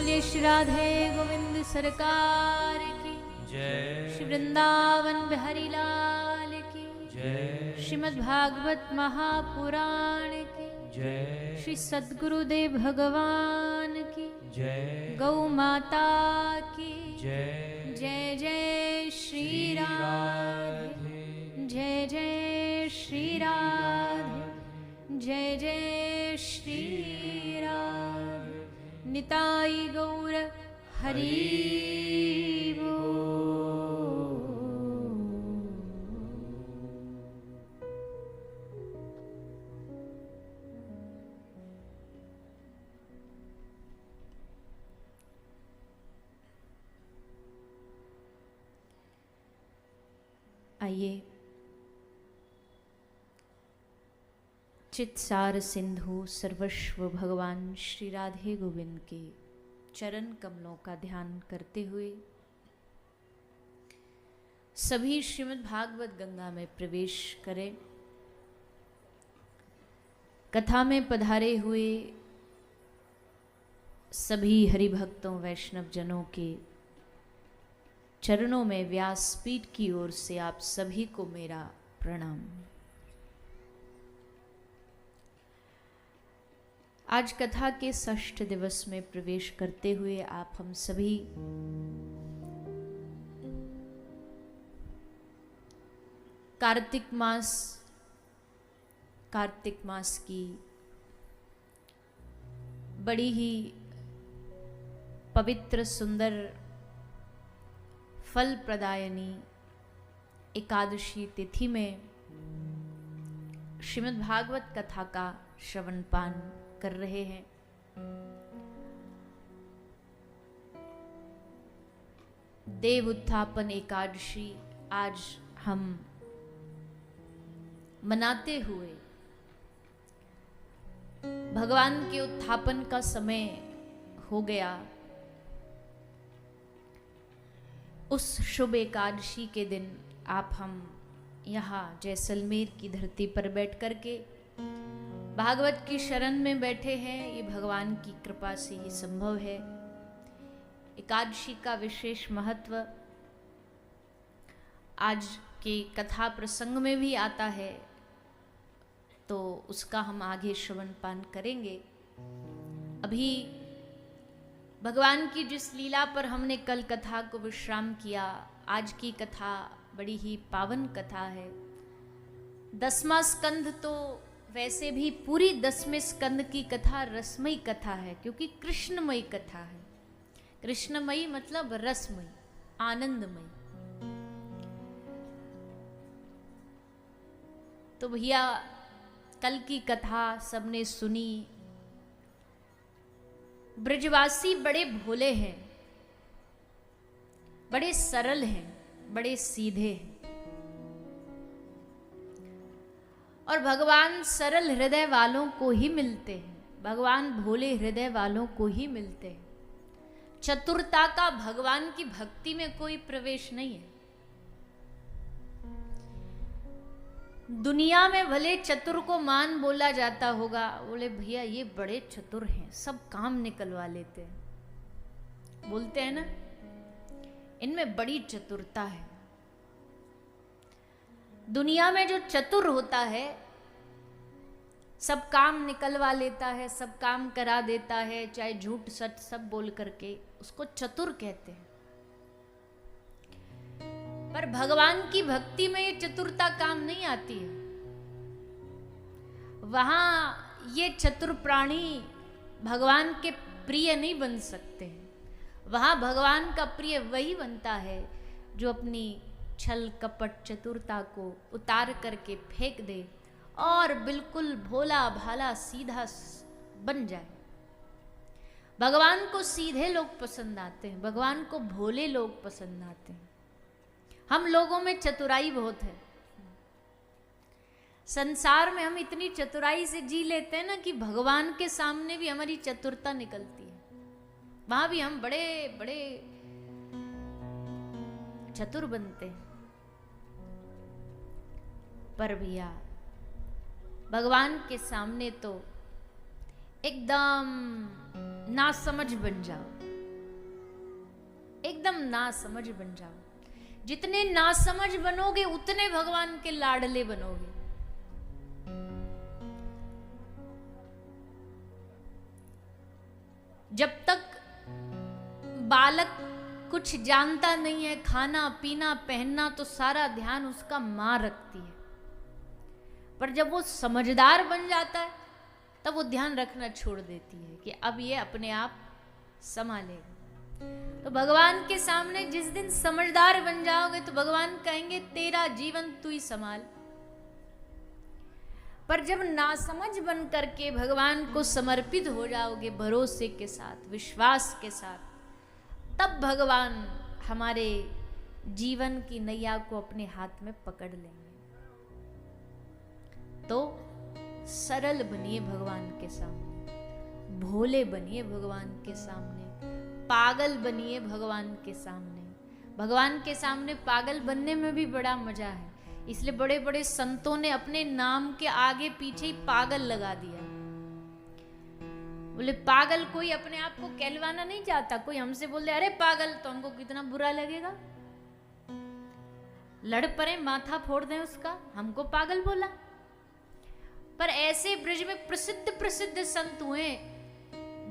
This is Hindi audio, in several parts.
बोलिए श्री राधे गोविंद सरकार की जय। श्री वृंदावन बिहारी लाल की जय। श्रीमद् भागवत महापुराण की जय। श्री सद्गुरुदेव भगवान की जय। गौ माता की जय। जय जय श्री राधे, जय जय श्री राधे, जय जय श्री राधे। निताई गौर हरि बोल। आइए चित्सार सिंधु सर्वस्व भगवान श्री राधे गोविंद के चरण कमलों का ध्यान करते हुए सभी श्रीमद् भागवत गंगा में प्रवेश करें। कथा में पधारे हुए सभी हरिभक्तों वैष्णव जनों के चरणों में व्यासपीठ की ओर से आप सभी को मेरा प्रणाम। आज कथा के षष्ठ दिवस में प्रवेश करते हुए आप हम सभी कार्तिक मास की बड़ी ही पवित्र सुंदर फल प्रदायनी एकादशी तिथि में श्रीमद् भागवत कथा का श्रवण पान कर रहे हैं। देव उत्थापन एकादशी आज हम मनाते हुए भगवान के उत्थापन का समय हो गया। उस शुभ एकादशी के दिन आप हम यहाँ जैसलमेर की धरती पर बैठ करके भागवत की शरण में बैठे हैं। ये भगवान की कृपा से ही संभव है। एकादशी का विशेष महत्व आज के कथा प्रसंग में भी आता है, तो उसका हम आगे श्रवण पान करेंगे। अभी भगवान की जिस लीला पर हमने कल कथा को विश्राम किया, आज की कथा बड़ी ही पावन कथा है। 10वां स्कंध तो वैसे भी पूरी 10वें स्कंद की कथा रसमयी कथा है, क्योंकि कृष्णमयी कथा है। कृष्णमयी मतलब रसमयी, आनंदमयी। तो भैया कल की कथा सबने सुनी। ब्रजवासी बड़े भोले हैं, बड़े सरल हैं, बड़े सीधे हैं, और भगवान सरल हृदय वालों को ही मिलते हैं। भगवान भोले हृदय वालों को ही मिलते हैं। चतुरता का भगवान की भक्ति में कोई प्रवेश नहीं है। दुनिया में भले चतुर को मान बोला जाता होगा, बोले भैया ये बड़े चतुर हैं, सब काम निकलवा लेते हैं, बोलते हैं ना, इनमें बड़ी चतुरता है। दुनिया में जो चतुर होता है, सब काम निकलवा लेता है, सब काम करा देता है, चाहे झूठ सच सब बोल करके, उसको चतुर कहते हैं। पर भगवान की भक्ति में ये चतुरता काम नहीं आती है। वहां ये चतुर प्राणी भगवान के प्रिय नहीं बन सकते। वहां भगवान का प्रिय वही बनता है जो अपनी छल कपट चतुरता को उतार करके फेंक दे और बिल्कुल भोला भाला सीधा बन जाए। भगवान को सीधे लोग पसंद आते हैं, भगवान को भोले लोग पसंद आते हैं। हम लोगों में चतुराई बहुत है। संसार में हम इतनी चतुराई से जी लेते हैं ना कि भगवान के सामने भी हमारी चतुरता निकलती है। वहां भी हम बड़े बड़े चतुर बनते हैं। पर भैया भगवान के सामने तो एकदम नासमझ बन जाओ। एकदम नासमझ बन जाओ। जितने नासमझ बनोगे उतने भगवान के लाडले बनोगे। जब तक बालक कुछ जानता नहीं है, खाना पीना पहनना, तो सारा ध्यान उसका माँ रखती है। पर जब वो समझदार बन जाता है तब वो ध्यान रखना छोड़ देती है कि अब ये अपने आप संभालेगा। तो भगवान के सामने जिस दिन समझदार बन जाओगे तो भगवान कहेंगे तेरा जीवन तू ही संभाल। पर जब नासमझ बन करके भगवान को समर्पित हो जाओगे भरोसे के साथ, विश्वास के साथ, तब भगवान हमारे जीवन की नैया को अपने हाथ में पकड़ लेंगे। तो सरल बनिए भगवान के सामने, भोले बनिए भगवान के सामने, पागल बनिए भगवान के सामने। भगवान के सामने पागल बनने में भी बड़ा मजा है, इसलिए बड़े बड़े संतों ने अपने नाम के आगे पीछे ही पागल लगा दिया। बोले पागल कोई अपने आप को कहलवाना नहीं चाहता। कोई हमसे बोल दे अरे पागल, तो हमको कितना बुरा लगेगा, लड़ पड़े, माथा फोड़ दें उसका, हमको पागल बोला। पर ऐसे ब्रज में प्रसिद्ध प्रसिद्ध संत हुए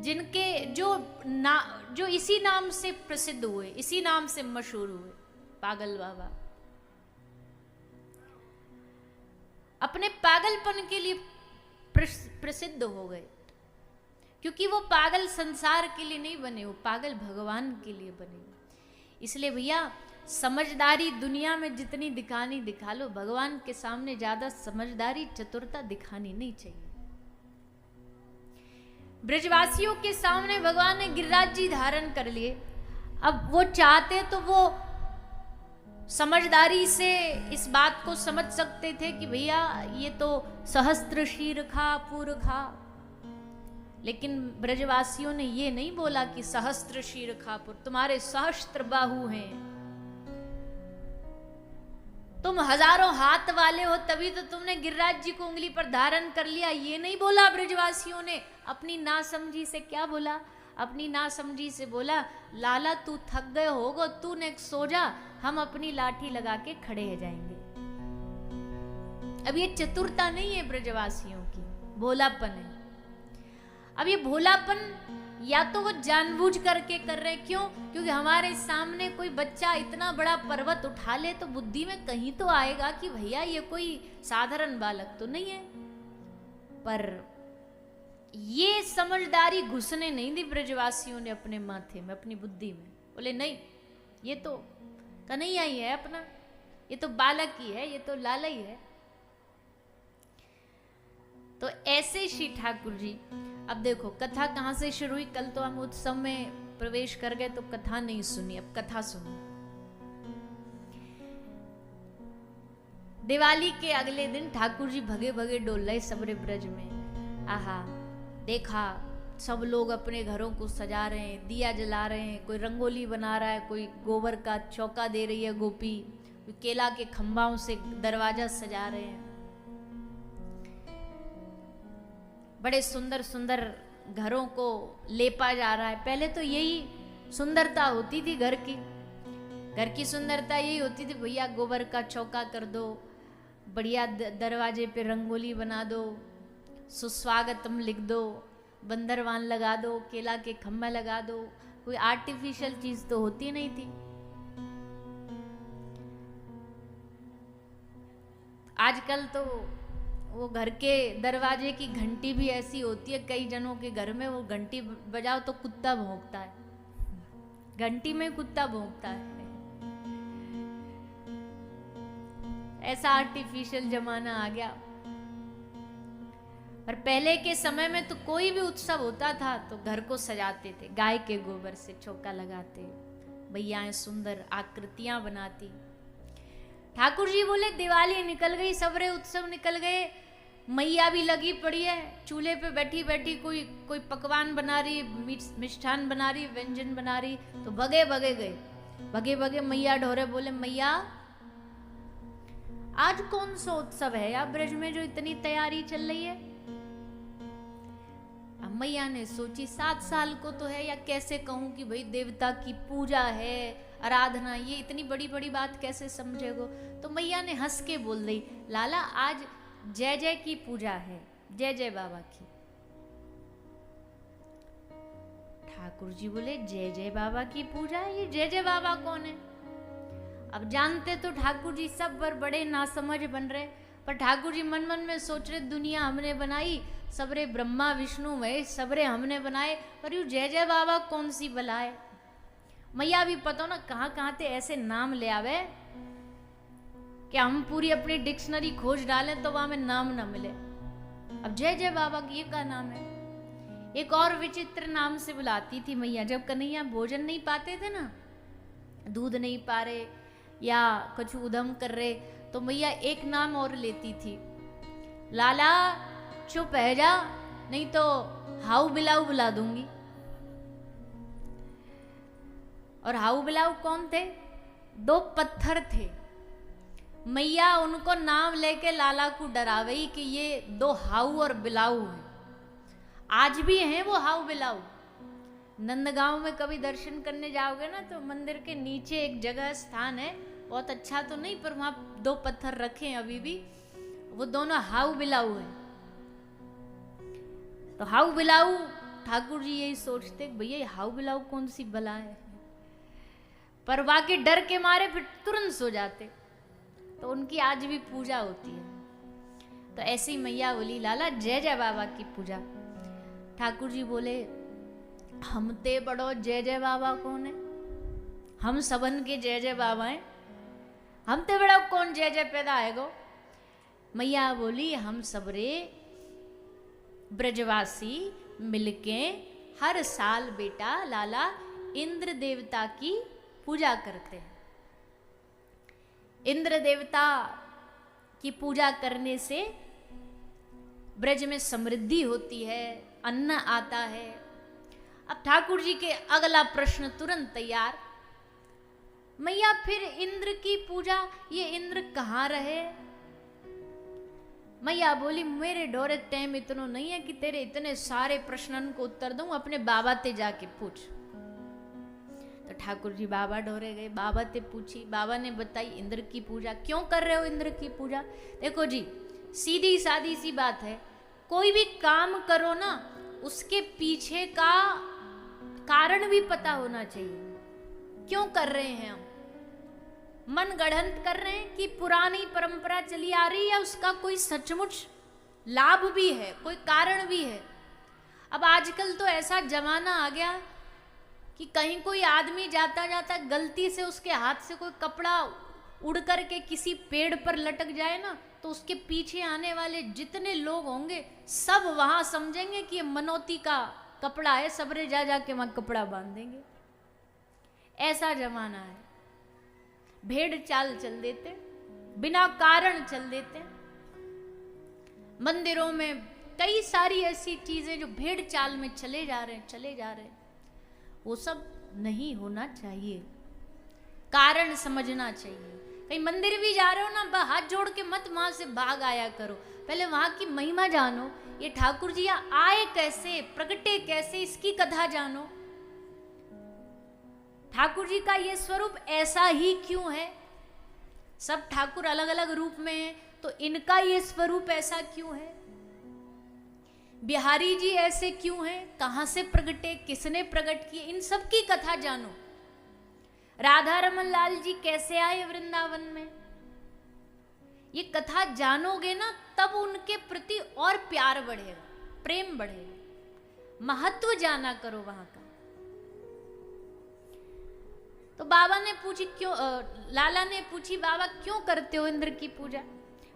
जिनके जो इसी नाम से प्रसिद्ध हुए, इसी नाम से मशहूर हुए। पागल बाबा अपने पागलपन के लिए प्रसिद्ध हो गए, क्योंकि वो पागल संसार के लिए नहीं बने, वो पागल भगवान के लिए बने। इसलिए भैया समझदारी दुनिया में जितनी दिखानी दिखा लो, भगवान के सामने ज्यादा समझदारी चतुरता दिखानी नहीं चाहिए। ब्रजवासियों के सामने भगवान ने गिरिराज जी धारण कर लिए। अब वो चाहते तो वो समझदारी से इस बात को समझ सकते थे कि भैया ये तो सहस्त्र शीर्षा पुरखा, लेकिन ब्रजवासियों ने ये नहीं बोला कि सहस्त्र शीर्षापुर, तुम्हारे सहस्त्र बाहु हैं, तुम हजारों हाथ वाले हो, तभी तो तुमने गिरिराज जी को उंगली पर धारण कर लिया। ये नहीं बोला ब्रजवासियों ने। अपनी नासमझी से क्या बोला? अपनी नासमझी से बोला लाला तू थक गए होगो, तू ने सो जा, हम अपनी लाठी लगा के खड़े हो जाएंगे। अब ये चतुरता नहीं है ब्रजवासियों की, भोलापन है। अब ये भोलापन या तो वो जानबूझ करके कर रहे, क्यों? क्योंकि हमारे सामने कोई बच्चा इतना बड़ा पर्वत उठा ले तो बुद्धि में कहीं तो आएगा कि भैया ये कोई साधारण बालक तो नहीं है। पर ये समझदारी घुसने नहीं दी ब्रजवासियों ने अपने माथे में, अपनी बुद्धि में। बोले नहीं, ये तो कन्हैया ही है अपना, ये तो बालक ही है, ये तो लाला ही है। तो ऐसे श्री ठाकुर जी, अब देखो कथा कहां से शुरू हुई। कल तो हम उत्सव में प्रवेश कर गए तो कथा नहीं सुनी, अब कथा सुनो। दिवाली के अगले दिन ठाकुर जी भगे भगे डोल रहे सबरे ब्रज में। आहा, देखा सब लोग अपने घरों को सजा रहे हैं, दिया जला रहे हैं, कोई रंगोली बना रहा है, कोई गोबर का चौका दे रही है गोपी, कोई केला के खंभाओं से दरवाजा सजा रहे हैं। बड़े सुंदर सुंदर घरों को लेपा जा रहा है। पहले तो यही सुंदरता होती थी घर की सुंदरता यही होती थी, भैया गोबर का चौका कर दो, बढ़िया दरवाजे पे रंगोली बना दो, सुस्वागतम लिख दो, बंदरवान लगा दो, केला के खम्भा लगा दो। कोई आर्टिफिशियल चीज तो होती नहीं थी। आजकल तो वो घर के दरवाजे की घंटी भी ऐसी होती है, कई जनों के घर में वो घंटी बजाओ तो कुत्ता भौंकता है, घंटी में कुत्ता भौंकता है। ऐसा आर्टिफिशियल जमाना आ गया। और पहले के समय में तो कोई भी उत्सव होता था तो घर को सजाते थे, गाय के गोबर से चौका लगाते, भैयाएं सुंदर आकृतियां बनाती। ठाकुर जी बोले दिवाली निकल गई, सबरे उत्सव निकल गए, मैया भी लगी पड़ी है चूल्हे पे बैठी बैठी, कोई पकवान बना रही, मिष्ठान बना रही, व्यंजन बना रही। तो भगे भगे गए, भगे भगे मैया ढोरे। बोले मैया आज कौन सा उत्सव है या ब्रज में जो इतनी तैयारी चल रही है? अब मैया ने सोची 7 साल को तो है, या कैसे कहूं कि भाई देवता की पूजा है, आराधना, ये इतनी बड़ी बड़ी बात कैसे समझेगो। तो मैया ने हंस के बोल दी, लाला आज जय जय की पूजा है, जय जय बाबा की। ठाकुर जी बोले जय जय बाबा की पूजा है, ये जय जय बाबा कौन है। अब जानते तो ठाकुर जी सब पर बड़े नासमझ बन रहे, पर ठाकुर जी मन मन में सोच रहे दुनिया हमने बनाई, सबरे ब्रह्मा विष्णु महेश सबरे हमने बनाए, पर यू जय जय बाबा कौन सी बला है। मैया भी पता ना कहाँ कहाँ ते ऐसे नाम ले आवे कि हम पूरी अपनी डिक्शनरी खोज डालें तो वहां में नाम ना मिले। अब जय जय बाबा की ये का नाम है। एक और विचित्र नाम से बुलाती थी मैया, जब कन्हैया भोजन नहीं पाते थे ना, दूध नहीं पा रहे या कुछ उधम कर रहे, तो मैया एक नाम और लेती थी, लाला चुप है जा, नहीं तो हाउ बिलाऊ बुला दूंगी। और हाउ बिलाऊ कौन थे? 2 पत्थर थे। मैया उनको नाम लेके लाला को डरावई कि ये 2 हाउ और बिलाऊ हैं। आज भी हैं वो हाउ बिलाऊ। नंदगांव में कभी दर्शन करने जाओगे ना तो मंदिर के नीचे एक जगह स्थान है, बहुत अच्छा तो नहीं पर वहां 2 पत्थर रखे हैं अभी भी, वो दोनों हाउ बिलाऊ हैं। तो हाउ बिलाऊ ठाकुर जी यही सोचते भैया हाउ बिलाऊ कौन सी बला है, पर वाकई डर के मारे फिर तुरंत सो जाते। तो उनकी आज भी पूजा होती है। तो ऐसे ही मैया बोली लाला जय जय बाबा की पूजा। ठाकुर जी बोले हम ते बड़ो जय जय बाबा कौन है, हम सबन के जय जय बाबा हैं, हम ते बड़ा कौन जय जय पैदा है गो। मैया बोली हम सबरे ब्रजवासी मिलके हर साल बेटा लाला इंद्र देवता की पूजा करते हैं। इंद्र देवता की पूजा करने से ब्रज में समृद्धि होती है, अन्न आता है। अब ठाकुर जी के अगला प्रश्न तुरंत तैयार, मैया फिर इंद्र की पूजा, ये इंद्र कहाँ रहे। मैया बोली मेरे डोरे टाइम इतनो नहीं है कि तेरे इतने सारे प्रश्नन को उत्तर दूं, अपने बाबा ते जाके पूछ। तो ठाकुर जी बाबा डोरे गए, बाबा ते पूछी, बाबा ने बताई इंद्र की पूजा। क्यों कर रहे हो इंद्र की पूजा? देखो जी सीधी सादी सी बात है, कोई भी काम करो ना उसके पीछे का कारण भी पता होना चाहिए। क्यों कर रहे हैं हम? मन गढ़ंत कर रहे हैं कि पुरानी परंपरा चली आ रही है, उसका कोई सचमुच लाभ भी है, कोई कारण भी है। अब आजकल तो ऐसा जमाना आ गया कि कहीं कोई आदमी जाता जाता गलती से उसके हाथ से कोई कपड़ा उड़ करके किसी पेड़ पर लटक जाए ना, तो उसके पीछे आने वाले जितने लोग होंगे सब वहां समझेंगे कि ये मनौती का कपड़ा है, सबरे जा जाके वहां कपड़ा बांध देंगे। ऐसा जमाना है। भेड़ चाल चल देते, बिना कारण चल देते। मंदिरों में कई सारी ऐसी चीजें जो भेड़ चाल में चले जा रहे हैं, वो सब नहीं होना चाहिए। कारण समझना चाहिए। कहीं मंदिर भी जा रहे हो ना, हाथ जोड़ के मत वहां से भाग आया करो, पहले वहां की महिमा जानो। ये ठाकुर जी आए कैसे, प्रगटे कैसे, इसकी कथा जानो। ठाकुर जी का ये स्वरूप ऐसा ही क्यों है? सब ठाकुर अलग अलग रूप में हैं, तो इनका ये स्वरूप ऐसा क्यों है? बिहारी जी ऐसे क्यों हैं? कहां से प्रगटे, किसने प्रकट किए, इन सब की कथा जानो। राधा रमन लाल जी कैसे आए वृंदावन में, ये कथा जानोगे ना तब उनके प्रति और प्यार बढ़ेगा, प्रेम बढ़ेगा, महत्व जाना करो वहां का। तो बाबा ने पूछी क्यों, लाला ने पूछी बाबा क्यों करते हो इंद्र की पूजा?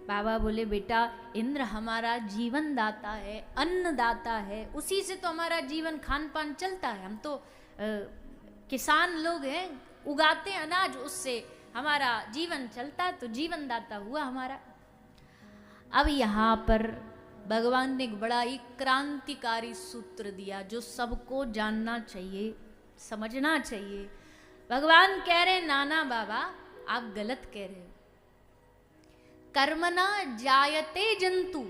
बाबा बोले बेटा इंद्र हमारा जीवन दाता है, अन्न दाता है, उसी से तो हमारा जीवन खान पान चलता है। हम तो किसान लोग हैं, उगाते हैं अनाज, उससे हमारा जीवन चलता, तो जीवन दाता हुआ हमारा। अब यहाँ पर भगवान ने एक बड़ा ही क्रांतिकारी सूत्र दिया जो सबको जानना चाहिए, समझना चाहिए। भगवान कह रहे नाना बाबा आप गलत कह रहे हो। कर्मणा जायते जंतु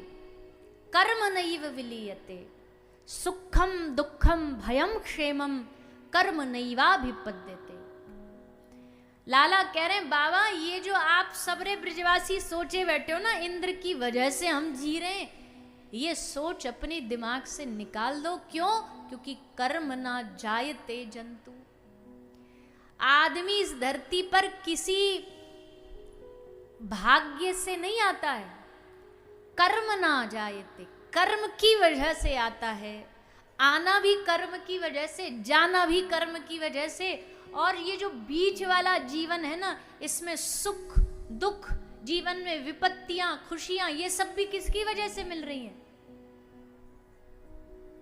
कर्म नैव विलीयते। सुखम दुखम भयम क्षेमम कर्म नैवाभिपद्यते। लाला कह रहे हैं बाबा ये जो आप सबरे ब्रजवासी सोचे बैठे हो ना इंद्र की वजह से हम जी रहे हैं, ये सोच अपने दिमाग से निकाल दो। क्यों? क्योंकि कर्म ना जायते जंतु। आदमी इस धरती पर किसी भाग्य से नहीं आता है, कर्म ना जायते, कर्म की वजह से आता है। आना भी कर्म की वजह से, जाना भी कर्म की वजह से। और ये जो बीच वाला जीवन है ना, इसमें सुख दुख, जीवन में विपत्तियां खुशियां, ये सब भी किसकी वजह से मिल रही हैं?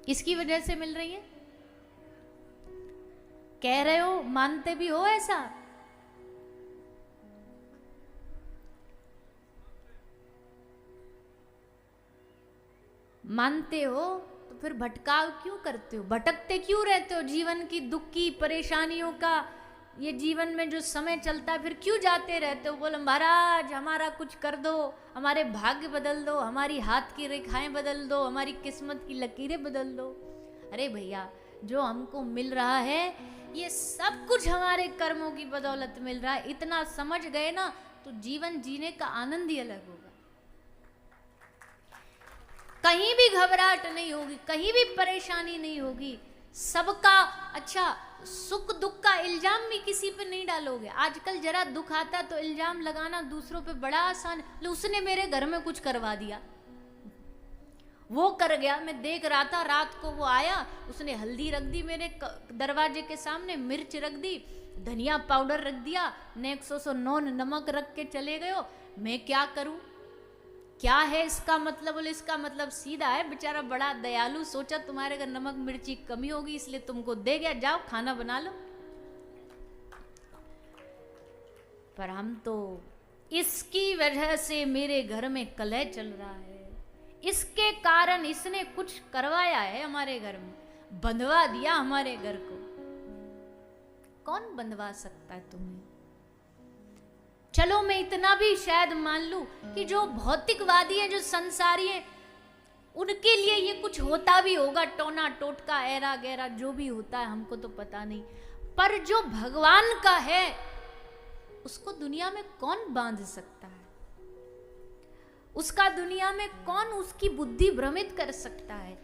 किसकी वजह से मिल रही है? कह रहे हो, मानते भी हो ऐसा? मानते हो तो फिर भटकाव क्यों करते हो? भटकते क्यों रहते हो? जीवन की दुख की परेशानियों का ये जीवन में जो समय चलता है, फिर क्यों जाते रहते हो? बोलो महाराज हमारा कुछ कर दो, हमारे भाग्य बदल दो, हमारी हाथ की रेखाएं बदल दो, हमारी किस्मत की लकीरें बदल दो। अरे भैया जो हमको मिल रहा है ये सब कुछ हमारे कर्मों की बदौलत मिल रहा है। इतना समझ गए ना तो जीवन जीने का आनंद ही अलग होगा। कहीं भी घबराहट नहीं होगी, कहीं भी परेशानी नहीं होगी। सबका अच्छा सुख दुख का इल्जाम भी किसी पे नहीं डालोगे। आजकल जरा दुख आता तो इल्जाम लगाना दूसरों पे बड़ा आसान है। उसने मेरे घर में कुछ करवा दिया, वो कर गया। मैं देख रहा था रात को, वो आया, उसने हल्दी रख दी मेरे दरवाजे के सामने, मिर्च रख दी, धनिया पाउडर रख दिया, नेक्सो सो नॉन नमक रख के चले गए। मैं क्या करूं? क्या है इसका मतलब? बोले इसका मतलब सीधा है, बेचारा बड़ा दयालु, सोचा तुम्हारे अगर नमक मिर्ची कमी होगी इसलिए तुमको दे गया, जाओ खाना बना लो। पर हम तो इसकी वजह से मेरे घर में कलह चल रहा है, इसके कारण इसने कुछ करवाया है हमारे घर में, बंधवा दिया हमारे घर को। कौन बंधवा सकता है तुम्हें? चलो मैं इतना भी शायद मान लूं कि जो भौतिकवादी है, जो संसारी है, उनके लिए ये कुछ होता भी होगा, टोना टोटका ऐरा गैरा जो भी होता है हमको तो पता नहीं। पर जो भगवान का है उसको दुनिया में कौन बांध सकता है? उसका दुनिया में कौन उसकी बुद्धि भ्रमित कर सकता है?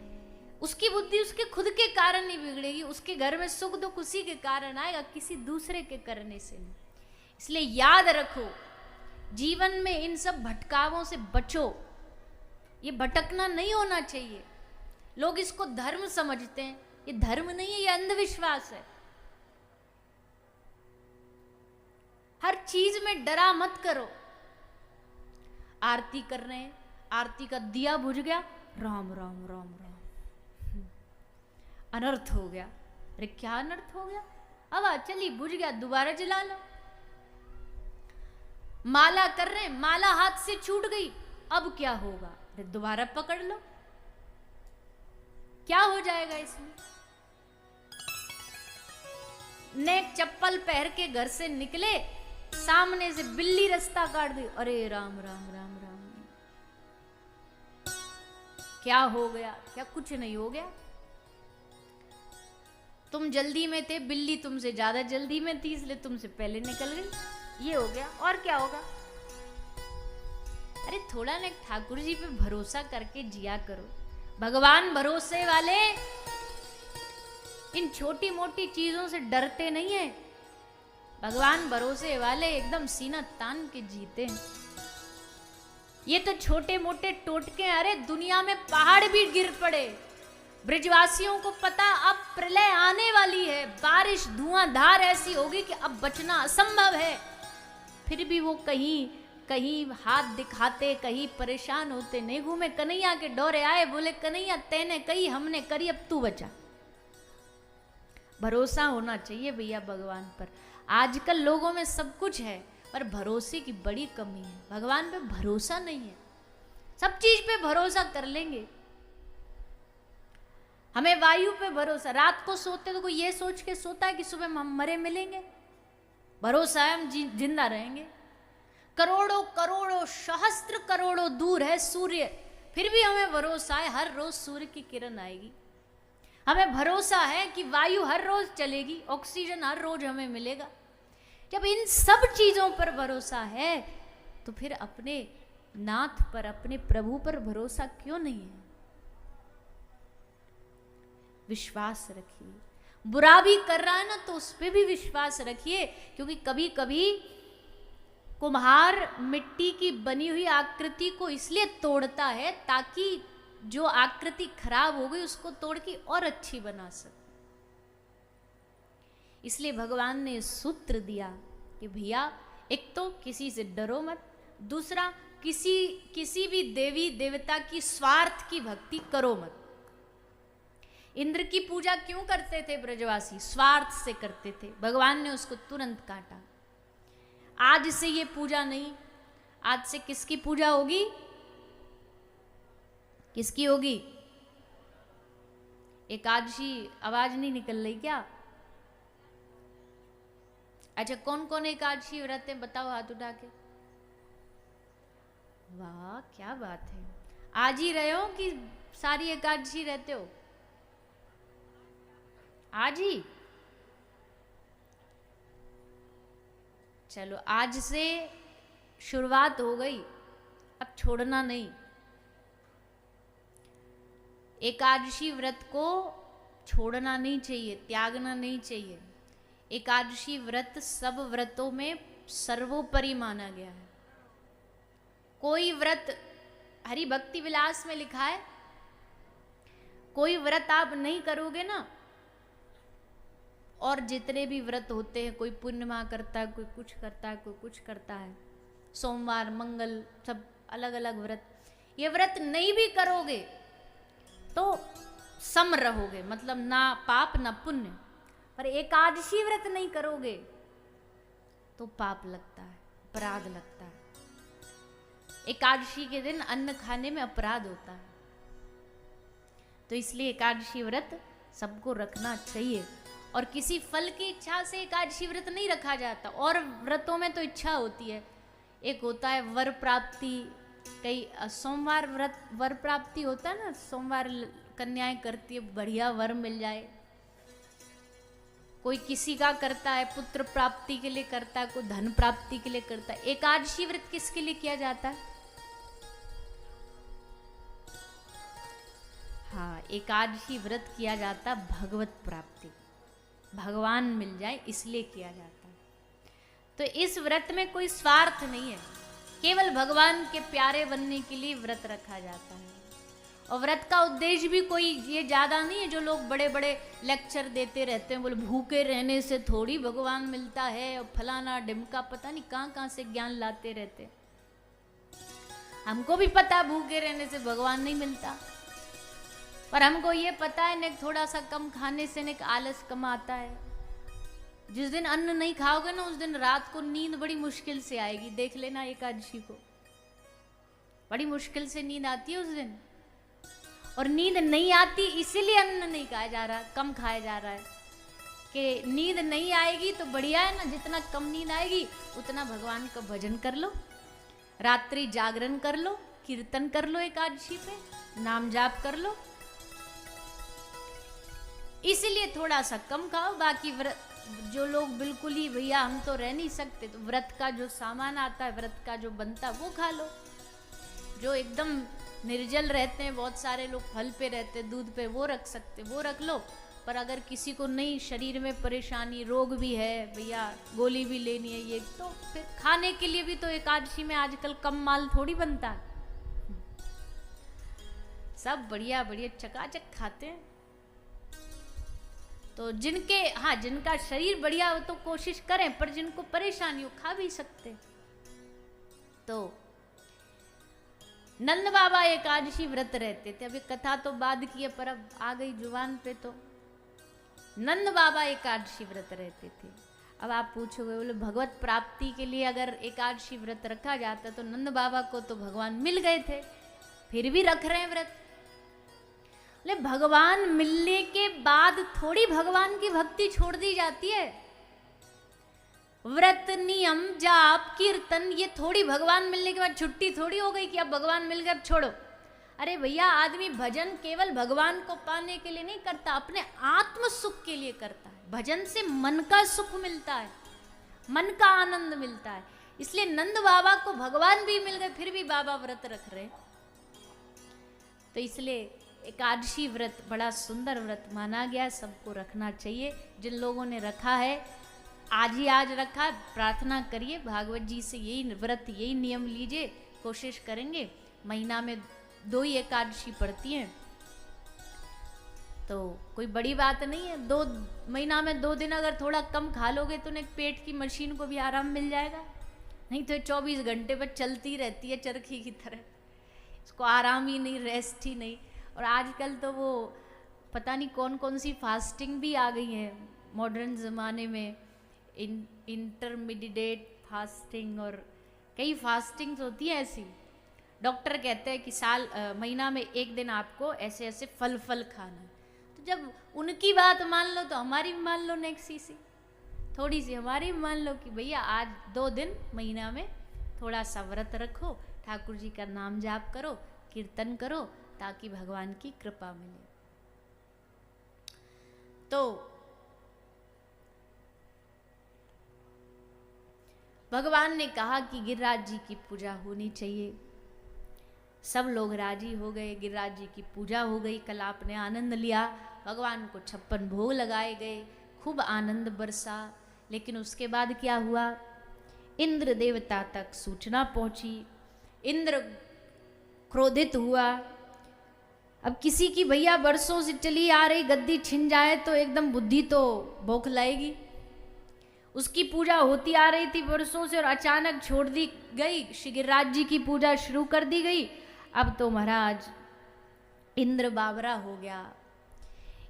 उसकी बुद्धि उसके खुद के कारण नहीं बिगड़ेगी, उसके घर में सुख दुख उसी के कारण आएगा, किसी दूसरे के करने से नहीं। इसलिए याद रखो, जीवन में इन सब भटकावों से बचो। ये भटकना नहीं होना चाहिए। लोग इसको धर्म समझते हैं, ये धर्म नहीं है, ये अंधविश्वास है। हर चीज में डरा मत करो। आरती कर रहे हैं, आरती का दिया बुझ गया, राम राम राम राम, अनर्थ हो गया। अरे क्या अनर्थ हो गया? अब चलिए बुझ गया, दोबारा जला लो। माला कर रहे हैं, माला हाथ से छूट गई, अब क्या होगा? अरे दोबारा पकड़ लो, क्या हो जाएगा इसमें? नेक चप्पल पहन के घर से निकले, सामने से बिल्ली रास्ता काट दी, अरे राम राम राम राम, क्या हो गया? क्या कुछ नहीं हो गया। तुम जल्दी में थे, बिल्ली तुमसे ज्यादा जल्दी में थी, इसलिए तुमसे पहले निकल गई, ये हो गया। और क्या होगा? अरे थोड़ा ना ठाकुर जी पे भरोसा करके जिया करो। भगवान भरोसे वाले इन छोटी मोटी चीजों से डरते नहीं है। भगवान भरोसे वाले एकदम सीना तान के जीते हैं। ये तो छोटे मोटे टोटके, अरे दुनिया में पहाड़ भी गिर पड़े, ब्रजवासियों को पता अब प्रलय आने वाली है, बारिश धुआंधार ऐसी होगी कि अब बचना असंभव है, फिर भी वो कहीं कहीं हाथ दिखाते, कहीं परेशान होते नहीं घूमे। कन्हैया के डोरे आए, बोले कन्हैया तैने कही हमने करी, अब तू बचा। भरोसा होना चाहिए भैया भगवान पर। आजकल लोगों में सब कुछ है पर भरोसे की बड़ी कमी है। भगवान पे भरोसा नहीं है। सब चीज पे भरोसा कर लेंगे, हमें वायु पे भरोसा, रात को सोते तो कोई ये सोच के सोता है कि सुबह हम मरे मिलेंगे? भरोसा है हम जिंदा रहेंगे। करोड़ों करोड़ों सहस्त्र करोड़ों दूर है सूर्य, फिर भी हमें भरोसा है हर रोज सूर्य की किरण आएगी। हमें भरोसा है कि वायु हर रोज चलेगी, ऑक्सीजन हर रोज हमें मिलेगा। जब इन सब चीजों पर भरोसा है तो फिर अपने नाथ पर, अपने प्रभु पर भरोसा क्यों नहीं है? विश्वास रखिए। बुरा भी कर रहा है ना तो उस पर भी विश्वास रखिए, क्योंकि कभी कभी कुम्हार मिट्टी की बनी हुई आकृति को इसलिए तोड़ता है ताकि जो आकृति खराब हो गई उसको तोड़ के और अच्छी बना सके। इसलिए भगवान ने सूत्र दिया कि भैया एक तो किसी से डरो मत, दूसरा किसी भी देवी देवता की स्वार्थ की भक्ति करो मत। इंद्र की पूजा क्यों करते थे ब्रजवासी? स्वार्थ से करते थे, भगवान ने उसको तुरंत काटा। आज से ये पूजा नहीं, आज से किसकी पूजा होगी? किसकी होगी? एकादशी आवाज नहीं निकल रही क्या? अच्छा, कौन कौन एकादशी व्रत है बताओ हाथ उठा के। वाह क्या बात है, आज ही रहे हो कि सारी एकादशी रहते हो? आज ही? चलो आज से शुरुआत हो गई, अब छोड़ना नहीं। एकादशी व्रत को छोड़ना नहीं चाहिए, त्यागना नहीं चाहिए। एकादशी व्रत सब व्रतों में सर्वोपरि माना गया है। कोई व्रत, हरि भक्ति विलास में लिखा है, कोई व्रत आप नहीं करोगे ना, और जितने भी व्रत होते हैं, कोई पूर्णिमा करता है, कोई कुछ करता है, कोई कुछ करता है, सोमवार मंगल सब अलग अलग व्रत, ये व्रत नहीं भी करोगे तो सम रहोगे, मतलब ना पाप ना पुण्य। पर एकादशी व्रत नहीं करोगे तो पाप लगता है, अपराध लगता है। एकादशी के दिन अन्न खाने में अपराध होता है, तो इसलिए एकादशी व्रत सबको रखना चाहिए। और किसी फल की इच्छा से एकादशी व्रत नहीं रखा जाता। और व्रतों में तो इच्छा होती है, एक होता है वर प्राप्ति, कई सोमवार व्रत वर प्राप्ति होता है ना, सोमवार कन्याएं करती है बढ़िया वर मिल जाए। कोई किसी का करता है पुत्र प्राप्ति के लिए करता है, कोई धन प्राप्ति के लिए करता है। एकादशी व्रत किसके लिए किया जाता है? हाँ, एकादशी व्रत किया जाता भगवत प्राप्ति, भगवान मिल जाए इसलिए किया जाता है। तो इस व्रत में कोई स्वार्थ नहीं है, केवल भगवान के प्यारे बनने के लिए व्रत रखा जाता है। और व्रत का उद्देश्य भी कोई ये ज्यादा नहीं है, जो लोग बड़े बड़े लेक्चर देते रहते हैं, बोले भूखे रहने से थोड़ी भगवान मिलता है, और फलाना ढिमका पता नहीं कहाँ कहाँ से ज्ञान लाते रहते। हमको भी पता भूखे रहने से भगवान नहीं मिलता, पर हमको ये पता है न थोड़ा सा कम खाने से न आलस कम आता है। जिस दिन अन्न नहीं खाओगे ना, उस दिन रात को नींद बड़ी मुश्किल से आएगी। देख लेना एकादशी को, बड़ी मुश्किल से नींद आती है उस दिन। और नींद नहीं आती इसीलिए अन्न नहीं खाया जा रहा, कम खाया जा रहा है कि नींद नहीं आएगी तो बढ़िया है ना, जितना कम नींद आएगी उतना भगवान का भजन कर लो, रात्रि जागरण कर लो, कीर्तन कर लो, एकादशी पे नाम जाप कर लो। इसीलिए थोड़ा सा कम खाओ। बाकी व्रत जो लोग बिल्कुल ही भैया हम तो रह नहीं सकते, तो व्रत का जो सामान आता है, व्रत का जो बनता है वो खा लो। जो एकदम निर्जल रहते हैं, बहुत सारे लोग फल पे रहते हैं, दूध पे, वो रख सकते, वो रख लो। पर अगर किसी को नहीं, शरीर में परेशानी, रोग भी है भैया, गोली भी लेनी है, ये तो फिर खाने के लिए भी तो एकादशी में आजकल कम माल थोड़ी बनता है, सब बढ़िया बढ़िया चकाचक खाते हैं। तो जिनके, हाँ जिनका शरीर बढ़िया हो तो कोशिश करें, पर जिनको परेशानी हो खा भी सकते। तो नंद बाबा एकादशी व्रत रहते थे। अभी कथा तो बाद की है, पर अब आ गई जुबान पे। तो नंद बाबा एकादशी व्रत रहते थे। अब आप पूछोगे, बोले भगवत प्राप्ति के लिए अगर एकादशी व्रत रखा जाता तो नंद बाबा को तो भगवान मिल गए थे, फिर भी रख रहे हैं व्रत। बोले भगवान मिलने के बाद थोड़ी भगवान की भक्ति छोड़ दी जाती है। व्रत, नियम, जाप, कीर्तन, ये थोड़ी भगवान मिलने के बाद छुट्टी थोड़ी हो गई कि अब भगवान मिल गए अब छोड़ो। अरे भैया, आदमी भजन केवल भगवान को पाने के लिए नहीं करता, अपने आत्म सुख के लिए करता है। भजन से मन का सुख मिलता है, मन का आनंद मिलता है। इसलिए नंद बाबा को भगवान भी मिल गए, फिर भी बाबा व्रत रख रहे। तो इसलिए एकादशी व्रत बड़ा सुंदर व्रत माना गया, सबको रखना चाहिए। जिन लोगों ने रखा है, आज ही आज रखा, प्रार्थना करिए भागवत जी से, यही व्रत, यही नियम लीजिए। कोशिश करेंगे, महीना में 2 ही एकादशी पड़ती हैं, तो कोई बड़ी बात नहीं है। 2 महीना में 2 दिन अगर थोड़ा कम खा लोगे तो एक पेट की मशीन को भी आराम मिल जाएगा। नहीं तो 24 घंटे पर चलती रहती है चरखी की तरह, इसको आराम ही नहीं, रेस्ट ही नहीं। और आजकल तो वो पता नहीं कौन कौन सी फास्टिंग भी आ गई है मॉडर्न ज़माने में, इंटरमीडिएट फास्टिंग, और कई फास्टिंग्स होती हैं ऐसी। डॉक्टर कहते हैं कि महीना में 1 दिन आपको ऐसे ऐसे फल खाना है। तो जब उनकी बात मान लो तो हमारी भी मान लो नेक्स्ट सी, थोड़ी सी हमारी भी मान लो कि भैया आज 2 दिन महीना में थोड़ा सा व्रत रखो, ठाकुर जी का नाम जाप करो, कीर्तन करो, ताकि भगवान की कृपा मिले। तो भगवान ने कहा कि गिरिराज जी की पूजा होनी चाहिए। सब लोग राजी हो गए, गिरिराज जी की पूजा हो गई। कल आपने आनंद लिया, भगवान को 56 भोग लगाए गए, खूब आनंद बरसा। लेकिन उसके बाद क्या हुआ? इंद्र देवता तक सूचना पहुंची, इंद्र क्रोधित हुआ। अब किसी की भैया वर्षों से चली आ रही गद्दी छिन जाए तो एकदम बुद्धि तो बौखलाएगी। उसकी पूजा होती आ रही थी वर्षों से और अचानक छोड़ दी गई, श्री गिरिराज जी की पूजा शुरू कर दी गई। अब तो महाराज इंद्र बावरा हो गया।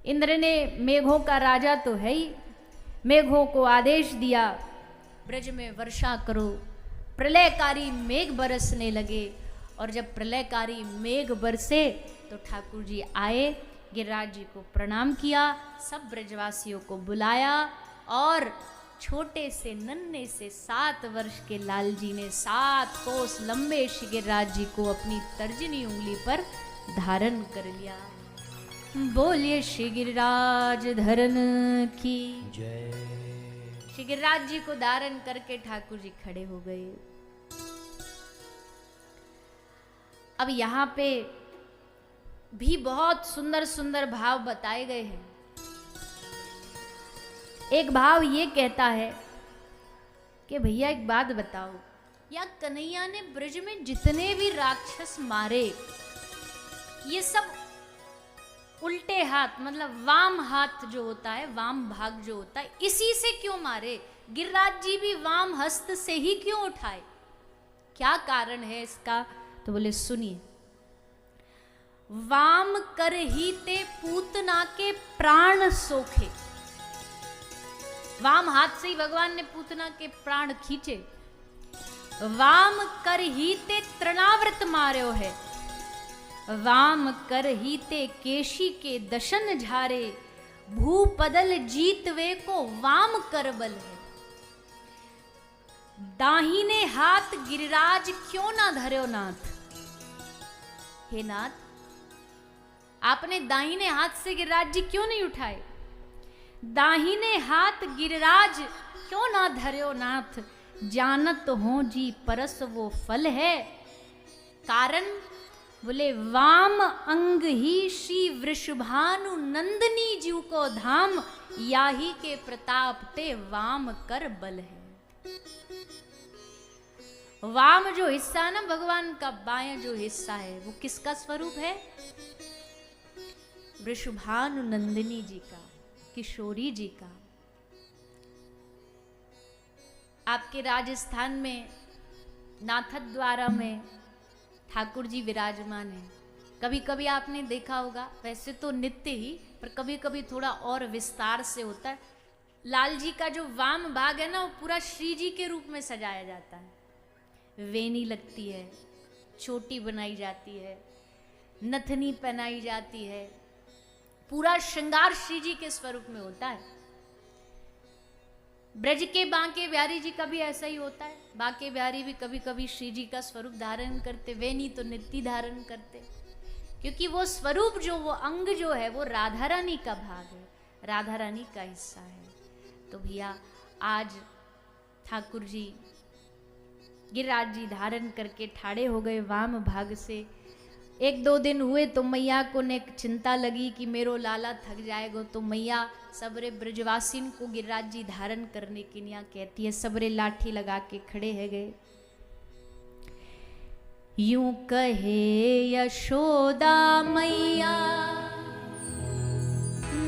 इंद्र ने, मेघों का राजा तो है ही, मेघों को आदेश दिया ब्रज में वर्षा करो। प्रलयकारी मेघ बरसने लगे, और जब प्रलयकारी मेघ बरसे तो ठाकुर जी आए, गिरिराज जी को प्रणाम किया, सब ब्रजवासियों को बुलाया, और छोटे से नन्हे से 7 वर्ष के लाल जी ने 7 कोस लंबे श्री गिरिराज जी को अपनी तर्जनी उंगली पर धारण कर लिया। बोलिए श्री गिरिराज धरन की जय। श्री गिरिराज जी को धारण करके ठाकुर जी खड़े हो गए। अब यहाँ पे भी बहुत सुंदर सुंदर भाव बताए गए हैं। एक भाव ये कहता है कि भैया एक बात बताओ, या कन्हैया ने ब्रज में जितने भी राक्षस मारे, ये सब उल्टे हाथ, मतलब वाम हाथ जो होता है, वाम भाग जो होता है, इसी से क्यों मारे? गिरिराज जी भी वाम हस्त से ही क्यों उठाए? क्या कारण है इसका? तो बोले सुनिए, वाम कर ही ते पूतना के प्राण सोखे। वाम हाथ से ही भगवान ने पूतना के प्राण खींचे। वाम कर ही ते तृणावृत मार्यो है, वाम कर ही ते केशी के दशन झारे, भूपदल जीतवे को वाम कर बल है। दाहिने हाथ गिरिराज क्यों ना धर्यो नाथ? हे नाथ, आपने दाहिने हाथ से गिरिराज जी क्यों नहीं उठाए? दाहिने हाथ गिरिराज क्यों ना धर्यो नाथ? जानत हो जी परस वो फल है। कारण बोले, वाम अंग ही श्री वृषभानु नंदनी जी को धाम, याही के प्रताप ते वाम कर बल है। वाम जो हिस्सा ना भगवान का, बायां जो हिस्सा है, वो किसका स्वरूप है? वृषभानु नंदिनी जी का, किशोरी जी का। आपके राजस्थान में नाथद्वारा में ठाकुर जी विराजमान है। कभी कभी आपने देखा होगा, वैसे तो नित्य ही, पर कभी कभी थोड़ा और विस्तार से होता है। लाल जी का जो वाम भाग है ना, वो पूरा श्री जी के रूप में सजाया जाता है। वेनी लगती है, चोटी बनाई जाती है, नथनी पहनाई जाती है, पूरा श्रृंगार श्री जी के स्वरूप में होता है। ब्रज के बांके बिहारी जी का भी ऐसा ही होता है। बांके बिहारी भी कभी कभी श्री जी का स्वरूप धारण करते, वेनी तो नित्य धारण करते। क्योंकि वो स्वरूप जो, वो अंग जो है, वो राधा रानी का भाग है, राधा रानी का हिस्सा है। तो भैया आज ठाकुर जी गिरिराज जी धारण करके ठाड़े हो गए वाम भाग से। 1-2 दिन हुए तो मैया को ने चिंता लगी कि मेरो लाला थक जाएगा, तो मैया सबरे ब्रजवासीन को गिरिराज जी धारण करने के लिए कहती है, सबरे लाठी लगा के खड़े है गए। यूं कहे यशोदा मैया,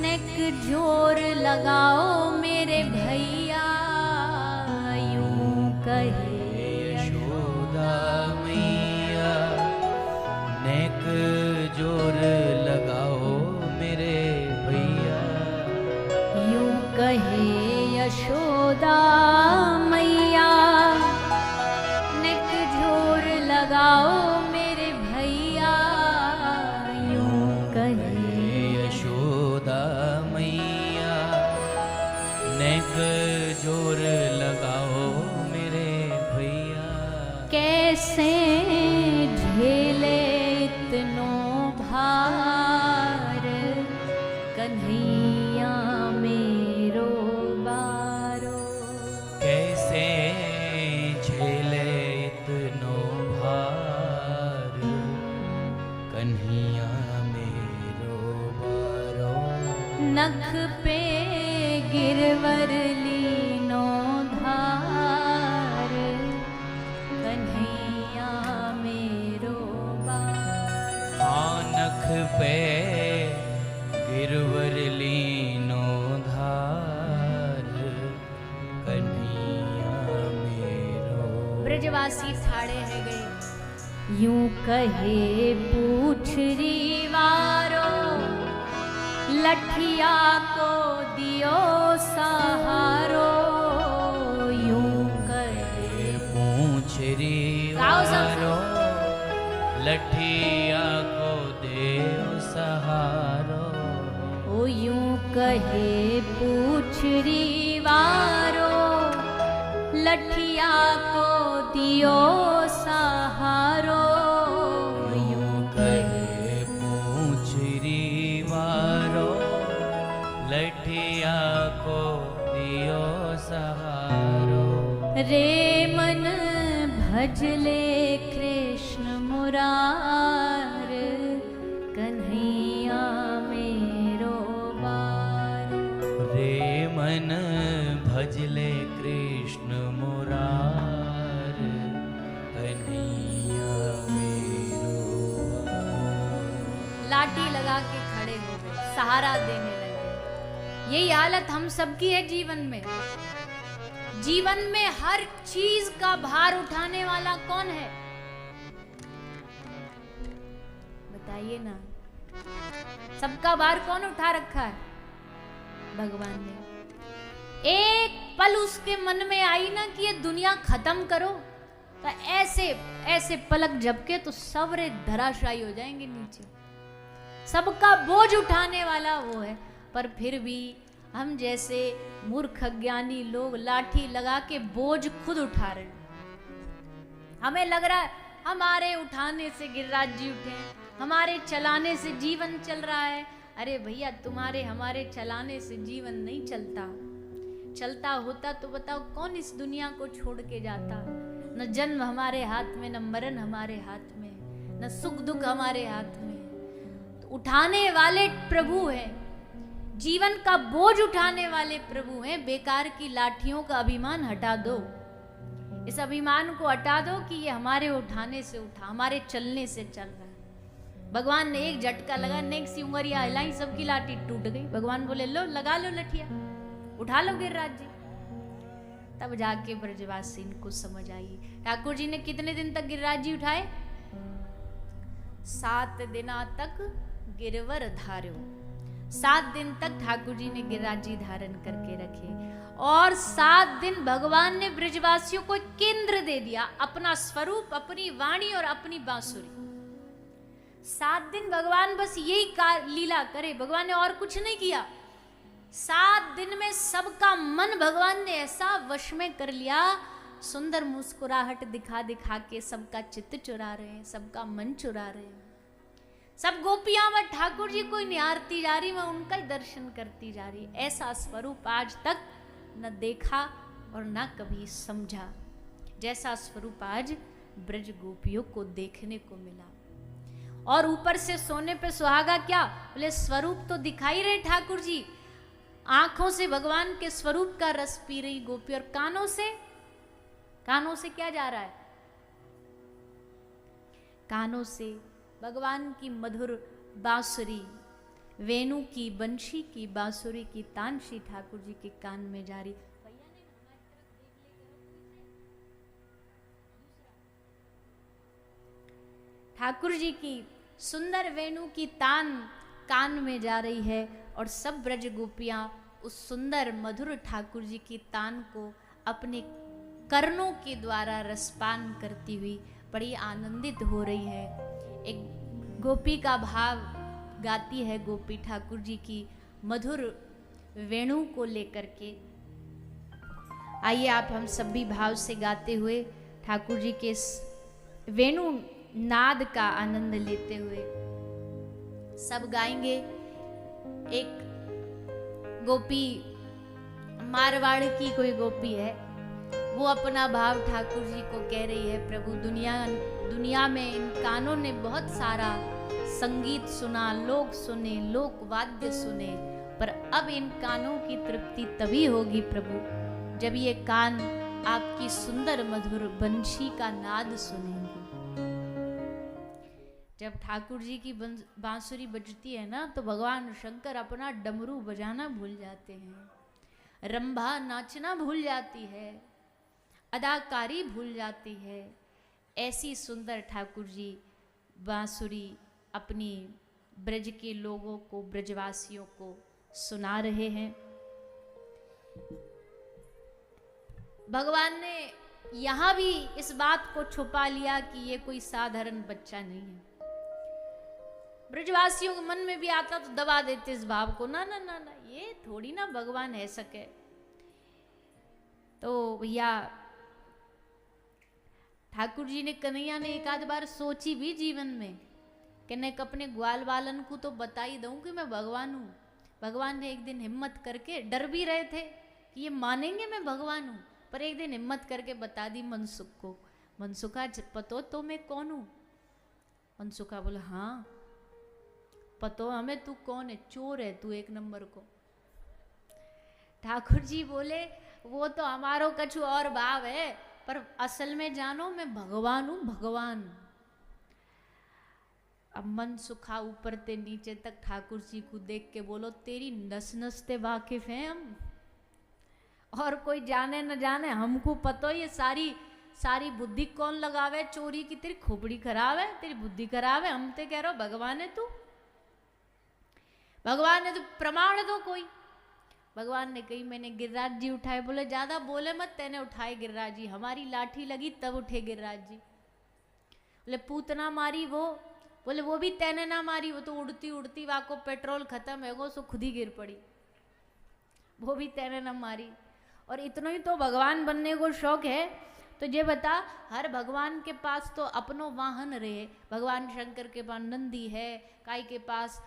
नेक जोर लगाओ मेरे भैया। यूं कहे यशोदा मैया, नेक जोर लगाओ मेरे भैया। यूं कहे यशोदा मैया, नेक जोर लगाओ मेरे भैया। यूं कहे यशोदा मैया, नेक जोर लगाओ मेरे भैया। कैसे झेले इतनो भार, कन्हैया मेरो बारो। कैसे झेले इतनो भार, कन्हैया मेरो बारो। नख पे गिरवर लीनो धार, कन्हैया मेरो बार। हाँ नख पे गिरवर लीनो धार, कन्हैया मेरो। ब्रजवासी ठाड़े है गए। यूं कहे पूछरी वारो, लठिया को दियो सहारो। यूं कहे पूछरी गाओ सब। वारो, लठिया को देओ सहारो। ओ यूं कहे पूछरी वारो, लठिया को दियो सहारो। यूं कहे पूछरी वारो, लठिया को दियो सहारो। रे मन भजले कृष्ण मुरार, कन्हैया मेरो बार। रे मन भजले कृष्ण मुरार, कन्हैया मेरो बार। लाठी लगा के खड़े हो गए, सहारा देने लगे। यही हालत हम सबकी है जीवन में। जीवन में हर चीज का भार उठाने वाला कौन है? बताइए ना, सबका भार कौन उठा रखा है? भगवान ने। एक पल उसके मन में आई ना कि ये दुनिया खत्म करो, तो ऐसे ऐसे पलक झपके तो सबरे धराशायी हो जाएंगे नीचे। सबका बोझ उठाने वाला वो है। पर फिर भी हम जैसे मूर्ख अज्ञानी लोग लाठी लगा के बोझ खुद उठा रहे हैं। हमें लग रहा है हमारे उठाने से गिरिराज जी उठे, हमारे चलाने से जीवन चल रहा है। अरे भैया, तुम्हारे हमारे चलाने से जीवन नहीं चलता। चलता होता तो बताओ कौन इस दुनिया को छोड़ के जाता। न जन्म हमारे हाथ में, न मरण हमारे हाथ में, न सुख दुख हमारे हाथ में। तो उठाने वाले प्रभु हैं, जीवन का बोझ उठाने वाले प्रभु हैं। बेकार की लाठियों का अभिमान हटा दो। इस अभिमान को हटा दो कि ये हमारे उठाने से उठा, हमारे चलने से चल रहा है। भगवान ने एक झटका लगा, नेक सी उंगलियां हिलाई, सबकी लाठी टूट गई। भगवान बोले लो लगा लो लठिया, उठा लो गिरिराज जी। तब जाके ब्रजवासी को समझ आई। ठाकुर जी ने कितने दिन तक गिरिराज जी उठाए? 7 दिना तक गिरवर धार्यो। 7 दिन तक ठाकुर जी ने गिरिराज जी धारण करके रखे। और 7 दिन भगवान ने ब्रजवासियों को केंद्र दे दिया, अपना स्वरूप, अपनी वाणी और अपनी बांसुरी। 7 दिन भगवान बस यही लीला करे, भगवान ने और कुछ नहीं किया। 7 दिन में सबका मन भगवान ने ऐसा वश में कर लिया, सुंदर मुस्कुराहट दिखा दिखा के सबका चित्त चुरा रहे हैं, सबका मन चुरा रहे हैं। सब गोपियां मैं ठाकुर जी को निहारती जा रही, मैं उनका ही दर्शन करती जा रही। ऐसा स्वरूप आज तक न देखा और न कभी समझा, जैसा स्वरूप आज ब्रज गोपियों को देखने को मिला। और ऊपर से सोने पे सुहागा क्या, बोले स्वरूप तो दिखाई रहे ठाकुर जी, आंखों से भगवान के स्वरूप का रस पी रही गोपी, और कानों से क्या जा रहा है, कानों से भगवान की मधुर बांसुरी, वेणु की, बंशी की, बांसुरी की तान श्री ठाकुर जी के कान में जा रही। ठाकुर जी की सुंदर वेणु की तान कान में जा रही है, और सब ब्रज गोपियां उस सुंदर मधुर ठाकुर जी की तान को अपने कर्णों के द्वारा रसपान करती हुई बड़ी आनंदित हो रही है। एक गोपी का भाव गाती है गोपी ठाकुर जी की मधुर वेणु को लेकर के। आइए आप हम सभी भाव से गाते हुए ठाकुर जी के वेणु नाद का आनंद लेते हुए सब गाएंगे। एक गोपी मारवाड़ की कोई गोपी है, वो अपना भाव ठाकुर जी को कह रही है, प्रभु दुनिया में इन कानों ने बहुत सारा संगीत सुना, लोग सुने, लोक वाद्य सुने, पर अब इन कानों की तृप्ति तभी होगी प्रभु जब ये कान आपकी सुंदर मधुर बंशी का नाद सुनेंगे। जब ठाकुर जी की बांसुरी बजती है ना, तो भगवान शंकर अपना डमरू बजाना भूल जाते हैं, रंभा नाचना भूल जाती है, अदाकारी भूल जाती है। ऐसी सुंदर ठाकुर जी बांसुरी अपनी ब्रज के लोगों को, ब्रजवासियों को सुना रहे हैं। भगवान ने यहां भी इस बात को छुपा लिया कि ये कोई साधारण बच्चा नहीं है। ब्रजवासियों के मन में भी आता तो दबा देते इस भाव को, ना ना ना ना, ये थोड़ी ना भगवान है सके। तो भैया ठाकुर जी ने, कन्हैया ने एक आध बार सोची भी जीवन में कि मैं अपने ग्वाल बालन को तो बता ही दूं कि मैं भगवान हूं। भगवान ने एक दिन हिम्मत करके, डर भी रहे थे कि ये मानेंगे मैं भगवान हूं, पर एक दिन हिम्मत करके बता दी मनसुख को। मनसुखा पतो तो मैं कौन हूं? मनसुखा बोला हाँ पतो हमें, तू कौन है? चोर है तू एक नंबर को। ठाकुर जी बोले वो तो हमारो कछु और भाव है, पर असल में जानो मैं भगवान हूं, भगवान। अब मन सुखा ऊपर ते नीचे तक ठाकुर जी को देख के बोलो, तेरी नस नस ते वाकिफ हैं हम, और कोई जाने न जाने हमको पतो ये सारी बुद्धि कौन लगावे, चोरी की तेरी खोपड़ी खराब है, तेरी बुद्धि खराब है, हम ते कह रहे हो भगवान है तू, भगवान ने तो प्रमाण दो कोई। भगवान ने कही मैंने गिरिराज जी उठाए। बोले ज्यादा बोले मत, तेने उठाए गिरिराज जी, हमारी लाठी लगी तब उठे गिरिराज जी। बोले पूतना मारी वो, बोले वो भी तेने ना मारी, वो तो उड़ती उड़ती वाको पेट्रोल खत्म है वो, सो खुद ही गिर पड़ी, वो भी तेने ना मारी। और इतना ही तो भगवान बनने को शौक है, तो ये बता हर भगवान के पास तो अपनो वाहन रहे। भगवान शंकर के पास नंदी है, काई के पास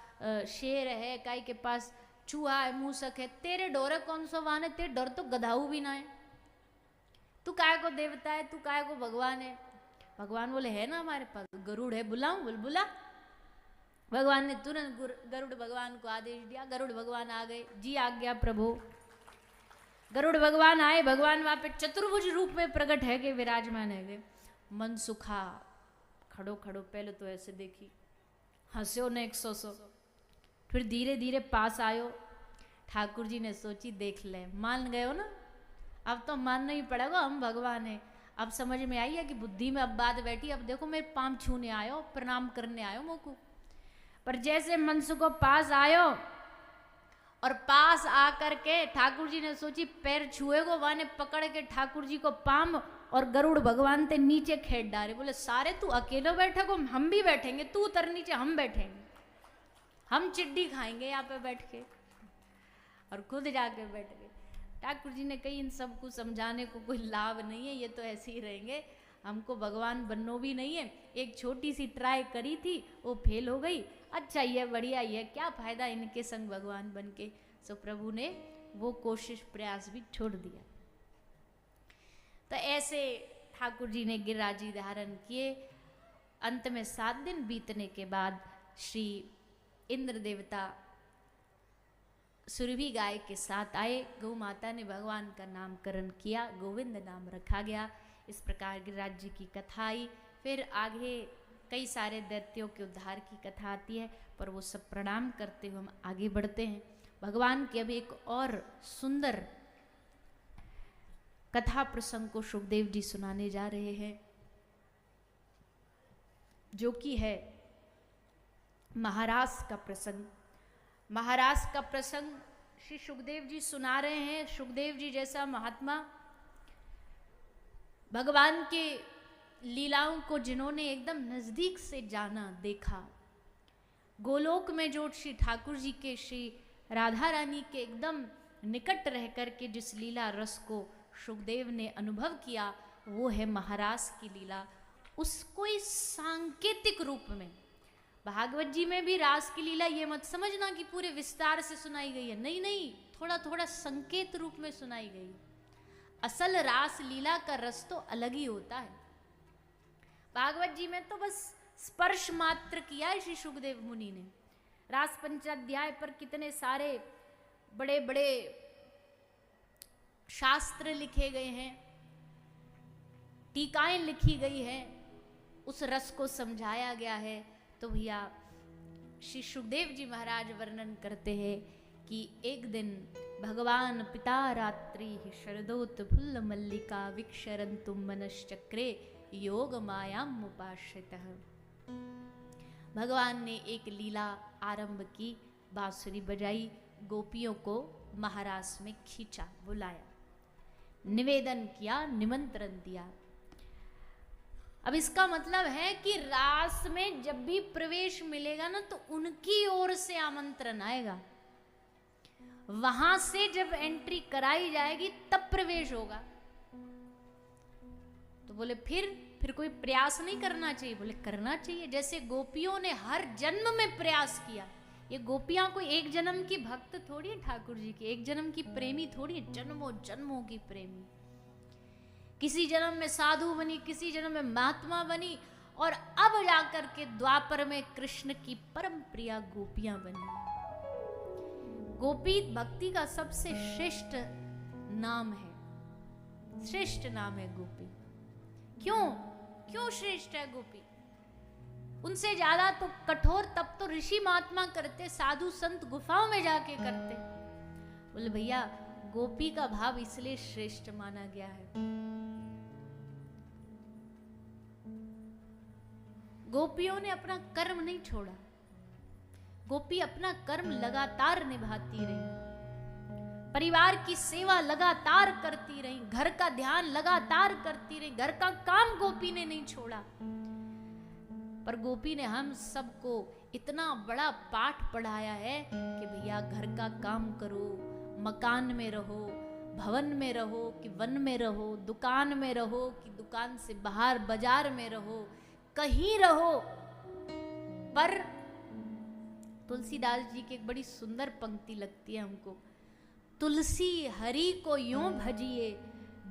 शेर है, काई के पास चूहा है, मूसक है, तेरे डोरे कौन सा वाहन है? तेरे डर तो गधाऊ भी ना है, तू काय को देवता है, तू काय को भगवान है? भगवान बोले है ना हमारे पास गरुड़ है, बुलाऊं? बोल बुला। भगवान ने तुरंत गरुड़ भगवान को आदेश दिया, गरुड़ भगवान आ गए। जी आज्ञा प्रभु। गरुड़ भगवान आए, भगवान वहां पे चतुर्भुज रूप में प्रकट है के विराजमान है। मन सुखा खड़ो खड़ो पहले तो ऐसे देखी, हंस्यो ने 100 फिर धीरे धीरे पास आयो। ठाकुर जी ने सोची देख ले, मान गए हो ना, अब तो मानना ही पड़ेगा हम भगवान है। अब समझ में आई है कि बुद्धि में अब बात बैठी, अब देखो मेरे पांव छूने आयो, प्रणाम करने आयो मोको। पर जैसे मनसुख को पास आयो और पास आकर के ठाकुर जी ने सोची पैर छुएगो, वाने पकड़ के ठाकुर जी को पाम और गरुड़ भगवान ते नीचे खेत डाले। बोले सारे तू अकेले बैठेगो, हम भी बैठेंगे, तू उतर नीचे, हम बैठेंगे, हम चिड्डी खाएंगे यहाँ पे बैठ के। और खुद जाके बैठ गए। ठाकुर जी ने कही इन सबको समझाने को कोई लाभ नहीं है, ये तो ऐसे ही रहेंगे, हमको भगवान बननो भी नहीं है, एक छोटी सी ट्राई करी थी वो फेल हो गई, अच्छा ये बढ़िया ही है, क्या फायदा इनके संग भगवान बन के। सो प्रभु ने वो कोशिश प्रयास भी छोड़ दिया। तो ऐसे ठाकुर जी ने गिरिराजी धारण किए। अंत में 7 दिन बीतने के बाद श्री इंद्र देवता सुरभि गाय के साथ आए। गौ माता ने भगवान का नामकरण किया, गोविंद नाम रखा गया। इस प्रकार गिरिराज जी की कथा आई। फिर आगे कई सारे दैत्यों के उद्धार की कथा आती है, पर वो सब प्रणाम करते हुए हम आगे बढ़ते हैं। भगवान के अब एक और सुंदर कथा प्रसंग को सुखदेव जी सुनाने जा रहे हैं, जो कि है महारास का प्रसंग। महारास का प्रसंग श्री सुखदेव जी सुना रहे हैं। सुखदेव जी जैसा महात्मा, भगवान के लीलाओं को जिन्होंने एकदम नजदीक से जाना देखा, गोलोक में जो श्री ठाकुर जी के, श्री राधा रानी के एकदम निकट रह कर के जिस लीला रस को सुखदेव ने अनुभव किया, वो है महारास की लीला। उसको इस सांकेतिक रूप में, भागवत जी में भी रास की लीला ये मत समझना कि पूरे विस्तार से सुनाई गई है, नहीं नहीं, थोड़ा थोड़ा संकेत रूप में सुनाई गई। असल रास लीला का रस तो अलग ही होता है। भागवत जी में तो बस स्पर्श मात्र किया है श्री सुखदेव मुनि ने। रास पंचाध्याय पर कितने सारे बड़े बड़े शास्त्र लिखे गए हैं, टीकाएं लिखी गई हैं, उस रस को समझाया गया है। तो भैया श्री सुखदेव जी महाराज वर्णन करते हैं कि एक दिन भगवान पिता रात्रि शरदोत फुल्ल मल्लिका विक्षरन्तु मनश्चक्रे योग मायाम उपाश्रितः। भगवान ने एक लीला आरंभ की, बांसुरी बजाई, गोपियों को महारास में खींचा, बुलाया, निवेदन किया, निमंत्रण दिया। अब इसका मतलब है कि रास में जब भी प्रवेश मिलेगा ना, तो उनकी ओर से आमंत्रण आएगा। वहां से जब एंट्री कराई जाएगी तब प्रवेश होगा। तो बोले फिर कोई प्रयास नहीं करना चाहिए? बोले करना चाहिए। जैसे गोपियों ने हर जन्म में प्रयास किया। ये गोपियां कोई एक जन्म की भक्त थोड़ी है ठाकुर जी की, एक जन्म की प्रेमी थोड़ी है, जन्मों जन्मों की प्रेमी। किसी जन्म में साधु बनी, किसी जन्म में महात्मा बनी, और अब जाकर के द्वापर में कृष्ण की परम प्रिया गोपियां बनी। गोपी भक्ति का सबसे श्रेष्ठ नाम है, श्रेष्ठ नाम है गोपी। क्यों श्रेष्ठ है गोपी? उनसे ज्यादा तो कठोर तब तो ऋषि महात्मा करते, साधु संत गुफाओं में जाके करते। बोले भैया गोपी का भाव इसलिए श्रेष्ठ माना गया है। गोपियों ने अपना कर्म नहीं छोड़ा। गोपी अपना कर्म लगातार निभाती रही, परिवार की सेवा लगातार करती रही, घर का ध्यान लगातार करती रही, घर का काम गोपी ने नहीं छोड़ा। पर गोपी ने हम सबको इतना बड़ा पाठ पढ़ाया है कि भैया घर का काम करो, मकान में रहो, भवन में रहो कि वन में रहो, दुकान में रहो कि दुकान से बाहर बाजार में रहो, कहीं रहो। पर तुलसीदास जी की एक बड़ी सुंदर पंक्ति लगती है हमको, तुलसी हरि को यूं भजिए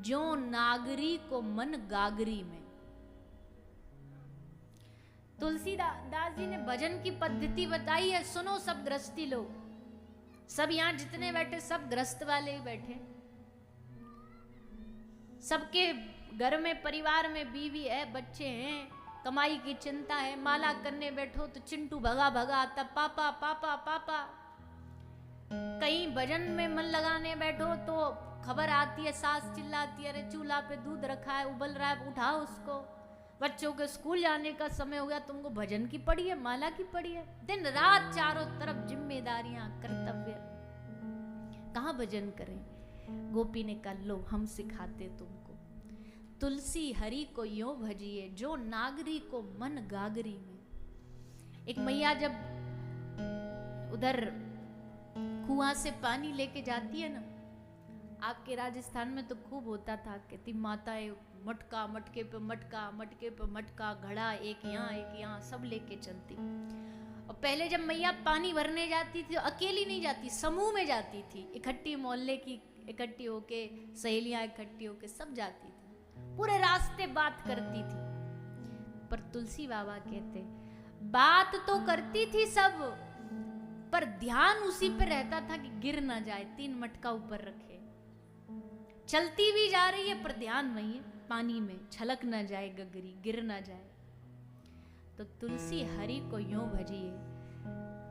जो नागरी को मन गागरी में। तुलसीदास जी ने भजन की पद्धति बताई है। सुनो सब गृहस्थी लोग, सब यहां जितने बैठे सब गृहस्थ वाले ही बैठे। सबके घर में परिवार में बीवी है, बच्चे हैं, कमाई की चिंता है। माला करने बैठो तो चिंटू भगा भगा आता, पापा पापा पापा। कहीं भजन में मन लगाने बैठो तो खबर आती है, सास चिल्लाती है, अरे चूल्हा पे दूध रखा है, उबल रहा है, उठाओ उसको। बच्चों के स्कूल जाने का समय हो गया, तुमको भजन की पड़ी है, माला की पड़ी है। दिन रात चारों तरफ जिम्मेदारियां, कर्तव्य, कहाँ भजन करें? गोपी ने कहा लो हम सिखाते तुमको। तुलसी हरि को यो भजिए जो नागरी को मन गागरी में। एक मैया जब उधर कुआं से पानी लेके जाती है ना, आपके राजस्थान में तो खूब होता था, कहती माताएं मटका, मटके पे मटका, मटके पे मटका, घड़ा एक यहाँ सब लेके चलती। और पहले जब मैया पानी भरने जाती थी तो अकेली नहीं जाती, समूह में जाती थी, इकट्ठी, मोहल्ले की इकट्ठी होके, सहेलियां इकट्ठी होके सब जाती थी, पूरे रास्ते बात करती थी। पर तुलसी बाबा कहते बात तो करती थी सब, पर ध्यान उसी पर रहता था कि गिर ना जाए, 3 मटका ऊपर रखे, चलती भी जा रही है पर ध्यान वही है, पानी में छलक ना जाए गगरी, गिर ना जाए। तो तुलसी हरि को यूं भजिए,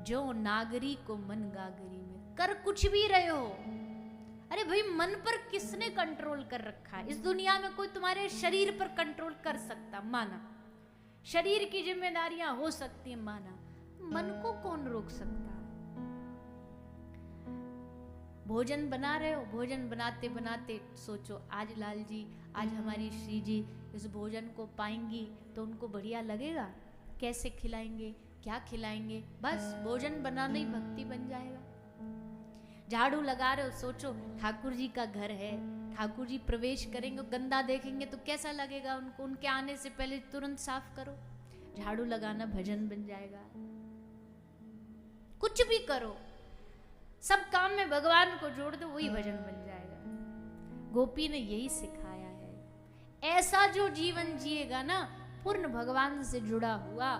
जो नागरी को मन गागरी में। कर कुछ भी रहे हो, अरे भाई मन पर किसने कंट्रोल कर रखा है? इस दुनिया में कोई तुम्हारे शरीर पर कंट्रोल कर सकता, माना, शरीर की जिम्मेदारियां हो सकती है, माना, मन को कौन रोक सकता है? भोजन बना रहे हो, भोजन बनाते बनाते सोचो आज लाल जी, आज हमारी श्री जी इस भोजन को पाएंगी तो उनको बढ़िया लगेगा, कैसे खिलाएंगे, क्या खिलाएंगे, बस भोजन बनाना ही भक्ति बन जाएगा। झाड़ू लगा रहे हो, सोचो ठाकुर जी का घर है, ठाकुर जी प्रवेश करेंगे, गंदा देखेंगे तो कैसा लगेगा उनको, उनके आने से पहले तुरंत साफ करो, झाड़ू लगाना भजन बन जाएगा। कुछ भी करो, सब काम में भगवान को जोड़ दो, वही भजन बन जाएगा। गोपी ने यही सिखाया है। ऐसा जो जीवन जिएगा ना, पूर्ण भगवान से जुड़ा हुआ,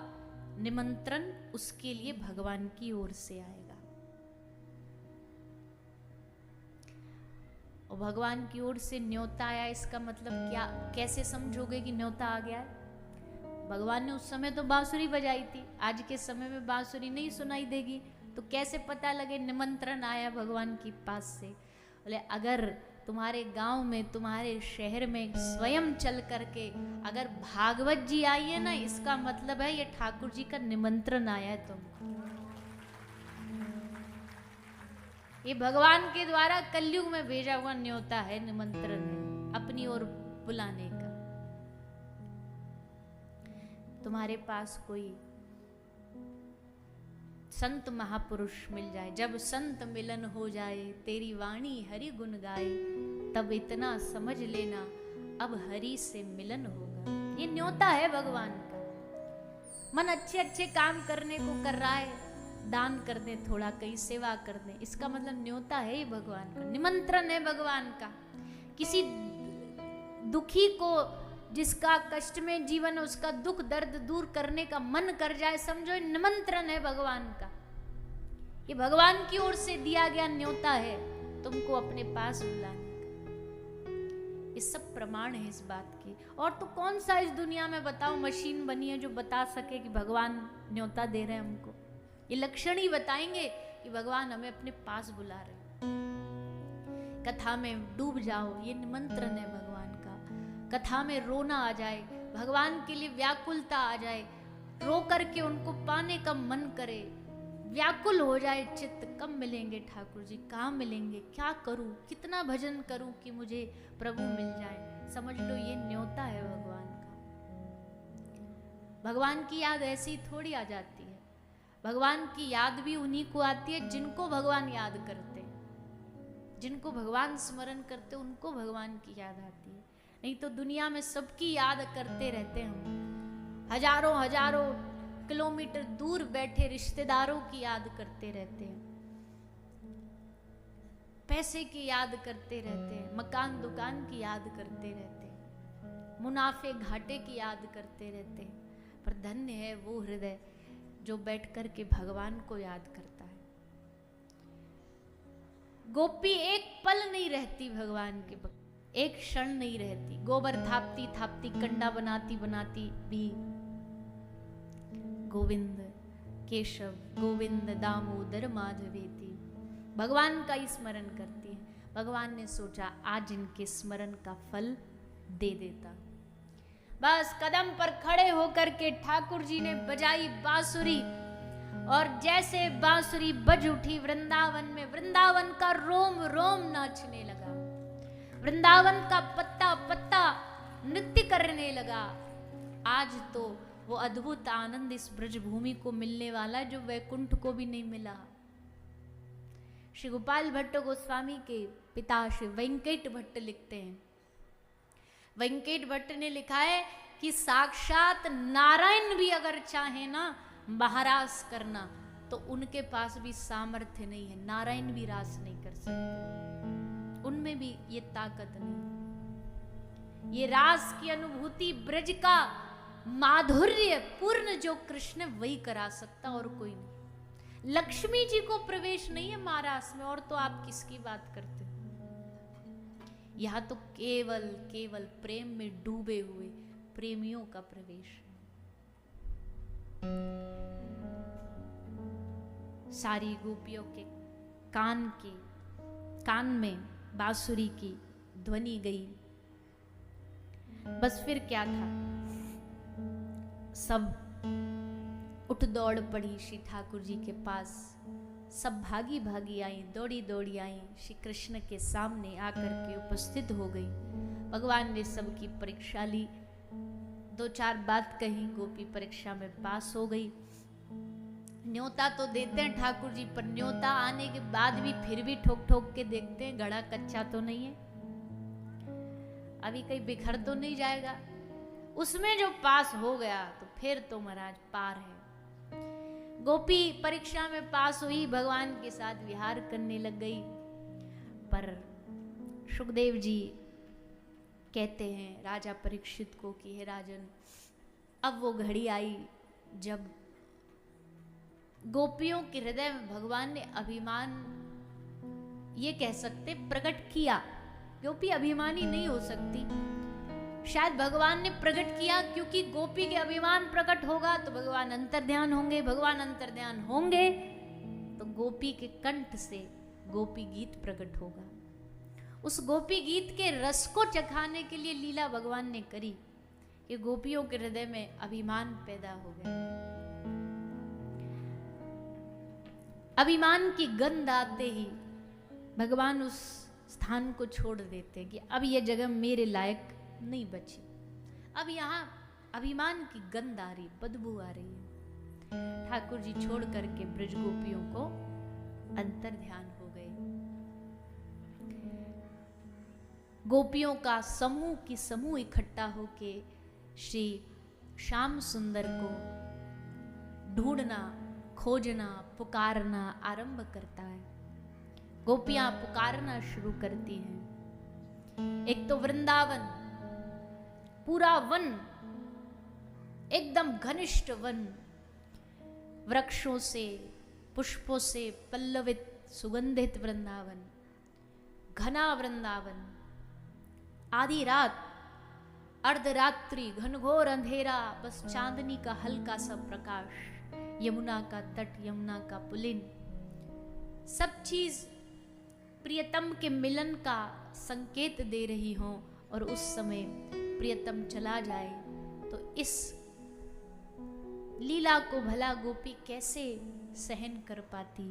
निमंत्रण उसके लिए भगवान की ओर से आएगा। और भगवान की ओर से न्योता आया, इसका मतलब क्या, कैसे समझोगे कि न्योता आ गया है? भगवान ने उस समय तो बांसुरी बजाई थी, आज के समय में बांसुरी नहीं सुनाई देगी, तो कैसे पता लगे निमंत्रण आया भगवान के पास से? बोले अगर तुम्हारे गांव में, तुम्हारे शहर में स्वयं चल करके अगर भागवत जी आई है ना, इसका मतलब है ये ठाकुर जी का निमंत्रण आया है तुमको। ये भगवान के द्वारा कलयुग में भेजा हुआ न्योता है, निमंत्रण है, अपनी ओर बुलाने का। तुम्हारे पास कोई संत महापुरुष मिल जाए, जब संत मिलन हो जाए, तेरी वाणी हरि गुण गाए, तब इतना समझ लेना अब हरि से मिलन होगा। ये न्योता है भगवान का। मन अच्छे अच्छे काम करने को कर रहा है, दान कर दे थोड़ा, कहीं सेवा कर दे, इसका मतलब न्योता है ये भगवान का, निमंत्रण है भगवान का। किसी दुखी को, जिसका कष्ट में जीवन, उसका दुख दर्द दूर करने का मन कर जाए, समझो निमंत्रण है भगवान का। ये भगवान की ओर से दिया गया न्योता है तुमको अपने पास बुलाने का। ये सब प्रमाण है इस बात के। और तो कौन सा इस दुनिया में बताओ मशीन बनी है जो बता सके कि भगवान न्योता दे रहे हैं हमको? ये लक्षण ही बताएंगे कि भगवान हमें अपने पास बुला रहे हैं। कथा में डूब जाओ, ये निमंत्रण है भगवान का। कथा में रोना आ जाए, भगवान के लिए व्याकुलता आ जाए, रो करके उनको पाने का मन करे, व्याकुल हो जाए चित्त, कब मिलेंगे ठाकुर जी, कहाँ मिलेंगे, क्या करूं, कितना भजन करूं कि मुझे प्रभु मिल जाए, समझ लो ये न्योता है भगवान का। भगवान की याद ऐसी ही थोड़ी आ जाती है। भगवान की याद भी उन्हीं को आती है जिनको भगवान याद करते हैं, जिनको भगवान स्मरण करते, उनको भगवान की याद आती है। नहीं तो दुनिया में सबकी याद करते रहते हैं हम, हजारों हजारों किलोमीटर दूर बैठे रिश्तेदारों की याद करते रहते हैं, पैसे की याद करते रहते हैं, मकान दुकान की याद करते रहते हैं, मुनाफे घाटे की याद करते रहते हैं। पर धन्य है वो हृदय जो बैठ कर के भगवान को याद करता है। गोपी एक पल नहीं रहती भगवान के भक्त, एक क्षण नहीं रहती। गोबर थापती थापती, कंडा बनाती बनाती भी गोविंद केशव गोविंद दामोदर माधवेति भगवान का ही स्मरण करती है। भगवान ने सोचा आज इनके स्मरण का फल दे देता। बस कदम पर खड़े होकर के ठाकुर जी ने बजाई बांसुरी, और जैसे बांसुरी बज उठी वृंदावन में, वृंदावन का रोम रोम नाचने लगा, वृंदावन का पत्ता पत्ता नृत्य करने लगा। आज तो वो अद्भुत आनंद इस ब्रज भूमि को मिलने वाला जो वैकुंठ को भी नहीं मिला। श्री गोपाल भट्ट गोस्वामी के पिता श्री वेंकट भट्ट लिखते हैं, वेंकट भट्ट ने लिखा है कि साक्षात नारायण भी अगर चाहे ना महारास करना तो उनके पास भी सामर्थ्य नहीं है, नारायण भी रास नहीं कर सकते, उनमें भी ये ताकत नहीं। ये रास की अनुभूति, ब्रज का माधुर्य पूर्ण जो कृष्ण वही करा सकता और कोई नहीं। लक्ष्मी जी को प्रवेश नहीं है महारास में, और तो आप किसकी बात करते हो? यहां तो केवल केवल प्रेम में डूबे हुए प्रेमियों का प्रवेश। सारी गोपियों के कान में बांसुरी की ध्वनि गई। बस फिर क्या था, सब उठ दौड़ पड़ी श्री ठाकुर जी के पास, सब भागी भागी आई, दौड़ी दौड़ी आई, श्री कृष्ण के सामने आकर के उपस्थित हो गई। भगवान ने सबकी परीक्षा ली, 2-4 बात कही, गोपी परीक्षा में पास हो गई। न्योता तो देते हैं ठाकुर जी, पर न्योता आने के बाद भी फिर भी ठोक ठोक के देखते हैं घड़ा कच्चा तो नहीं है, अभी कहीं बिखर तो नहीं जाएगा। उसमें जो पास हो गया तो फिर तो महाराज पार है। गोपी परीक्षा में पास हुई, भगवान के साथ विहार करने लग गई। पर सुखदेव जी कहते हैं राजा परीक्षित को कि हे राजन, अब वो घड़ी आई जब गोपियों के हृदय में भगवान ने अभिमान, ये कह सकते, प्रकट किया। गोपी अभिमानी नहीं हो सकती, शायद भगवान ने प्रकट किया क्योंकि गोपी के अभिमान प्रकट होगा तो भगवान अंतर्ध्यान होंगे, भगवान अंतर्ध्यान होंगे तो गोपी के कंठ से गोपी गीत प्रकट होगा। उस गोपी गीत के रस को चखाने के लिए लीला भगवान ने करी कि गोपियों के हृदय में अभिमान पैदा हो गया। अभिमान की गंध आते ही भगवान उस स्थान को छोड़ देते कि अब यह जगह मेरे लायक नहीं बची, अब यहाँ अभिमान की गंध आ रही, बदबू आ रही है। ठाकुर जी छोड़ करके ब्रज गोपियों को अंतर्ध्यान हो गए। गोपियों का समूह की समूह इकट्ठा होके श्री श्याम सुंदर को ढूंढना, खोजना, पुकारना आरंभ करता है। गोपियां पुकारना शुरू करती हैं। एक तो वृंदावन, पूरा वन, एकदम घनिष्ठ वन, वृक्षों से, पुष्पों से पल्लवित सुगंधित वृंदावन, घना वृंदावन, आधी रात, अर्धरात्रि, घनघोर अंधेरा, बस चांदनी का हल्का सा प्रकाश, यमुना का तट, यमुना का पुलिन, सब चीज प्रियतम के मिलन का संकेत दे रही हो। और उस समय प्रियतम चला जाए तो इस लीला को भला गोपी कैसे सहन कर पाती।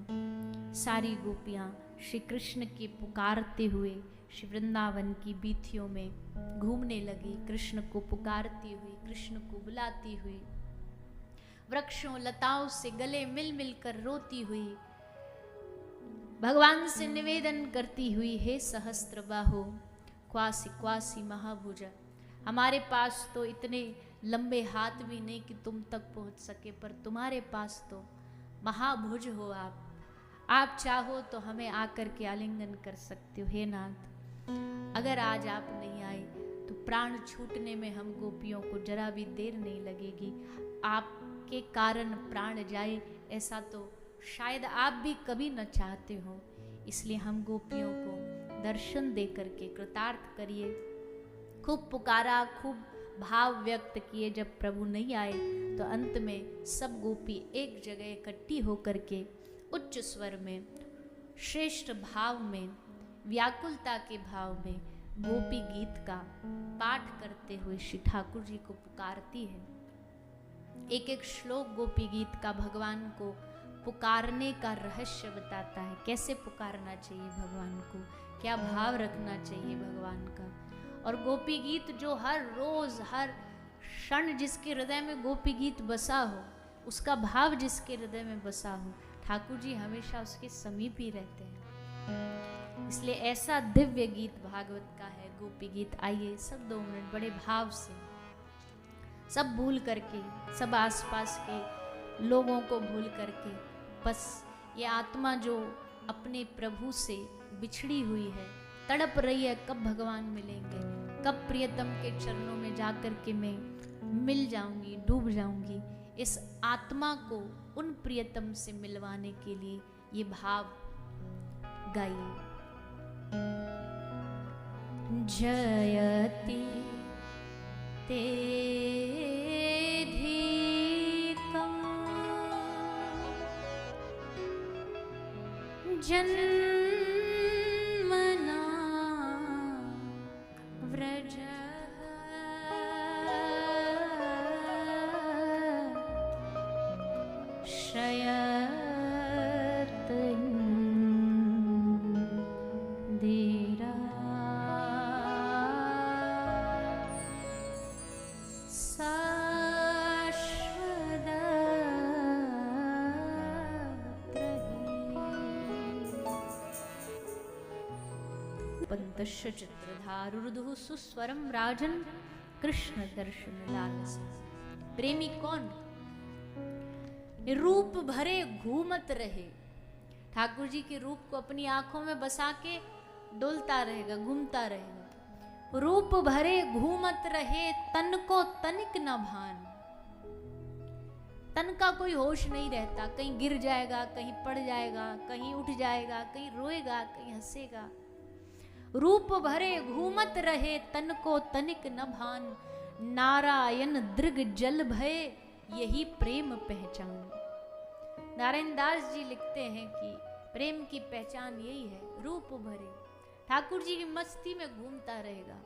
सारी गोपियां श्री कृष्ण के पुकारते हुए श्री वृंदावन की बीथियों में घूमने लगी, कृष्ण को पुकारती हुई, कृष्ण को बुलाती हुई, वृक्षों लताओं से गले मिल मिल कर रोती हुई, भगवान से निवेदन करती हुई, हे सहस्त्र बाहो क्वासी क्वासी महाभुजा, हमारे पास तो इतने लंबे हाथ भी नहीं कि तुम तक पहुंच सके, पर तुम्हारे पास तो महाभुज हो आप चाहो तो हमें आकर के आलिंगन कर सकते हो। हे नाथ, अगर आज आप नहीं आए तो प्राण छूटने में हम गोपियों को जरा भी देर नहीं लगेगी। आपके कारण प्राण जाए ऐसा तो शायद आप भी कभी न चाहते हो, इसलिए हम गोपियों को दर्शन दे करके कृतार्थ करिए। खूब पुकारा, खूब भाव व्यक्त किए। जब प्रभु नहीं आए तो अंत में सब गोपी एक जगह इकट्ठी होकर के उच्च स्वर में, श्रेष्ठ भाव में, व्याकुलता के भाव में गोपी गीत का पाठ करते हुए श्री ठाकुर जी को पुकारती है। एक एक श्लोक गोपी गीत का भगवान को पुकारने का रहस्य बताता है, कैसे पुकारना चाहिए भगवान को, क्या भाव रखना चाहिए भगवान का। और गोपी गीत जो हर रोज हर क्षण जिसके हृदय में गोपी गीत बसा हो, उसका भाव जिसके हृदय में बसा हो, ठाकुर जी हमेशा उसके समीप ही रहते हैं। इसलिए ऐसा दिव्य गीत भागवत का है, गोपी गीत। आइए सब 2 मिनट बड़े भाव से, सब भूल करके, सब आसपास के लोगों को भूल करके, बस ये आत्मा जो अपने प्रभु से बिछड़ी हुई है, तड़प रही है, कब भगवान मिलेंगे, कब प्रियतम के चरणों में जाकर के मैं मिल जाऊंगी, डूब जाऊंगी। इस आत्मा को उन प्रियतम से मिलवाने के लिए ये भाव गाइए। जयति ते धीतम जन्मना व्रज शयत इंदिरा पंतश्च चित्रधारुर्दुः सुस्वरम राजन कृष्ण दर्शन लालसा। प्रेमी कौन? रूप भरे घूमत रहे, ठाकुर जी के रूप को अपनी आंखों में बसा के डोलता रहेगा, घूमता रहेगा। रूप भरे घूमत रहे, तन को तनिक न भान। तन का कोई होश नहीं रहता, कहीं गिर जाएगा, कहीं पड़ जाएगा, कहीं उठ जाएगा, कहीं रोएगा, कहीं हंसेगा। रूप भरे घूमत रहे, तन को तनिक न भान। नारायण दृग जल भय, यही प्रेम पहचान। नारायण दास जी लिखते हैं कि प्रेम की पहचान यही है, रूप भरे। ठाकुर जी की मस्ती में घूमता रहेगा,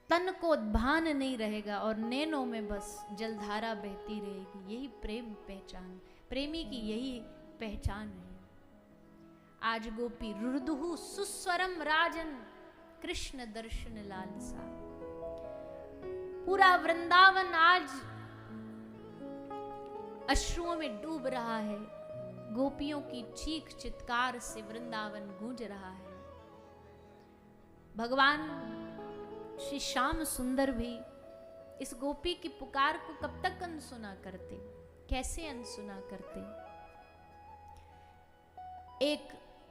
तन को भान नहीं रहेगा और नैनों में बस जलधारा बहती रहेगी। यही प्रेम पहचान, प्रेमी की यही पहचान है। आज गोपी रुर्दुहु सुस्वरम राजन कृष्ण दर्शन लालसा। पूरा वृंदावन आज अश्रुओं में डूब रहा है। गोपियों की चीख चित्कार से वृंदावन गूंज रहा है। भगवान श्री श्याम सुंदर भी इस गोपी की पुकार को कब तक अनसुना करते, कैसे अनसुना करते। एक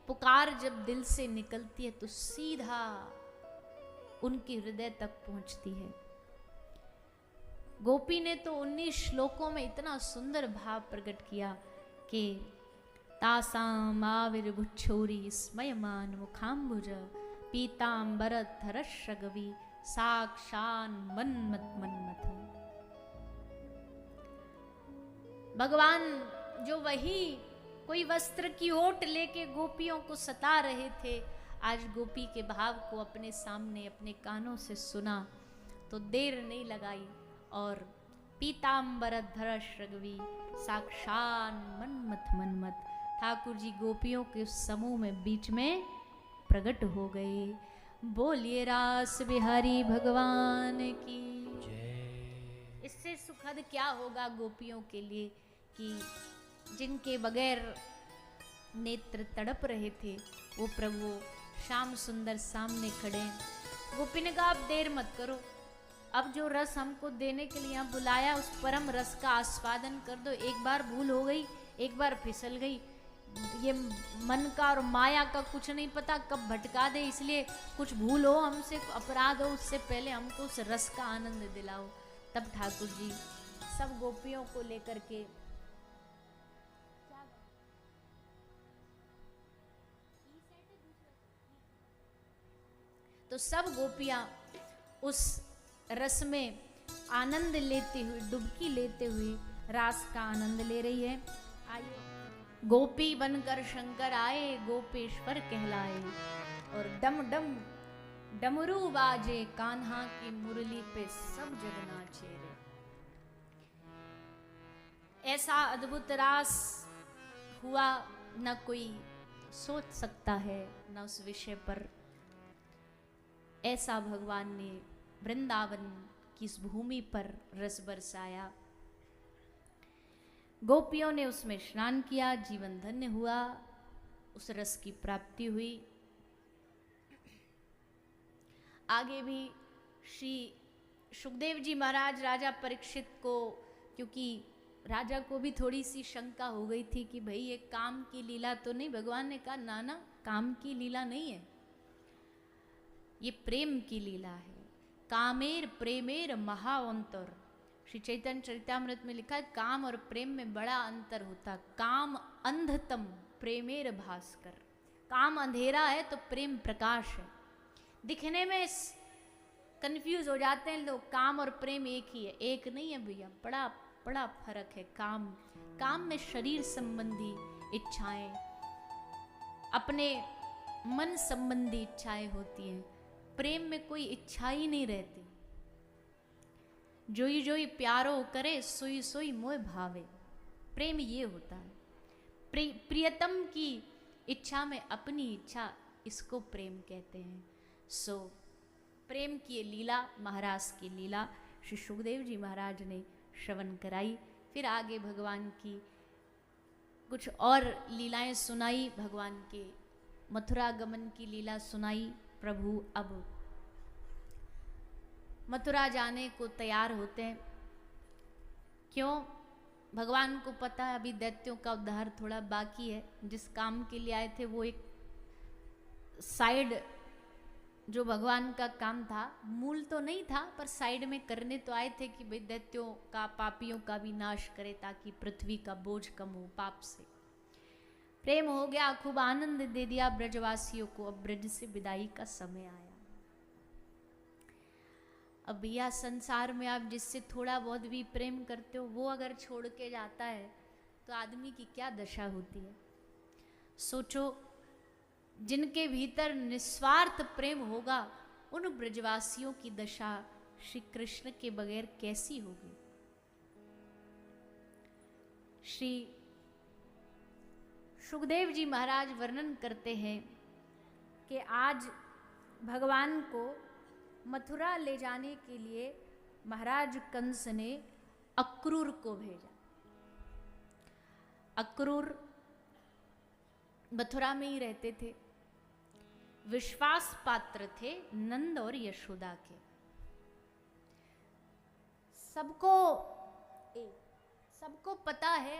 पुकार जब दिल से निकलती है तो सीधा उनके हृदय तक पहुंचती है। गोपी ने तो 19 श्लोकों में इतना सुंदर भाव प्रकट किया कि तासाम आविर्भुच्छोरी स्मयमान मुखाम्बुज पीतांबरधरश्रगवी साक्षान मन्मथ मन्मथ। भगवान जो वही कोई वस्त्र की ओट लेके गोपियों को सता रहे थे, आज गोपी के भाव को अपने सामने अपने कानों से सुना तो देर नहीं लगाई और पीतांबरधरश्रगवी साक्षात मन्मथ मन्मथ ठाकुर जी गोपियों के उस समूह में बीच में प्रकट हो गए। बोलिए रास बिहारी भगवान की जय। इससे सुखद क्या होगा गोपियों के लिए कि जिनके बगैर नेत्र तड़प रहे थे वो प्रभु श्याम सुंदर सामने खड़े। गोपी ने कहा आप देर मत करो, अब जो रस हमको देने के लिए यहाँ बुलाया उस परम रस का आस्वादन कर दो। एक बार भूल हो गई, एक बार फिसल गई, ये मन का और माया का कुछ नहीं पता कब भटका दे, इसलिए कुछ भूल हो हमसे, अपराध हो, उससे पहले हमको उस रस का आनंद दिलाओ। तब ठाकुर जी सब गोपियों को लेकर के तो सब गोपियां उस रस में आनंद लेते हुए, डुबकी लेते हुए रास का आनंद ले रही है। आइए गोपी बनकर शंकर आए, गोपेश्वर कहलाए और डम डम डमरू बाजे, कान्हा की मुरली पे सब जग नाचे रे। ऐसा अद्भुत रास हुआ न कोई सोच सकता है, न उस विषय पर। ऐसा भगवान ने वृंदावन की इस भूमि पर रस बरसाया। गोपियों ने उसमें स्नान किया, जीवन धन्य हुआ। उस रस की प्राप्ति हुई। आगे भी श्री सुखदेव जी महाराज राजा परीक्षित को, क्योंकि राजा को भी थोड़ी सी शंका हो गई थी कि भाई ये काम की लीला तो नहीं, भगवान ने कहा ना ना, काम की लीला नहीं है, ये प्रेम की लीला है। कामेर प्रेमेर महाअंतर, श्री चैतन्य चरितामृत में लिखा है काम और प्रेम में बड़ा अंतर होता। काम अंधतम प्रेमेर भास्कर, काम अंधेरा है तो प्रेम प्रकाश है। दिखने में कंफ्यूज हो जाते हैं लोग, काम और प्रेम एक ही है, एक नहीं है भैया, बड़ा बड़ा फर्क है। काम में शरीर संबंधी इच्छाएं, अपने मन संबंधी इच्छाएं होती हैं, प्रेम में कोई इच्छा ही नहीं रहती। जोई जोई प्यारो करे सोई सोई मोह भावे, प्रेम ये होता है। प्रियतम की इच्छा में अपनी इच्छा, इसको प्रेम कहते हैं। सो प्रेम की लीला, महाराज की लीला श्री सुखदेव जी महाराज ने श्रवण कराई। फिर आगे भगवान की कुछ और लीलाएं सुनाई, भगवान के मथुरा गमन की लीला सुनाई। प्रभु अब मथुरा जाने को तैयार होते हैं। क्यों? भगवान को पता है अभी दैत्यों का उद्धार थोड़ा बाकी है। जिस काम के लिए आए थे वो एक साइड, जो भगवान का काम था, मूल तो नहीं था पर साइड में करने तो आए थे कि भाई दैत्यों का, पापियों का भी नाश करे ताकि पृथ्वी का बोझ कम हो पाप से। प्रेम हो गया, खूब आनंद दे दिया ब्रजवासियों को। अब ब्रज से विदाई का समय आया। अब भैया संसार में आप जिससे थोड़ा बहुत भी प्रेम करते हो, वो अगर छोड़ के जाता है तो आदमी की क्या दशा होती है। सोचो, जिनके भीतर निस्वार्थ प्रेम होगा, उन ब्रजवासियों की दशा श्री कृष्ण के बगैर कैसी होगी। श्री सुखदेव जी महाराज वर्णन करते हैं कि आज भगवान को मथुरा ले जाने के लिए महाराज कंस ने अक्रूर को भेजा। अक्रूर मथुरा में ही रहते थे, विश्वास पात्र थे नंद और यशोदा के। सबको पता है,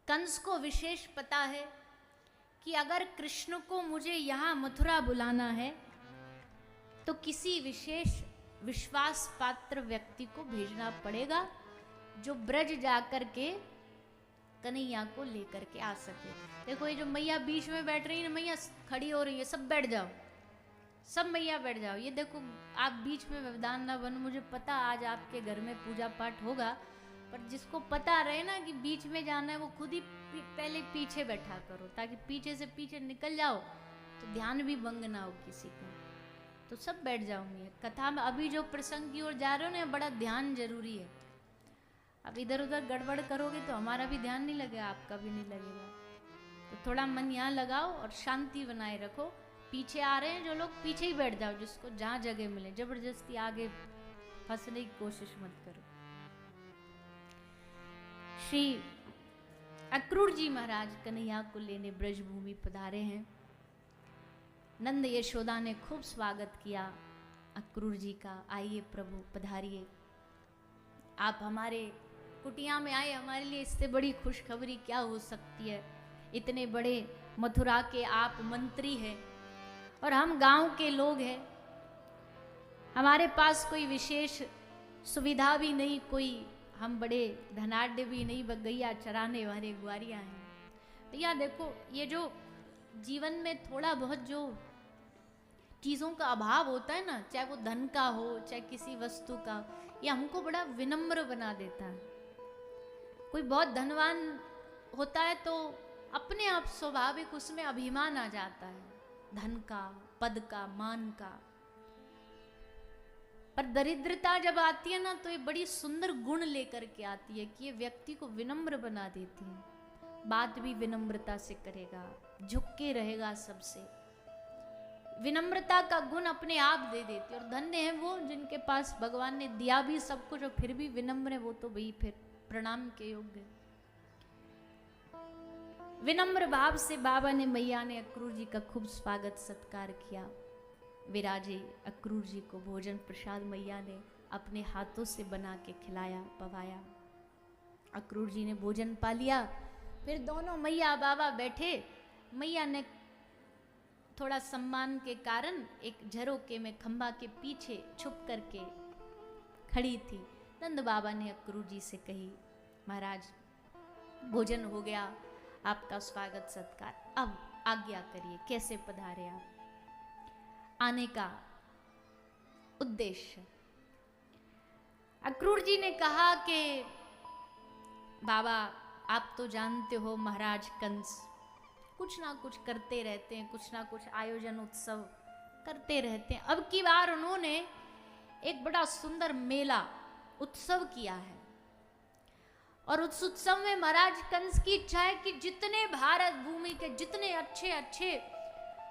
कंस को विशेष पता है कि अगर कृष्ण को मुझे यहाँ मथुरा बुलाना है तो किसी विशेष विश्वास पात्र व्यक्ति को भेजना पड़ेगा जो ब्रज जाकर के कन्हैया को लेकर के आ सके। देखो ये जो मैया बीच में बैठ रही है ना, मैया खड़ी हो रही है, सब बैठ जाओ, सब मैया बैठ जाओ। ये देखो आप बीच में व्यवधान ना बनो। मुझे पता आज आपके घर में पूजा पाठ होगा, पर जिसको पता रहे ना कि बीच में जाना है वो खुद ही पहले पीछे बैठा करो, ताकि पीछे से पीछे निकल जाओ तो ध्यान भी भंग ना हो किसी का। तो सब बैठ जाओ। मैं कथा में अभी जो प्रसंग की ओर जा रहे हो ना, बड़ा ध्यान जरूरी है। अब इधर उधर गड़बड़ करोगे तो हमारा भी ध्यान नहीं लगेगा, आपका भी नहीं लगेगा। तो थोड़ा मन यहाँ लगाओ और शांति बनाए रखो। पीछे आ रहे हैं जो लोग, पीछे ही बैठ जाओ, जिसको जहाँ जगह मिले। जबरदस्ती आगे फंसने की कोशिश मत करो। श्री अक्रूर जी महाराज कन्हैया को लेने ब्रजभूमि पधारे हैं। नंद यशोदा ने खूब स्वागत किया अक्रूर जी का। आइए प्रभु पधारिए, आप हमारे कुटिया में आए, हमारे लिए इससे बड़ी खुशखबरी क्या हो सकती है। इतने बड़े मथुरा के आप मंत्री हैं और हम गांव के लोग हैं। हमारे पास कोई विशेष सुविधा भी नहीं, कोई हम बड़े धनाढ्य भी नहीं, गैया चराने वाले ग्वारियाँ हैं। भैया देखो, ये जो जीवन में थोड़ा बहुत जो चीज़ों का अभाव होता है ना, चाहे वो धन का हो चाहे किसी वस्तु का, ये हमको बड़ा विनम्र बना देता है। कोई बहुत धनवान होता है तो अपने आप स्वाभाविक उसमें अभिमान आ जाता है, धन का, पद का, मान का। पर दरिद्रता जब आती है ना, तो ये बड़ी सुंदर गुण लेकर के आती है कि ये व्यक्ति को विनम्र बना देती है। बात भी विनम्रता से करेगा, झुक के रहेगा सबसे। विनम्रता का गुण अपने आप दे देती है। और धन्य है वो जिनके पास भगवान ने दिया भी सब कुछ और फिर भी विनम्र है, वो तो भाई फिर प्रणाम के योग्य। विनम्र भाव से बाबा ने, मैया ने अक्रूर जी का खूब स्वागत सत्कार किया। विराजे अक्रूर जी को भोजन प्रसाद मैया ने अपने हाथों से बना के खिलाया पवाया। अक्रूर जी ने भोजन पा लिया। फिर दोनों मैया बाबा बैठे। मैया ने थोड़ा सम्मान के कारण एक झरोके में खंबा के पीछे छुप करके खड़ी थी। नंद बाबा ने अक्रूर जी से कही, महाराज भोजन हो गया, आपका स्वागत सत्कार, अब आज्ञा करिए, कैसे पधारे आप, आने का उद्देश्य। अक्रूर जी ने कहा कि बाबा आप तो जानते हो महाराज कंस कुछ ना कुछ करते रहते हैं, कुछ ना कुछ आयोजन उत्सव करते रहते हैं। अब की बार उन्होंने एक बड़ा सुंदर मेला उत्सव किया है और उस उत्सव में महाराज कंस की इच्छा है कि जितने भारत भूमि के जितने अच्छे अच्छे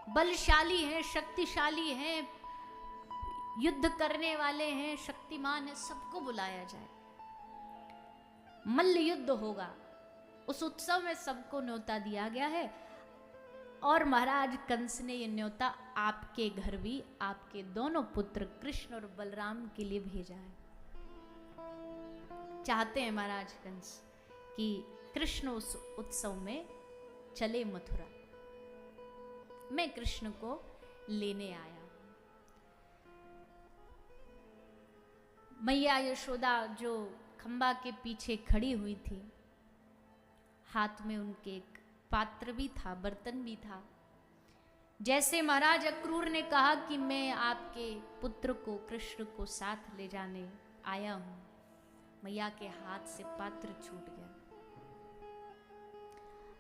बलशाली हैं, शक्तिशाली हैं, युद्ध करने वाले हैं, शक्तिमान हैं, सबको बुलाया जाए। मल्ल युद्ध होगा। उस उत्सव में सबको न्योता दिया गया है और महाराज कंस ने ये न्योता आपके घर भी आपके दोनों पुत्र कृष्ण और बलराम के लिए भेजा है। चाहते हैं महाराज कंस कि कृष्ण उस उत्सव में चले मथुरा। मैं कृष्ण को लेने आया। मैया यशोदा जो खंबा के पीछे खड़ी हुई थी, हाथ में उनके एक पात्र भी था, बर्तन भी था। जैसे महाराज अक्रूर ने कहा कि मैं आपके पुत्र को कृष्ण को साथ ले जाने आया हूं, मैया के हाथ से पात्र छूट गया,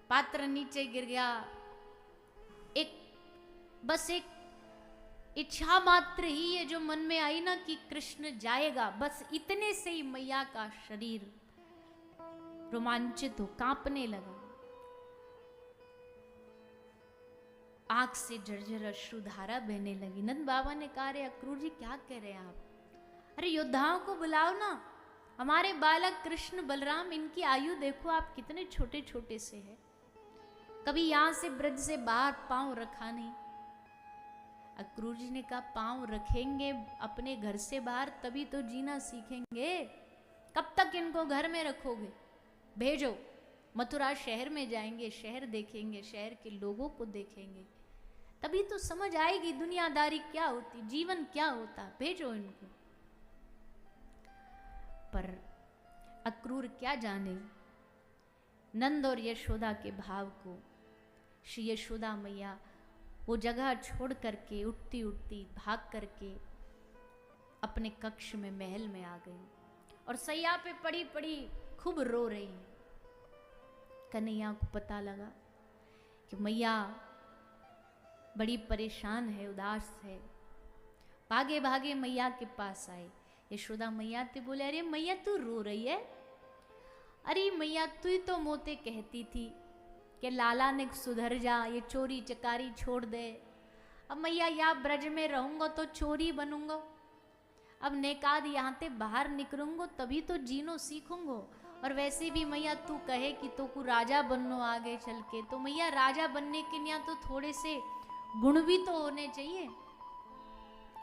पात्र नीचे गिर गया। बस एक इच्छा मात्र ही ये जो मन में आई ना कि कृष्ण जाएगा, बस इतने से ही मैया का शरीर रोमांचित हो कांपने लगा। आंख से झरझर अश्रुधारा बहने लगी। नंद बाबा ने कहा, अरे अक्रूर जी क्या कह रहे हैं आप? अरे योद्धाओं को बुलाओ ना, हमारे बालक कृष्ण बलराम, इनकी आयु देखो आप कितने छोटे छोटे से है, कभी यहां से ब्रज से बाहर पांव रखा नहीं। अक्रूर जी ने कहा, पांव रखेंगे अपने घर से बाहर तभी तो जीना सीखेंगे, कब तक इनको घर में रखोगे? भेजो, मथुरा शहर में जाएंगे, शहर देखेंगे, शहर के लोगों को देखेंगे, तभी तो समझ आएगी दुनियादारी क्या होती, जीवन क्या होता। भेजो इनको। पर अक्रूर क्या जाने नंद और यशोदा के भाव को। श्री यशोदा मैया वो जगह छोड़ करके उठती उठती भाग करके अपने कक्ष में महल में आ गई और सैया पे पड़ी पड़ी खूब रो रही है। कन्हैया को पता लगा कि मैया बड़ी परेशान है, उदास है। भागे भागे मैया के पास आए। यशोदा मैया ते बोले, अरे मैया तू रो रही है? अरे मैया तू ही तो मोते कहती थी कि लाला ने सुधर जा, ये चोरी चकारी छोड़ दे। अब मैया यहाँ ब्रज में रहूंगा तो चोरी बनूंगा, अब नेकाद यहाँ ते बाहर निकलूंगो तभी तो जीनो सीखूंगो। और वैसे भी मैया तू कहे कि तो को राजा बननो आगे चल के, तो मैया राजा बनने के लिए तो थोड़े से गुण भी तो होने चाहिए।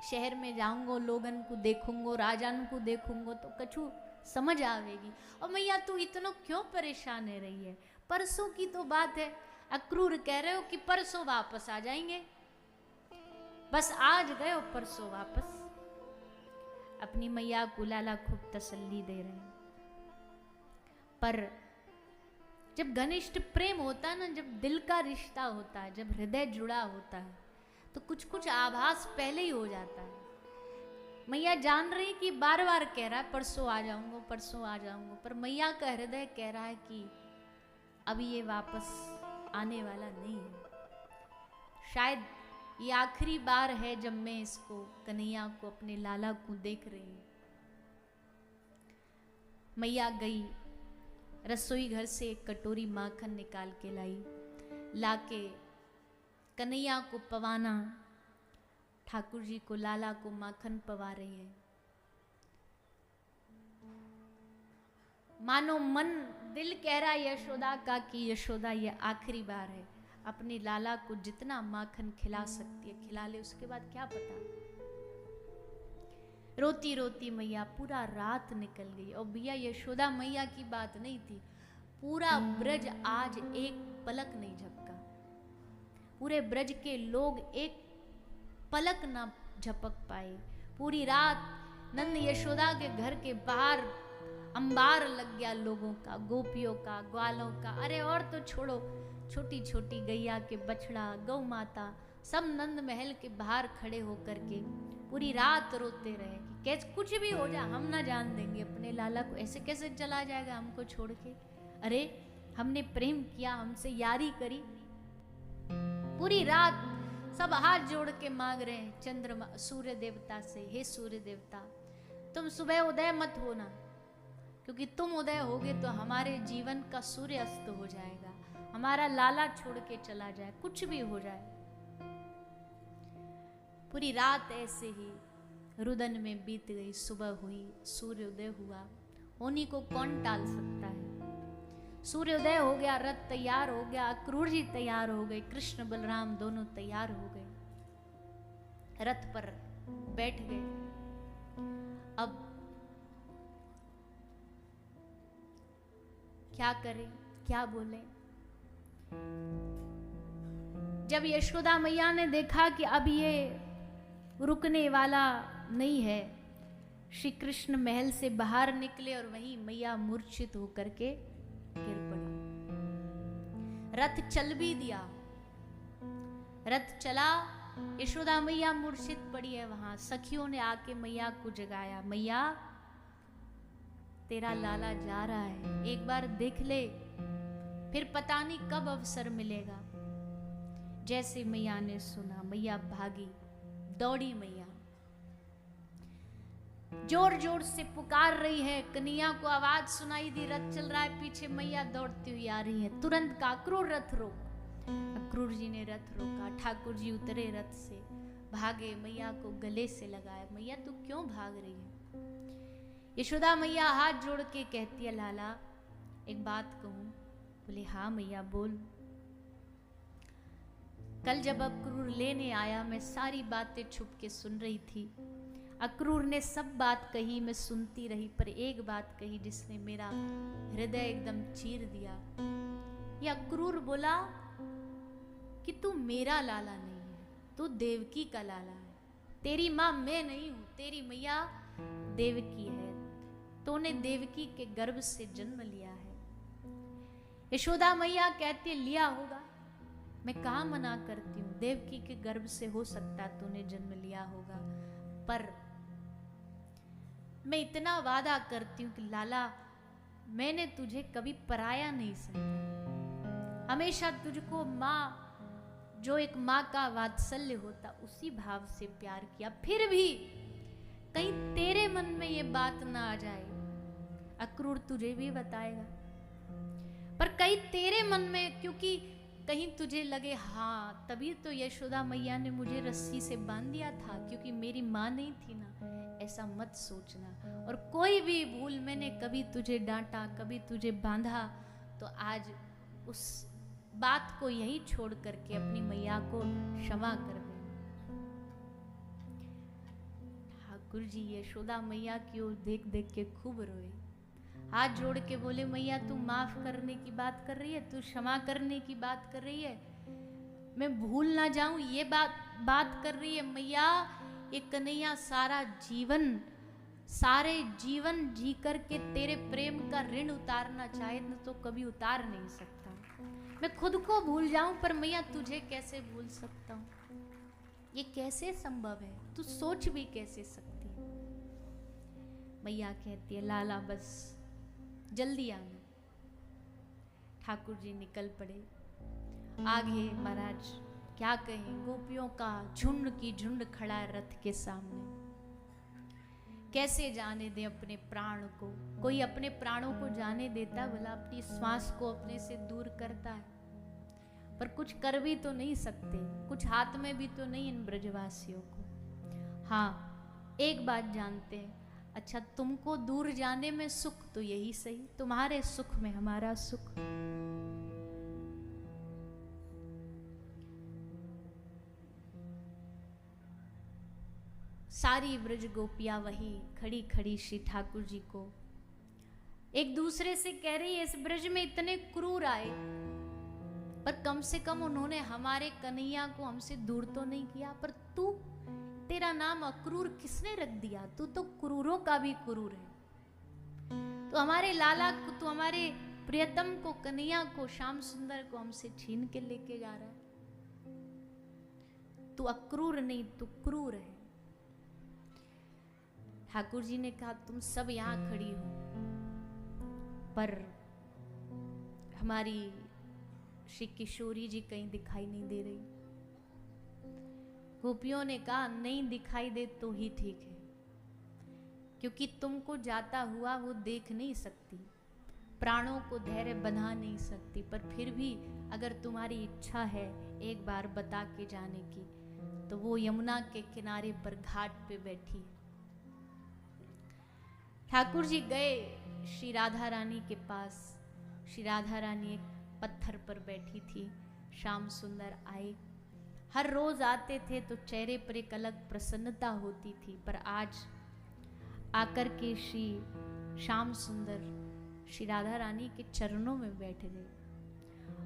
शहर में जाऊंगो, लोगन को देखूंगो, राजान को देखूंगो तो कछु समझ आवेगी। और मैया तू इतना क्यों परेशान है रही है? परसों की तो बात है, अक्रूर कह रहे हो कि परसों वापस आ जाएंगे, बस आज गए हो परसों वापस। अपनी मैया को लाला खूब तसल्ली दे रहे हैं। पर जब घनिष्ठ प्रेम होता है ना, जब दिल का रिश्ता होता है, जब हृदय जुड़ा होता है, तो कुछ कुछ आभास पहले ही हो जाता है। मैया जान रही कि बार बार कह रहा है परसों आ जाऊंगा, परसों आ जाऊंगा, पर मैया का हृदय कह रहा है कि अभी ये वापस आने वाला नहीं है। शायद ये आखिरी बार है जब मैं इसको, कन्हैया को, अपने लाला को देख रही हूं। मैया गई, रसोई घर से एक कटोरी माखन निकाल के लाई, लाके कन्हैया को पवाना, ठाकुर जी को, लाला को माखन पवा रही है। मानो मन दिल कह रहा यशोदा का कि यशोदा ये आखिरी बार है, अपने लाला को जितना माखन खिला सकती है खिला ले, उसके बाद क्या पता। रोती रोती मैया पूरा रात निकल गई। और भैया यशोदा मैया की बात नहीं थी, पूरा ब्रज आज एक पलक नहीं झपका। पूरे ब्रज के लोग एक पलक ना झपक पाए। पूरी रात नंद यशोदा के घर के बाहर अंबार लग गया लोगों का, गोपियों का, ग्वालों का। अरे और तो छोड़ो, छोटी छोटी गैया के बछड़ा, गौ माता सब नंद महल के बाहर खड़े होकर के पूरी रात रोते रहे कि कैसे कुछ भी हो जाए हम ना जान देंगे अपने लाला को, ऐसे कैसे चला जाएगा हमको छोड़ के। अरे हमने प्रेम किया, हमसे यारी करी। पूरी रात सब हाथ जोड़ के मांग रहे हैं चंद्रमा सूर्य देवता से, हे सूर्य देवता तुम सुबह उदय मत होना, क्योंकि तुम उदय होगे तो हमारे जीवन का सूर्य अस्त हो जाएगा, हमारा लाला छोड़ के चला जाए, कुछ भी हो जाए। पूरी रात ऐसे ही रुदन में बीत गई। सुबह हुई, सूर्योदय हुआ, होनी को कौन टाल सकता है। सूर्योदय हो गया, रथ तैयार हो गया, अक्रूर जी तैयार हो गए, कृष्ण बलराम दोनों तैयार हो गए, रथ पर बैठ गए। अब क्या करें, क्या बोले। जब यशोदा मैया ने देखा कि अब ये रुकने वाला नहीं है, श्री कृष्ण महल से बाहर निकले और वहीं मैया मूर्छित होकर के गिर पड़ी। रथ चल भी दिया, रथ चला, यशोदा मैया मूर्छित पड़ी है वहां। सखियों ने आके मैया को जगाया, मैया तेरा लाला जा रहा है, एक बार देख ले, फिर पता नहीं कब अवसर मिलेगा। जैसे मैया ने सुना, मैया भागी, दौड़ी मैया, जोर जोर से पुकार रही है। कन्हैया को आवाज सुनाई दी, रथ चल रहा है पीछे, मैया दौड़ती हुई आ रही है। तुरंत का अक्रूर रथ रोक। अक्रूर जी ने रथ रोका, ठाकुर जी उतरे रथ से, भागे, मैया को गले से लगाया। मैया तू क्यों भाग रही है। यशोदा मैया हाथ जोड़ के कहती है, लाला एक बात कहूं। बोले हाँ मैया बोल। कल जब अक्रूर लेने आया, मैं सारी बातें छुप के सुन रही थी। अक्रूर ने सब बात कही, मैं सुनती रही, पर एक बात कही जिसने मेरा हृदय एकदम चीर दिया। ये अक्रूर बोला कि तू मेरा लाला नहीं है, तू देवकी का लाला है। तेरी माँ मैं नहीं हूं, तेरी मैया देवकी है, तूने देवकी के गर्भ से जन्म लिया है। यशोदा मैया कहती लिया होगा, मैं कहाँ मना करती हूँ, देवकी के गर्भ से हो सकता तूने जन्म लिया होगा, पर मैं इतना वादा करती हूँ कि लाला मैंने तुझे कभी पराया नहीं समझा, हमेशा तुझको माँ, जो एक माँ का वात्सल्य होता उसी भाव से प्यार किया। फिर भी कहीं तेरे मन में ये बात ना आ जाए, अक्रूर तुझे भी बताएगा, पर कहीं तेरे मन में, क्योंकि कहीं तुझे लगे हाँ तभी तो यशोदा मैया ने मुझे रस्सी से बांध दिया था क्योंकि मेरी माँ नहीं थी ना, ऐसा मत सोचना। और कोई भी भूल मैंने कभी तुझे डांटा, कभी तुझे बांधा, तो आज उस बात को यही छोड़ करके अपनी मैया को क्षमा कर दे। ठाकुर जी यशोदा मैया की ओर देख देख के खूब रोए, हाथ जोड़ के बोले मैया तू माफ करने की बात कर रही है, तू क्षमा करने की बात कर रही है, मैं भूल ना जाऊं ये बात कर रही है मैया। ये कन्हैया सारे जीवन जी करके तेरे प्रेम का ऋण उतारना चाहे न तो कभी उतार नहीं सकता। मैं खुद को भूल जाऊं पर मैया तुझे कैसे भूल सकता हूं, ये कैसे संभव है, तू सोच भी कैसे सकती है। मैया कहती है लाला बस जल्दी आना। ठाकुर जी निकल पड़े आगे। महाराज क्या कहें, गोपियों का झुंड की झुंड खड़ा है रथ के सामने, कैसे जाने दे अपने प्राण को। कोई अपने प्राणों को जाने देता भला, अपनी श्वास को अपने से दूर करता है, पर कुछ कर भी तो नहीं सकते, कुछ हाथ में भी तो नहीं इन ब्रजवासियों को। हाँ एक बात जानते हैं, अच्छा, तुमको दूर जाने में सुख तो यही सही, तुम्हारे सुख में हमारा सुख। सारी ब्रज गोपियां वही खड़ी खड़ी श्री ठाकुर जी को एक दूसरे से कह रही है, इस ब्रज में इतने क्रूर आए, पर कम से कम उन्होंने हमारे कन्हैया को हमसे दूर तो नहीं किया। पर तू, तेरा नाम अक्रूर किसने रख दिया? तू तो क्रूरों का भी क्रूर है। तो हमारे लाला को, तू हमारे प्रियतम को, कन्हैया को, श्याम सुंदर को हमसे छीन के लेके जा रहा है। तू अक्रूर नहीं, तू क्रूर है। ठाकुर जी ने कहा, तुम सब यहां खड़ी हो, पर हमारी श्री किशोरी जी कहीं दिखाई नहीं दे रही। गोपियों ने कहा, नहीं दिखाई दे तो ही ठीक है, क्योंकि तुमको जाता हुआ वो देख नहीं सकती, प्राणों को धैर्य बंधा नहीं सकती, पर फिर भी अगर तुम्हारी इच्छा है एक बार बता के जाने की, तो वो यमुना के किनारे पर घाट पे बैठी है। ठाकुर जी गए श्री राधा रानी के पास। श्री राधा रानी एक पत्थर पर बैठी थी। श्याम सुंदर आए। हर रोज आते थे तो चेहरे पर एक अलग प्रसन्नता होती थी, पर आज आकर के श्री श्याम सुंदर श्री राधा रानी के चरणों में बैठ गए।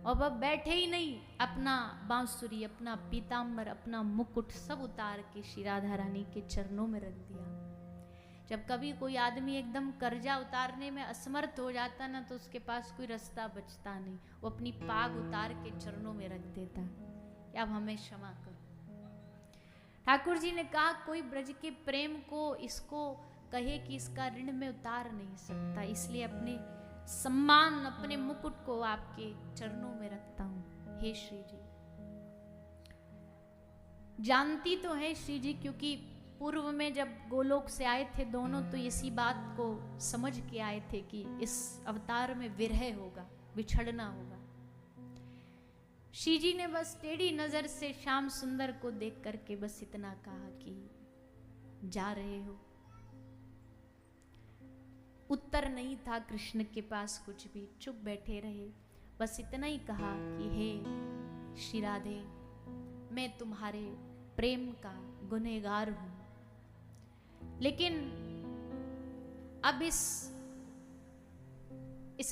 और वह बैठे ही नहीं, अपना बांसुरी, अपना पीताम्बर, अपना मुकुट सब उतार के श्री राधा रानी के चरणों में रख दिया। जब कभी कोई आदमी एकदम कर्जा उतारने में असमर्थ हो जाता ना, तो उसके पास कोई रास्ता बचता नहीं, वो अपनी पाग उतार के चरणों में रख देता कि अब हमें क्षमा करो। ठाकुर जी ने कहा, कोई ब्रज के प्रेम को इसको कहे कि इसका ऋण में उतार नहीं सकता, इसलिए अपने सम्मान, अपने मुकुट को आपके चरणों में रखता हूं। हे श्री जी, जानती तो है श्री जी, क्योंकि पूर्व में जब गोलोक से आए थे दोनों, तो इसी बात को समझ के आए थे कि इस अवतार में विरह होगा, बिछड़ना होगा। श्री जी ने बस टेढ़ी नजर से श्याम सुंदर को देख करके बस इतना कहा कि जा रहे हो। उत्तर नहीं था कृष्ण के पास कुछ भी, चुप बैठे रहे। बस इतना ही कहा कि हे श्री राधे, मैं तुम्हारे प्रेम का गुनहगार हूं, लेकिन अब इस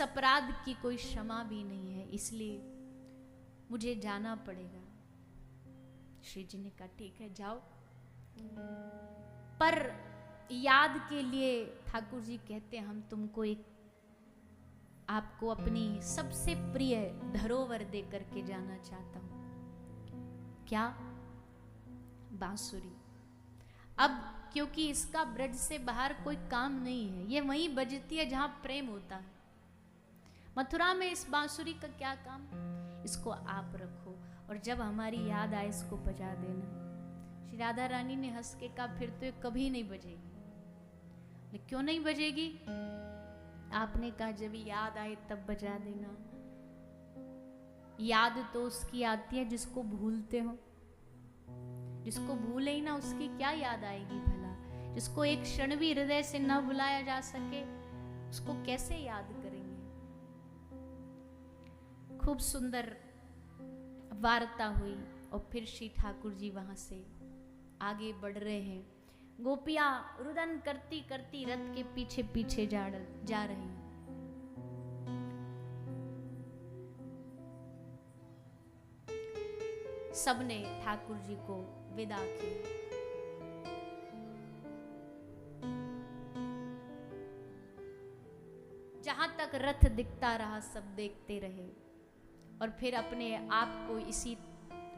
अपराध की कोई क्षमा भी नहीं है, इसलिए मुझे जाना पड़ेगा। श्री जी ने कहा, ठीक है जाओ, पर याद के लिए ठाकुर जी कहते हैं, हम तुमको एक, आपको अपनी सबसे प्रिय धरोहर दे करके जाना चाहता हूं। क्या? बांसुरी। अब क्योंकि इसका ब्रज से बाहर कोई काम नहीं है, ये वहीं बजती है जहां प्रेम होता है। मथुरा में इस बांसुरी का क्या काम? इसको आप रखो, और जब हमारी याद आए इसको बजा देना। श्री राधा रानी ने हंस के कहा, फिर तो ये कभी नहीं बजेगी। क्यों नहीं बजेगी? आपने कहा, जब याद आए तब बजा देना। याद तो उसकी आती है जिसको भूलते हो, जिसको भूले ही ना उसकी क्या याद आएगी भला? जिसको एक क्षण भी हृदय से न भुलाया जा सके, उसको कैसे याद करेंगे? खूब सुंदर वार्ता हुई, और फिर श्री ठाकुर जी वहां से आगे बढ़ रहे हैं। गोपियां रुदन करती करती रथ के पीछे पीछे जा रही हैं। सबने ठाकुर जी को विदा किया। जहां तक रथ दिखता रहा सब देखते रहे, और फिर अपने आप को, इसी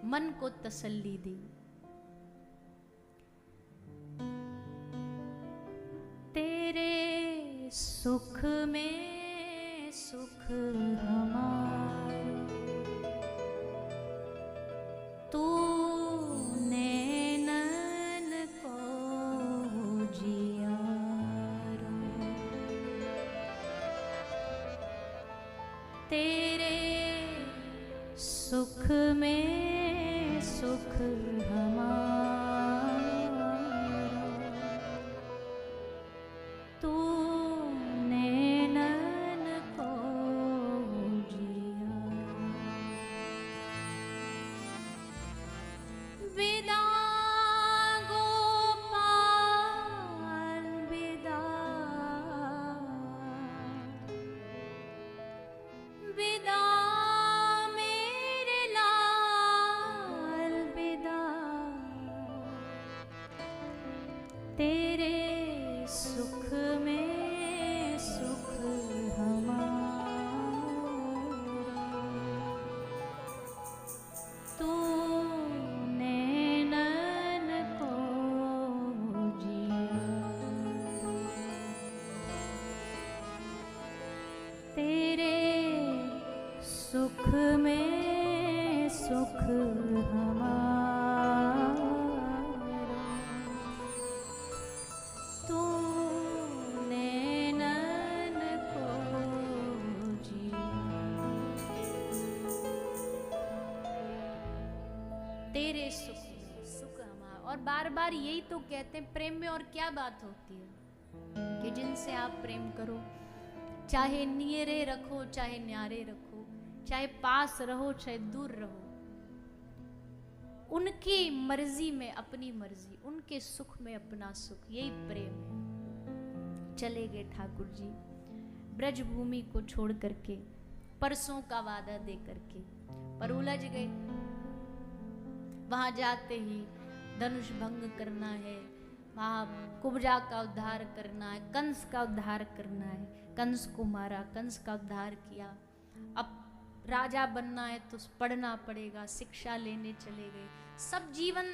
मन को तसल्ली दी। तेरे सुख में सुख हमारा, तूने नैन को जियारा, तेरे सुख में सुख हमारा, तेरे सुख में सुख हमारा, तूने नैन को जिया, तेरे सुख में सुख हमारा, तूने नैन को जिया, तेरे सुख में सुख हमारा। और बार बार यही तो कहते हैं, प्रेम में और क्या बात होती है कि जिनसे आप प्रेम करो, चाहे नीरे रखो चाहे न्यारे रखो, चाहे पास रहो चाहे दूर रहो, उनकी मर्जी में अपनी मर्जी, उनके सुख में अपना सुख, यही प्रेम है। चले गए ठाकुर जी ब्रज भूमि को छोड़ करके, परसों का वादा दे करके, पर उलझ गए। वहां जाते ही धनुष भंग करना है, वहां कुब्जा का उद्धार करना है, कंस का उद्धार करना है, कंस को मारा, कंस का उद्धार किया। अब राजा बनना है तो पढ़ना पड़ेगा, शिक्षा लेने चले गए। सब जीवन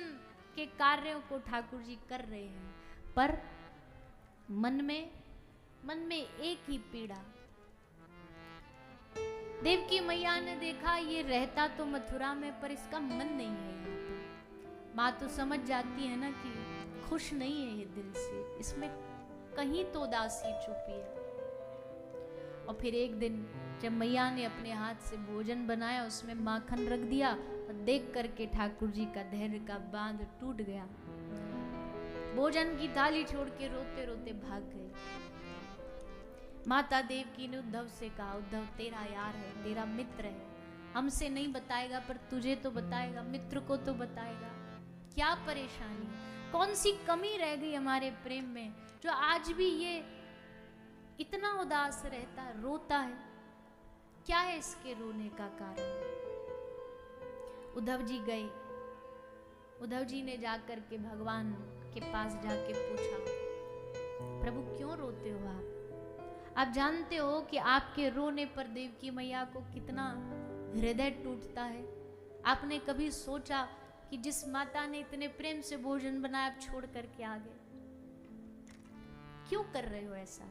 के कार्यों को ठाकुर जी कर रहे हैं, पर मन में एक ही पीड़ा। देवकी मैया ने देखा ये रहता तो मथुरा में, पर इसका मन नहीं है यहाँ पे। माँ तो समझ जाती है ना कि खुश नहीं है ये दिल से, इसमें कहीं तो उदासी छुपी है। और फिर एक दिन जब मैया ने अपने हाथ से भोजन बनाया, उसमें माखन रख दिया, और देख करके ठाकुर जी का धैर्य का बांध टूट गया। भोजन की थाली छोड़ के रोते रोते भाग गए। माता देवकी ने उद्धव से कहा, उद्धव तेरा यार है, तेरा मित्र है, हमसे नहीं बताएगा पर तुझे तो बताएगा, मित्र को तो बताएगा। क्या परेशानी, कौन सी कमी रह गई हमारे प्रेम में जो आज भी ये इतना उदास रहता है, रोता है? क्या है इसके रोने का कारण? उद्धव जी गए। उद्धव जी ने जाकर के भगवान के पास जाके पूछा, प्रभु क्यों रोते हो आप जानते हो कि आपके रोने पर देवकी मैया को कितना हृदय टूटता है? आपने कभी सोचा कि जिस माता ने इतने प्रेम से भोजन बनाया आप छोड़ करके आ गए? क्यों कर रहे हो ऐसा?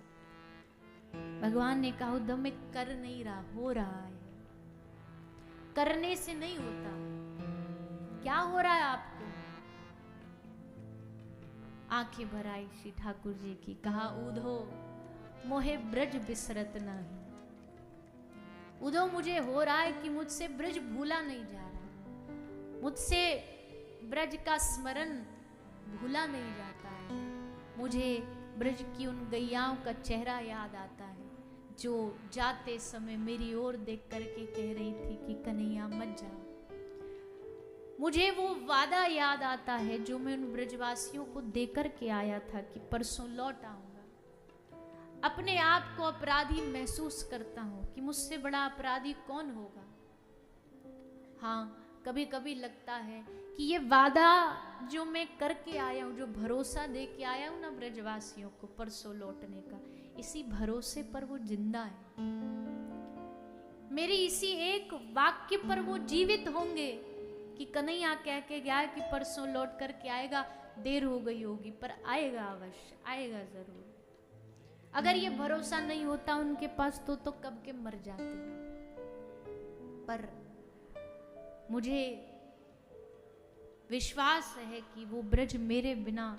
भगवान ने कहा, उद्धव मैं कर नहीं रहा, हो रहा है। करने से नहीं होता। क्या हो रहा है आपको? आंखें भर आई श्री ठाकुर जी की, कहा उद्धव मोहे ब्रज बिसरत नहीं। उद्धव मुझे हो रहा है कि मुझसे ब्रज भूला नहीं जा रहा, मुझसे ब्रज का स्मरण भूला नहीं जाता है। मुझे ब्रज की उन गैयाओं का चेहरा याद आता है जो जाते समय मेरी ओर देख करके कह रही थी कि कन्हैया मत जाओ। मुझे वो वादा याद आता है जो मैं उन ब्रजवासियों को देकर के आया था कि परसों लौट आऊंगा। अपने आप को अपराधी महसूस करता हूं कि मुझसे बड़ा अपराधी कौन होगा। हाँ, कभी कभी लगता है कि ये वादा जो मैं करके आया हूं, जो भरोसा दे के आया हूं ना ब्रजवासियों को परसों लौटने का, इसी भरोसे पर वो जिंदा है। मेरे इसी एक वाक्य पर वो जीवित होंगे कि कन्हैया कह के गया कि परसों लौट करके आएगा। देर हो गई होगी पर आएगा, अवश्य आएगा जरूर। अगर ये भरोसा नहीं होता उनके पास तो कब के मर जाते। पर मुझे विश्वास है कि वो ब्रज मेरे बिना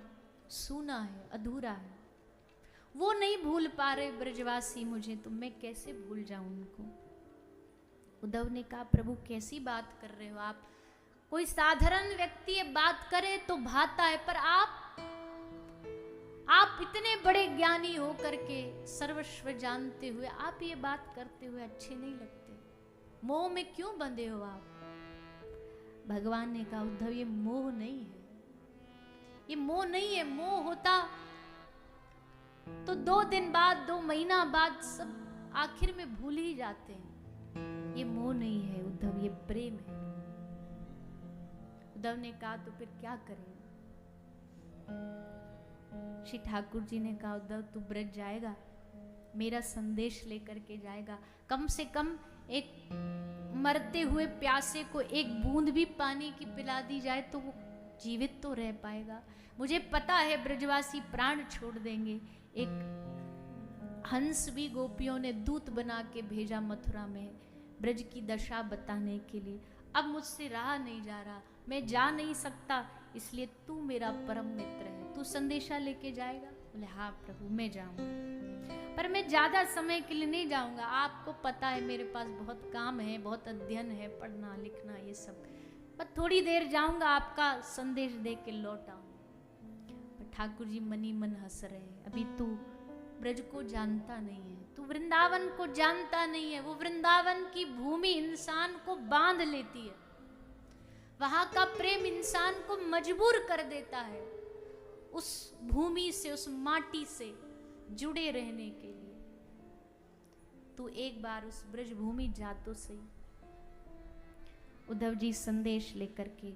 सूना है, अधूरा है। वो नहीं भूल पा रहे ब्रजवासी मुझे, तो मैं कैसे भूल जाऊं उनको? उद्धव ने कहा, प्रभु कैसी बात कर रहे हो आप? कोई साधारण व्यक्ति ये बात करे तो भाता है, पर आप इतने बड़े ज्ञानी हो करके, सर्वस्व जानते हुए आप ये बात करते हुए अच्छे नहीं लगते। मोह में क्यों बंधे हो आप? भगवान ने कहा, उद्धव ये मोह नहीं है, ये मोह नहीं है। मोह होता तो 2 दिन बाद, 2 महीना बाद सब आखिर में भूल ही जाते हैं। ये मोह नहीं है उद्धव, ये प्रेम है। उद्धव ने कहा, तो फिर क्या करें? श्री ठाकुर जी ने कहा उद्धव तू ब्रज जाएगा, मेरा संदेश लेकर के जाएगा, कम से कम एक मरते हुए प्यासे को एक बूंद भी पानी की पिला दी जाए तो वो जीवित तो रह पाएगा। मुझे पता है ब्रजवासी प्राण छोड़ देंगे। एक हंस भी गोपियों ने दूत बना के भेजा मथुरा में ब्रज की दशा बताने के लिए। अब मुझसे रहा नहीं जा रहा, मैं जा नहीं सकता, इसलिए तू मेरा परम मित्र है, तू संदेशा लेके जाएगा? बोले हाँ प्रभु मैं जाऊंगा, पर मैं ज्यादा समय के लिए नहीं जाऊंगा, आपको पता है मेरे पास बहुत काम है, बहुत अध्ययन है, पढ़ना लिखना ये सब, पर थोड़ी देर जाऊंगा, आपका संदेश दे के लौट आऊंगा। पर ठाकुर जी मनी मन हंस रहे, अभी तू ब्रज को जानता नहीं है, तू वृंदावन को जानता नहीं है। वो वृंदावन की भूमि इंसान को बांध लेती है, वहां का प्रेम इंसान को मजबूर कर देता है उस भूमि से, उस माटी से जुड़े रहने के लिए। तू एक बार उस ब्रज भूमि जा तो सही। उद्धव जी संदेश लेकर के,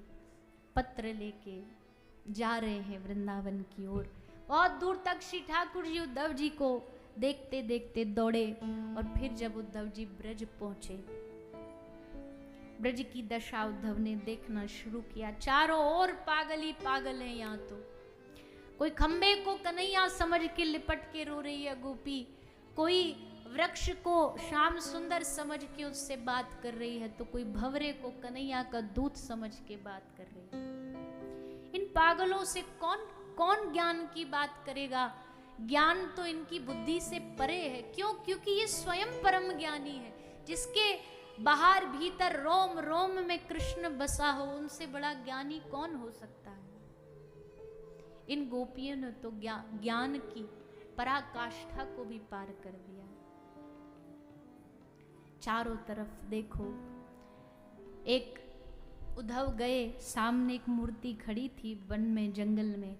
पत्र लेके जा रहे हैं वृंदावन की ओर। बहुत दूर तक श्री ठाकुर जी उद्धव जी को देखते देखते दौड़े, और फिर जब उद्धव जी ब्रज पहुंचे, ब्रज की दशा उद्धव ने देखना शुरू किया। चारों ओर पागल ही पागल है यहाँ तो। कोई खंबे को कन्हैया समझ के लिपट के रो रही है गोपी, कोई वृक्ष को श्याम सुंदर समझ के उससे बात कर रही है, तो कोई भंवरे को कन्हैया का दूत समझ के बात कर रही है। इन पागलों से कौन कौन ज्ञान की बात करेगा? ज्ञान तो इनकी बुद्धि से परे है। क्यों? क्योंकि ये स्वयं परम ज्ञानी है, जिसके बाहर भीतर रोम रोम में कृष्ण बसा हो, उनसे बड़ा ज्ञानी कौन हो सकता है? इन गोपियों ने तो ज्ञान की पराकाष्ठा को भी पार कर दिया। चारों तरफ देखो, एक उद्धव गए, सामने एक मूर्ति खड़ी थी वन में, जंगल में।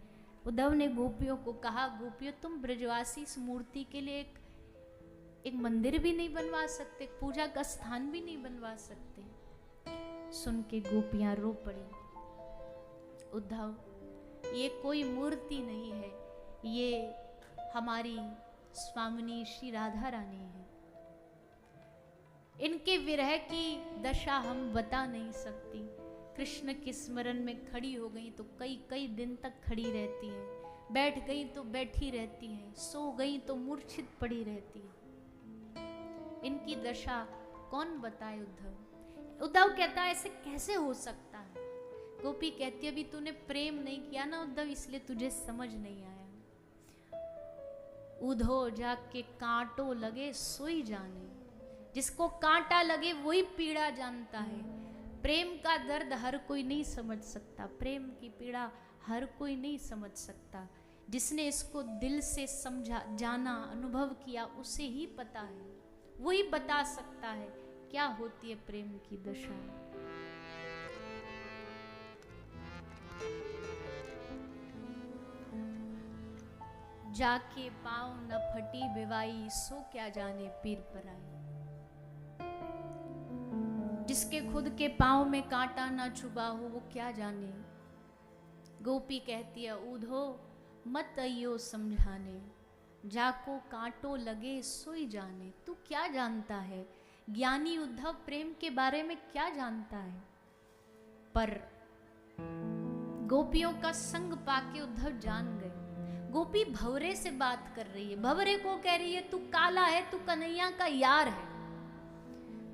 उद्धव ने गोपियों को कहा, गोपियों तुम ब्रजवासी इस मूर्ति के लिए एक मंदिर भी नहीं बनवा सकते, पूजा का स्थान भी नहीं बनवा सकते? सुन के गोपियां रो पड़ी। उद्धव, ये कोई मूर्ति नहीं है, ये हमारी स्वामिनी श्री राधा रानी है। इनके विरह की दशा हम बता नहीं सकती। कृष्ण के स्मरण में खड़ी हो गई तो कई कई दिन तक खड़ी रहती हैं, बैठ गई तो बैठी रहती हैं, सो गई तो मूर्छित पड़ी रहती है। इनकी दशा कौन बताए उद्धव? उद्धव कहता है ऐसे कैसे हो सकता है? गोपी कहती है अभी तूने प्रेम नहीं किया ना उद्धव, इसलिए तुझे समझ नहीं आया। उधो जाके कांटो लगे सोई जाने, जिसको कांटा लगे वही पीड़ा जानता है। प्रेम का दर्द हर कोई नहीं समझ सकता, प्रेम की पीड़ा हर कोई नहीं समझ सकता। जिसने इसको दिल से समझा, जाना, अनुभव किया, उसे ही पता है, वही बता सकता है क्या होती है प्रेम की दशा। जाके पाँव न फटी बिवाई, सो क्या जाने पीर पराई। जिसके खुद के पाँव में कांटा ना चुभा हो वो क्या जाने। गोपी कहती है ऊधो मत अइयो समझाने, जाको कांटो लगे सोई जाने। तू क्या जानता है? ज्ञानी उद्धव प्रेम के बारे में क्या जानता है? पर गोपियों का संग पाके उद्धव जान गए। गोपी भंवरे से बात कर रही है, भंवरे को कह रही है तू काला है, तू कन्हैया का यार है,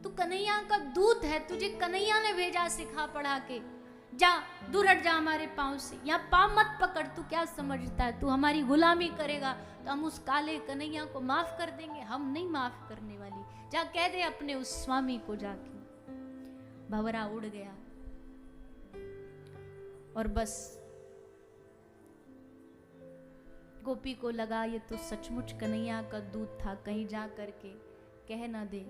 तू कन्हैया का दूत है, तुझे कन्हैया ने भेजा सिखा पढ़ा के, जा दूर हट जा हमारे पाँव से, यहाँ पाँव मत पकड़। तू क्या समझता है? तू हमारी गुलामी करेगा तो हम उस काले कन्हैया को माफ कर देंगे? हम नहीं माफ करने वाली। जा कह दे अपने उस स्वामी को जाके। भंवरा उड़ गया और बस गोपी को लगा ये तो सचमुच कन्हैया का दूत था, कहीं जा करके कह ना दे।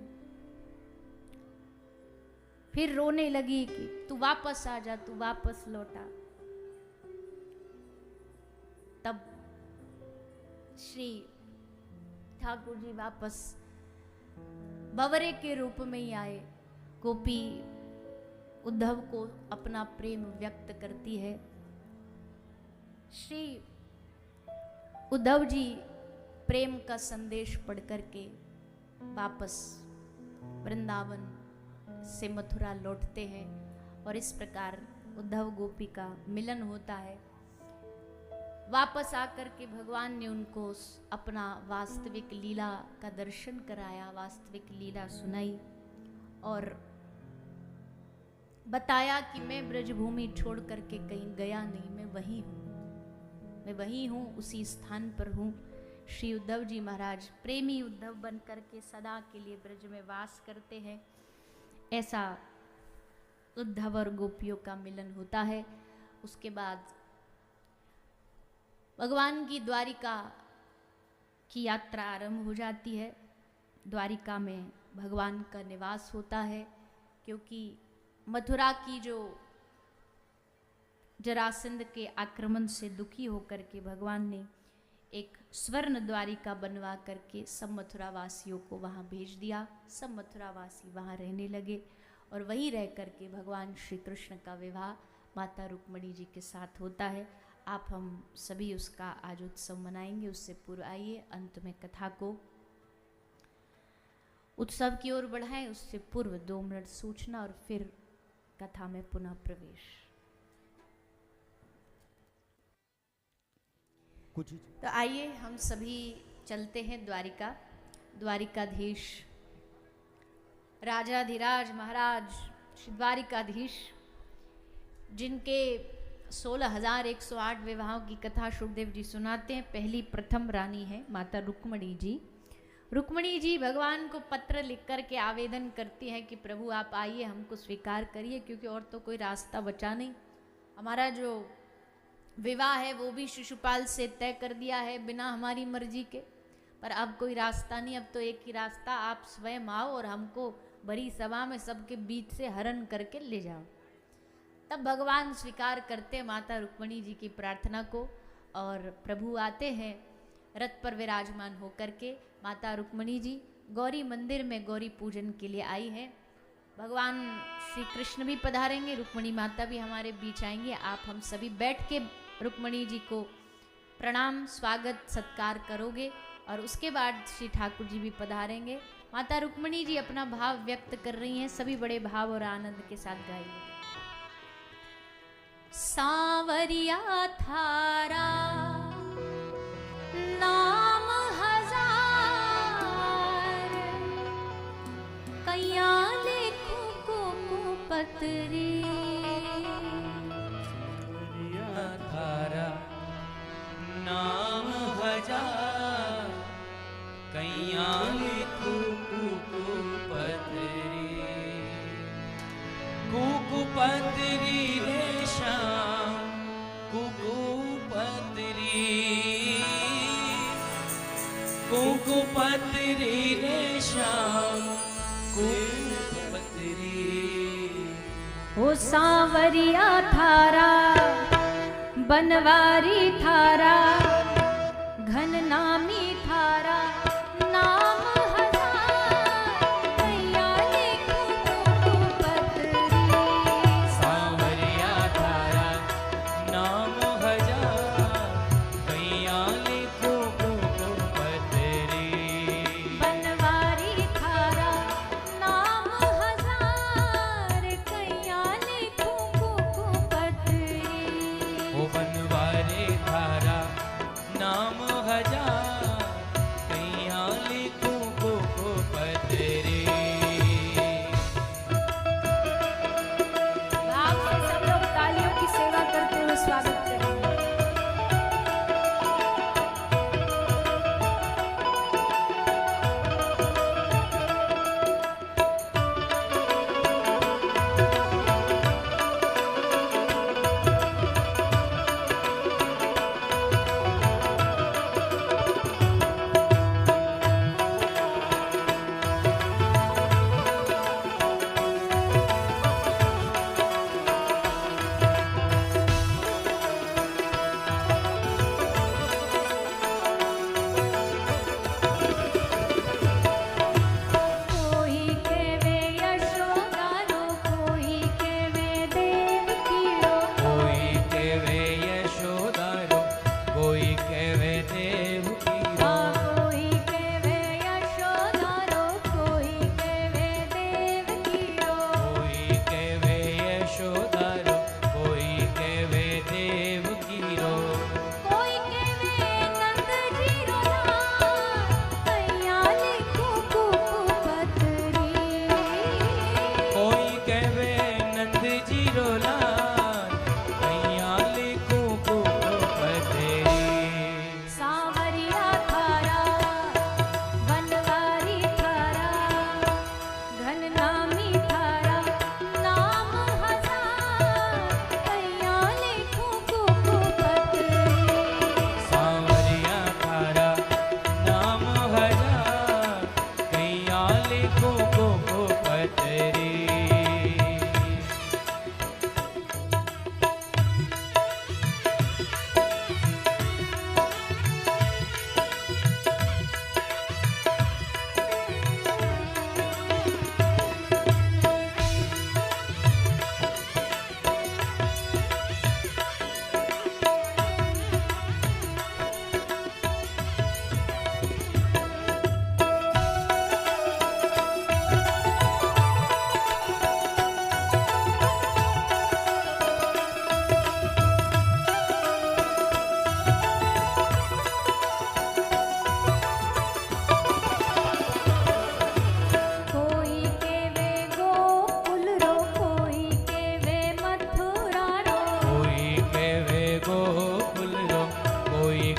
फिर रोने लगी कि तू वापस आ जा, तू वापस लौटा। तब श्री ठाकुर जी वापस भंवरे के रूप में ही आए। गोपी उद्धव को अपना प्रेम व्यक्त करती है। श्री उद्धव जी प्रेम का संदेश पढ़ करके वापस वृंदावन से मथुरा लौटते हैं और इस प्रकार उद्धव गोपी का मिलन होता है। वापस आकर के भगवान ने उनको अपना वास्तविक लीला का दर्शन कराया, वास्तविक लीला सुनाई और बताया कि मैं ब्रजभूमि छोड़ करके कहीं गया नहीं, मैं वही हूँ, उसी स्थान पर हूँ। श्री उद्धव जी महाराज प्रेमी उद्धव बन करके सदा के लिए ब्रज में वास करते हैं। ऐसा उद्धव और गोपियों का मिलन होता है। उसके बाद भगवान की द्वारिका की यात्रा आरंभ हो जाती है। द्वारिका में भगवान का निवास होता है, क्योंकि मथुरा की जो जरासंध के आक्रमण से दुखी होकर के भगवान ने एक स्वर्ण द्वारिका बनवा करके सब मथुरा वासियों को वहाँ भेज दिया। सब मथुरा वासी वहाँ रहने लगे और वहीं रह करके भगवान श्री कृष्ण का विवाह माता रुक्मणी जी के साथ होता है। आप हम सभी उसका आज उत्सव मनाएंगे। उससे पूर्व आइए अंत में कथा को उत्सव की ओर बढ़ाएं। उससे पूर्व 2 मिनट सूचना और फिर कथा में पुनः प्रवेश। तो आइए हम सभी चलते हैं द्वारिका। द्वारिकाधीश राजाधिराज महाराज श्री द्वारिकाधीश, जिनके 16,108 विवाहों की कथा सुखदेव जी सुनाते हैं। पहली प्रथम रानी है माता रुक्मणी जी। रुक्मणी जी भगवान को पत्र लिख कर के आवेदन करती हैं कि प्रभु आप आइए, हमको स्वीकार करिए, क्योंकि और तो कोई रास्ता बचा नहीं। हमारा जो विवाह है वो भी शिशुपाल से तय कर दिया है बिना हमारी मर्जी के, पर अब कोई रास्ता नहीं। अब तो एक ही रास्ता, आप स्वयं आओ और हमको बड़ी सभा में सबके बीच से हरण करके ले जाओ। तब भगवान स्वीकार करते माता रुक्मणी जी की प्रार्थना को और प्रभु आते हैं रथ पर विराजमान होकर के। माता रुक्मणी जी गौरी मंदिर में गौरी पूजन के लिए आई है। भगवान श्री कृष्ण भी पधारेंगे, रुक्मणी माता भी हमारे बीच आएंगे। आप हम सभी बैठ के रुक्मणी जी को प्रणाम स्वागत सत्कार करोगे और उसके बाद श्री ठाकुर जी भी पधारेंगे। माता रुक्मणी जी अपना भाव व्यक्त कर रही हैं, सभी बड़े भाव और आनंद के साथ गाइए। सांवरिया थारा नाम हजार, कैया लिखूं को पत्री। थारा नाम हजार, कैया लिखूं पत्री। कुकुपत्री रे श्याम कुकुपत्री, कुकुपत्री रे श्याम कुकुपत्री। ओ सांवरिया थारा बनवारी थारा, घन नामी थारा नाम हजार, कैया लिखूं पत्री। सांवरिया थारा नाम हजार, कैया लिखूं पत्री। बनवारी थारा नाम हजार, कैया लिखूं पत्री। ओ बनवारी थारा नाम हजार, कैया लिखूं पत्री। भाव से सब लोग तालियों की सेवा करते हुए स्वागत करेंगे।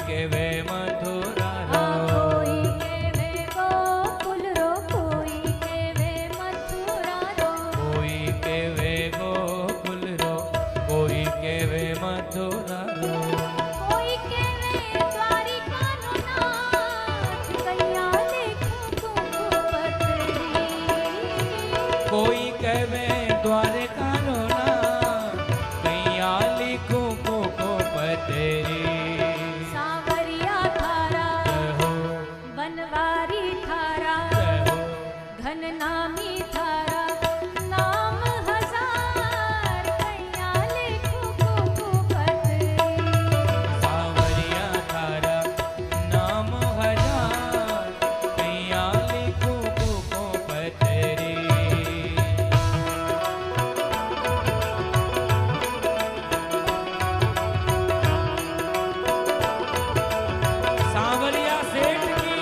के वे मथुरा कोई के वे गोकुल रो, कोई के वे मथुरा रो, कोई के वे गोकुल रो, कोई के वे मथुरा रो, कोई के वे द्वारिका नो नाथ, कैया देखो कुकुपत्री। कोई के वे द्वारका नो नाथ, कैया लिखूं कुकुपत्री। सांवरिया थारा जय हो बनवारी थारा, जय हो घन नामी थारा नाम हजार, कैया लिखो कुकुपत्री। सांवरिया थारा नाम हजार, कैया लिखूं कुकुपत्री। सांवरिया सेठ की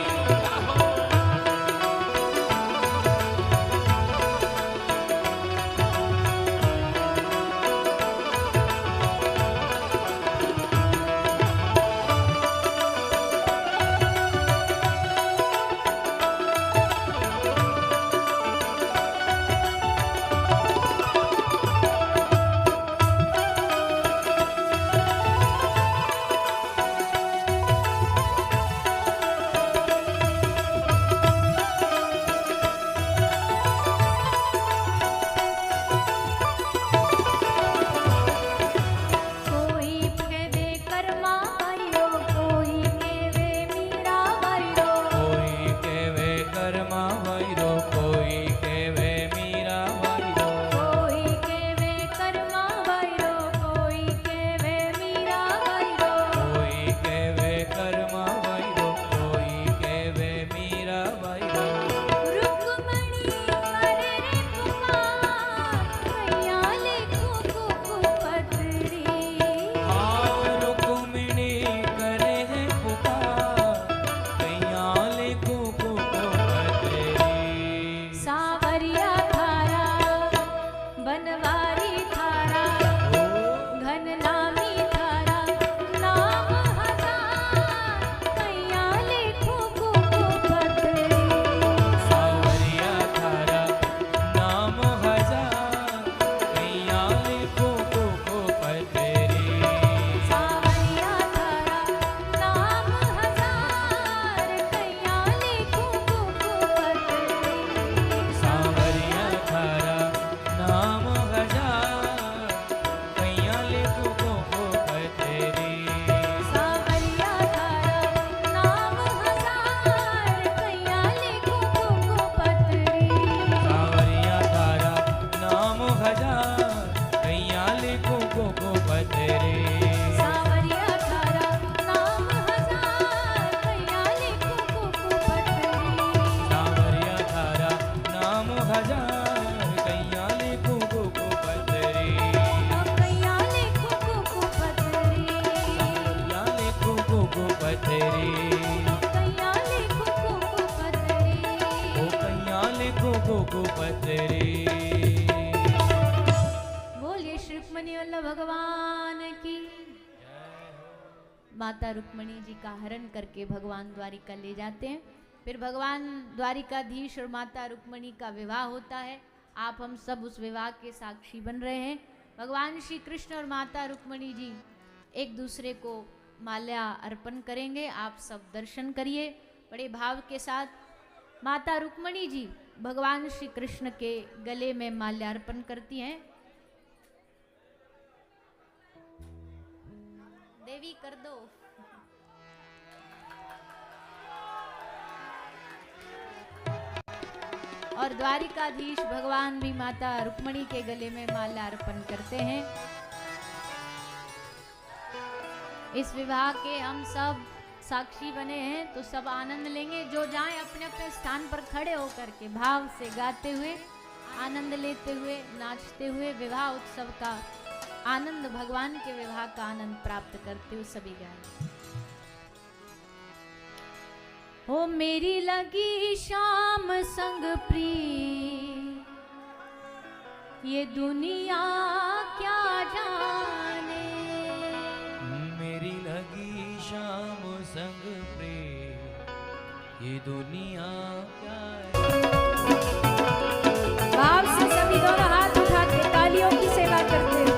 कोई के वे कर्मा बाईरो, कोई के वे मीरा बाईरो, कोई के वे कर्मा वैरो, कोई के वे मीरा वैरो, कोई के वे कर्मा बाईरो, कोई के वे मीरा बाईरो। कोई के वे कर्मा वैरो, कोई के वे मीरा वैरो। रुक्मणी करे रे पुकार, कैया लिखो कुकुपत्री। आओ रुक्मिणी करे है पुकार, कैया लिखूं कुकुपत्री। सांवरिया थारा बनवारी थारा, घन नामी थारा नाम हजार, कैया लिखो कुकुपत्री। सांवरिया थारा नाम हजार, कैया लिखूं कुकुपत्री। सांवरिया थारा नाम हजार, कैया लिखो कुकुपत्री। सांवरिया थारा नाम हजार, कैया लिखूं कुकुपत्री। सांवरिया थारा नाम हजार, कैया लिखो कुकुपत्री। सांवरिया थारा नाम हजार, कैया लिखूं कुकुपत्री। सांवरिया थारा नाम हजार, कैया लिखो कुकुपत्री। सांवरिया थारा नाम हजार, कैया लिखूं कुकुपत्री। कैया लिखो कुकुपत्री। कैया लिखूं कुकुपत्री। कैया लिखो कुकुपत्री। ओ कैया लिखूं कुकुपत्री। बोलिए श्री रुक्मणी वल्लभ भगवान की। माता रुक्मणी जी का हरण करके भगवान द्वारिका ले जाते हैं। फिर भगवान द्वारिकाधीश और माता रुक्मणी का विवाह होता है। आप हम सब उस विवाह के साक्षी बन रहे हैं। भगवान श्री कृष्ण और माता रुक्मणी जी एक दूसरे को माल्या अर्पण करेंगे। आप सब दर्शन करिए बड़े भाव के साथ। माता रुक्मणी जी भगवान श्री कृष्ण के गले में माल्यार्पण करती हैं। देवी कर दो। और द्वारिकाधीश भगवान भी माता रुक्मणी के गले में माला अर्पण करते हैं। इस विवाह के हम सब साक्षी बने हैं, तो सब आनंद लेंगे। जो जाएं अपने अपने स्थान पर खड़े होकर के भाव से गाते हुए, आनंद लेते हुए, नाचते हुए विवाह उत्सव का आनंद, भगवान के विवाह का आनंद प्राप्त करते हुए सभी गाएं। हो मेरी लगी शाम संग प्रिय, ये दुनिया क्या जाने। मेरी लगी शाम संग प्रिय, ये दुनिया क्या है। भाव से सभी दोनों हाथ उठा के तालियों की सेवा करते हैं।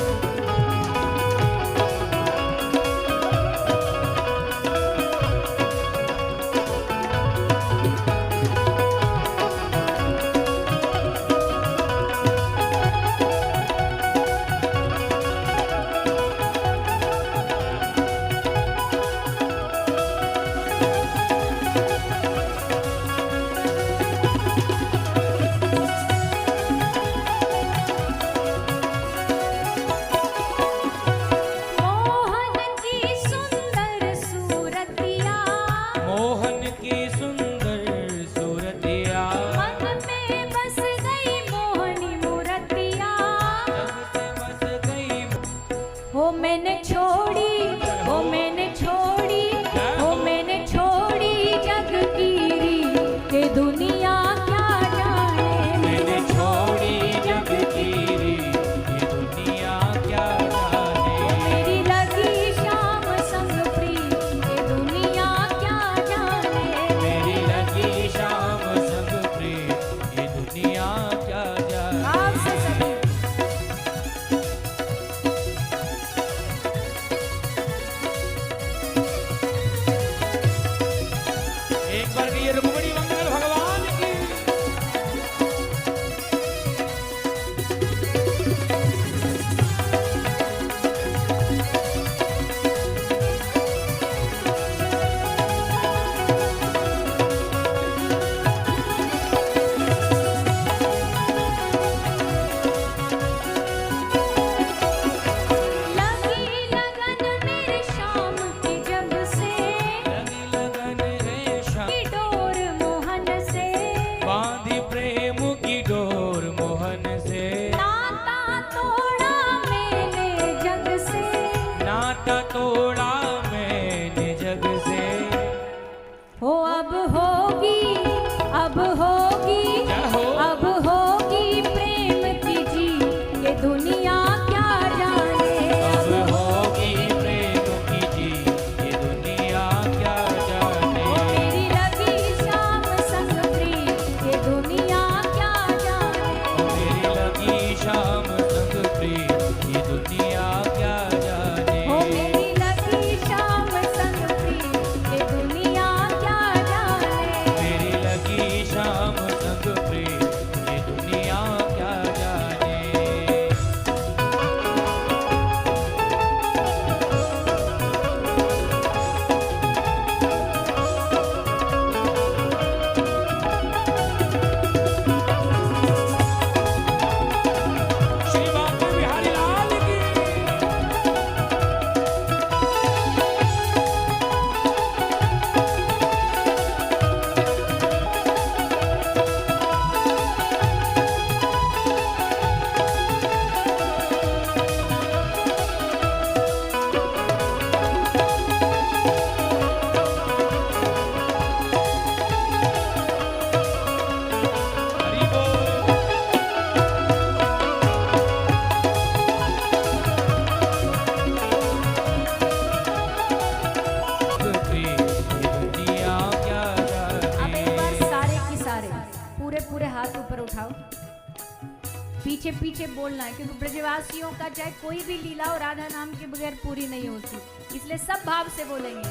पीछे पीछे बोलना है, क्योंकि ब्रजवासियों का चाहे कोई भी लीला और राधा नाम के बगैर पूरी नहीं होती, इसलिए सब भाव से बोलेंगे।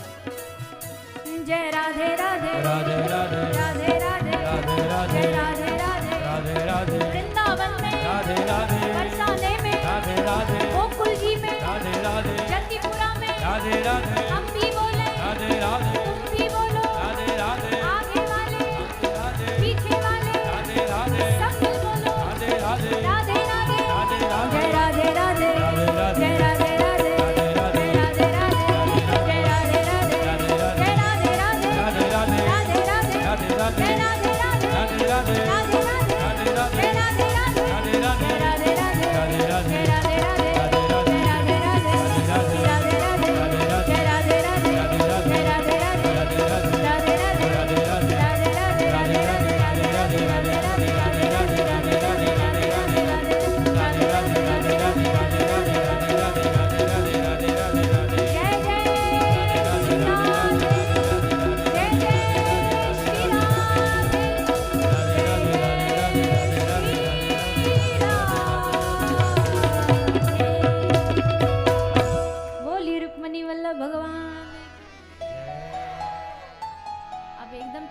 जय राधे राधे राधे राधे राधे राधे राधे राधे जय राधे राधे राधे राधे वृंदावन में राधे राधे बरसाने में राधे राधे गोकुल जी में राधे राधे जतिपुरा में राधे राधे हम भी बोले राधे राधे तुम भी बोलो राधे राधे आगे वाले राधे पीछे वाले राधे राधे सब मिल बोलो राधे राधे राधे राधे राधे राधे जय राधे राधे राधे राधे जय राधे राधे राधे राधे जय राधे राधे जय राधे राधे राधे राधे जय राधे राधे राधे राधे राधे राधे राधे राधे जय राधे राधे राधे राधे राधे राधे राधे राधे जय राधे राधे राधे राधे राधे राधे राधे राधे जय राधे राधे राधे राधे जय राधे राधे राधे राधे राधे राधे राधे राधे जय राधे राधे राधे राधे जय राधे राधे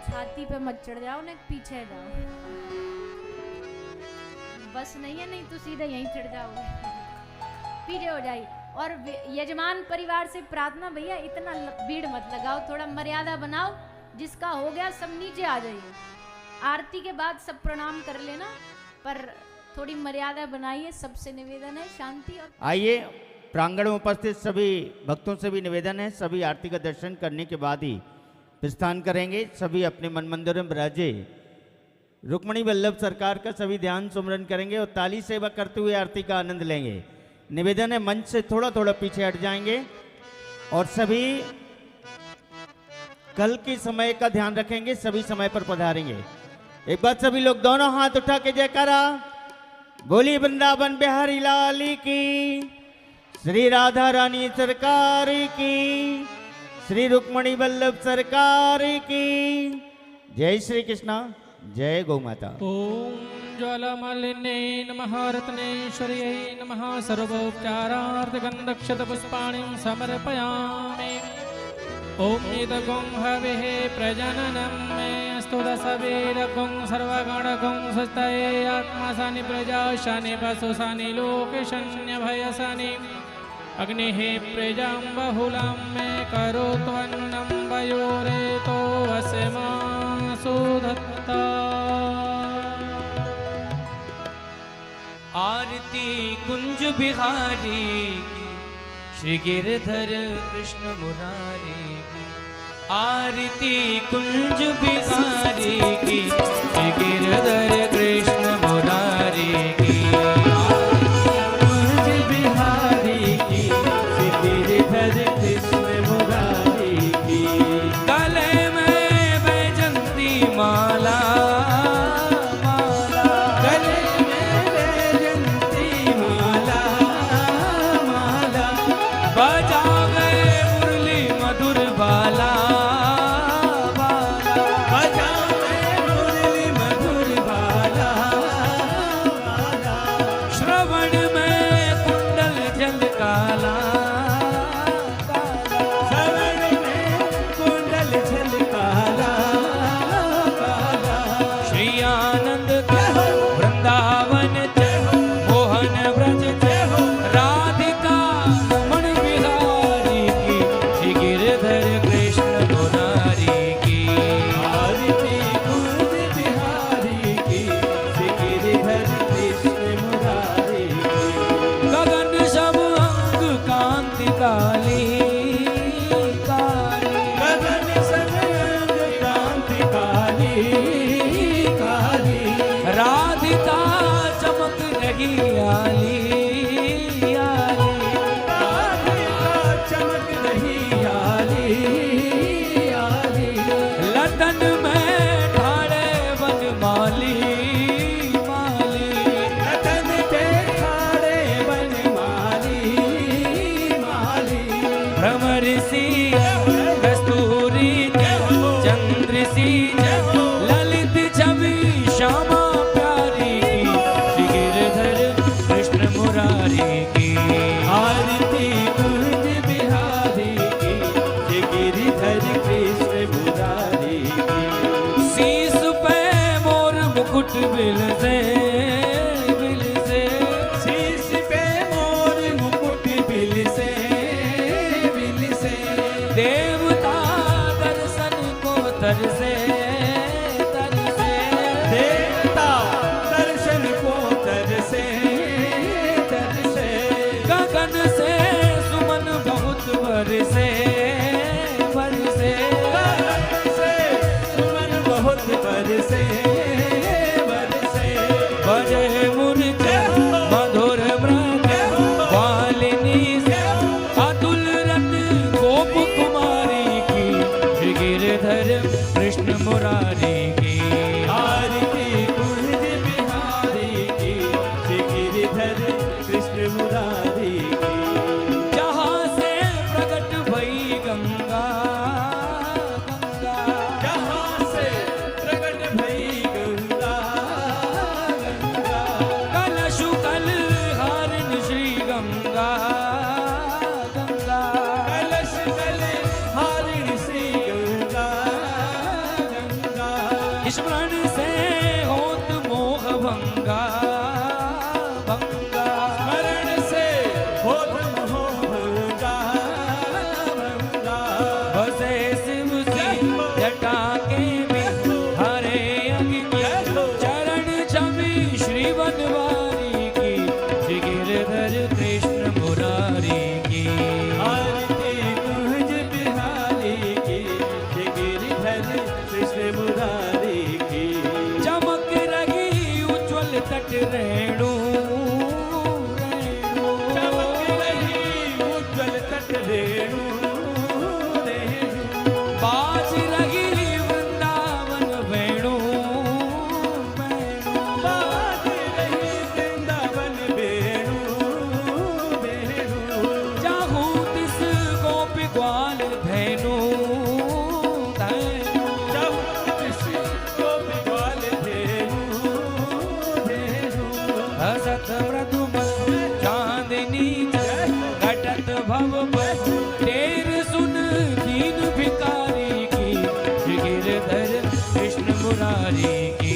छाती पे मत चढ़ जाओ ना, पीछे जाओ। बस नहीं है, नहीं तो सीधे यहीं चढ़ जाओगे, पीछे हो जाइए। और यजमान परिवार से प्रार्थना, भैया इतना भीड़ मत लगाओ, थोड़ा मर्यादा बनाओ, जिसका हो गया सब नीचे आ जाइए। आरती के बाद सब प्रणाम कर लेना, पर थोड़ी मर्यादा बनाइए, सबसे निवेदन है शांति। और आइए, प्रांगण में उपस्थित सभी भक्तों से भी निवेदन है, सभी आरती का दर्शन करने के बाद ही प्रस्थान करेंगे। सभी अपने मन मंदिर में विराजे रुक्मणी वल्लभ सरकार का सभी ध्यान सुमरन करेंगे और ताली सेवा करते हुए आरती का आनंद लेंगे। निवेदन है मंच से थोड़ा थोड़ा पीछे हट जाएंगे और सभी कल के समय का ध्यान रखेंगे, सभी समय पर पधारेंगे। एक बार सभी लोग दोनों हाथ उठा के जयकारा, बोली वृंदावन बिहारी लाल की, श्री राधा रानी सरकार की, श्री रुक्मणी वल्लभ सरकार की। जय श्री कृष्णा, जय गौ माता। ओम ज्वालामालिन्ये नमः, रत्नेश्वर्यै नमः, सर्वोपचारार्थगन्धक्षतपुष्पाणिं समर्पयामि। ओम निदगुं हविः प्रजननं मे अस्तु दशवीरगुं सर्वगणगुं स्वस्तये आत्मसानि प्रजाशानि पशुसानि लोकेशन्यभयसानि। अग्निः प्रजां बहुलां मे करोत्वन्नं वयोरेतो वसमासु दत्ता। आरती कुंज बिहारी श्री गिरधर कृष्ण मुरारी की। आरती कुंज बिहारी की श्री गिरधर कृष्ण मुरारी की। कुंज बिहारी की श्री गिरधर कृष्ण मुरारी की। गले में बैजंती माला, राधिका चमक रही आली आली। राधिका चमक रही आली आली। लदन में ठाड़े बनमाली माली। लदन के ठाड़े बनमाली माली। भ्रमर सी कस्तूरी चंद्र सी ललित छवि श्यामा प्यारी की। श्री गिरधर कृष्ण मुरारी की। आरती कुंज बिहारी की श्री गिरधर कृष्ण मुरारी की। शीस पे मोर मुकुट बिल से शीस पे मोर मुकुट बिल से देवता दर्शन को तरसे देवता दर्शन को तरसे गगन से सुमन बहुत बरसे गगन से सुमन बहुत बरसे बजे मुरझे मधुर मृग वालिनी अतुल रत गोप कुमारी की। श्री गिरधर कृष्ण मुरारी की। आरती कुंज बिहारी की श्री गिरधर कृष्ण मुरारी की। जहाँ से प्रकट भई गंगा गंगा। जहाँ से प्रकट भई गंगा गंगा। कलशु कल हारिन श्री गंगा गंगा। कलश कल हारिन श्री गंगा गंगा। स्मरण से होत मोह भंगा भंगा। स्मरण से होत मोह भंगा भंगा। बसे शिव की जटा के में हरे अग्नि चरण छवि श्री बनवारी की श्री गिरधर कृष्ण मुरारी की। आरती कुंज बिहारी की श्री गिरिधर कृष्ण मुरारी की। चमक रही उज्ज्वल तट रेणु रेणु। चमक रही उज्ज्वल तट रेणु रेणु। बाज रही वृंदावन वेणु वेणु। बाज रही वृंदावन वेणु वेणु। जाहू तिस गोपी ग्वाल धैनु धैनु। जब किसी को बिगाल धेनु धेनु। हसत मृदुमल चांदनी घटत भव टेर सुन दीन भिकारी की श्री गिरधर कृष्ण मुरारी की।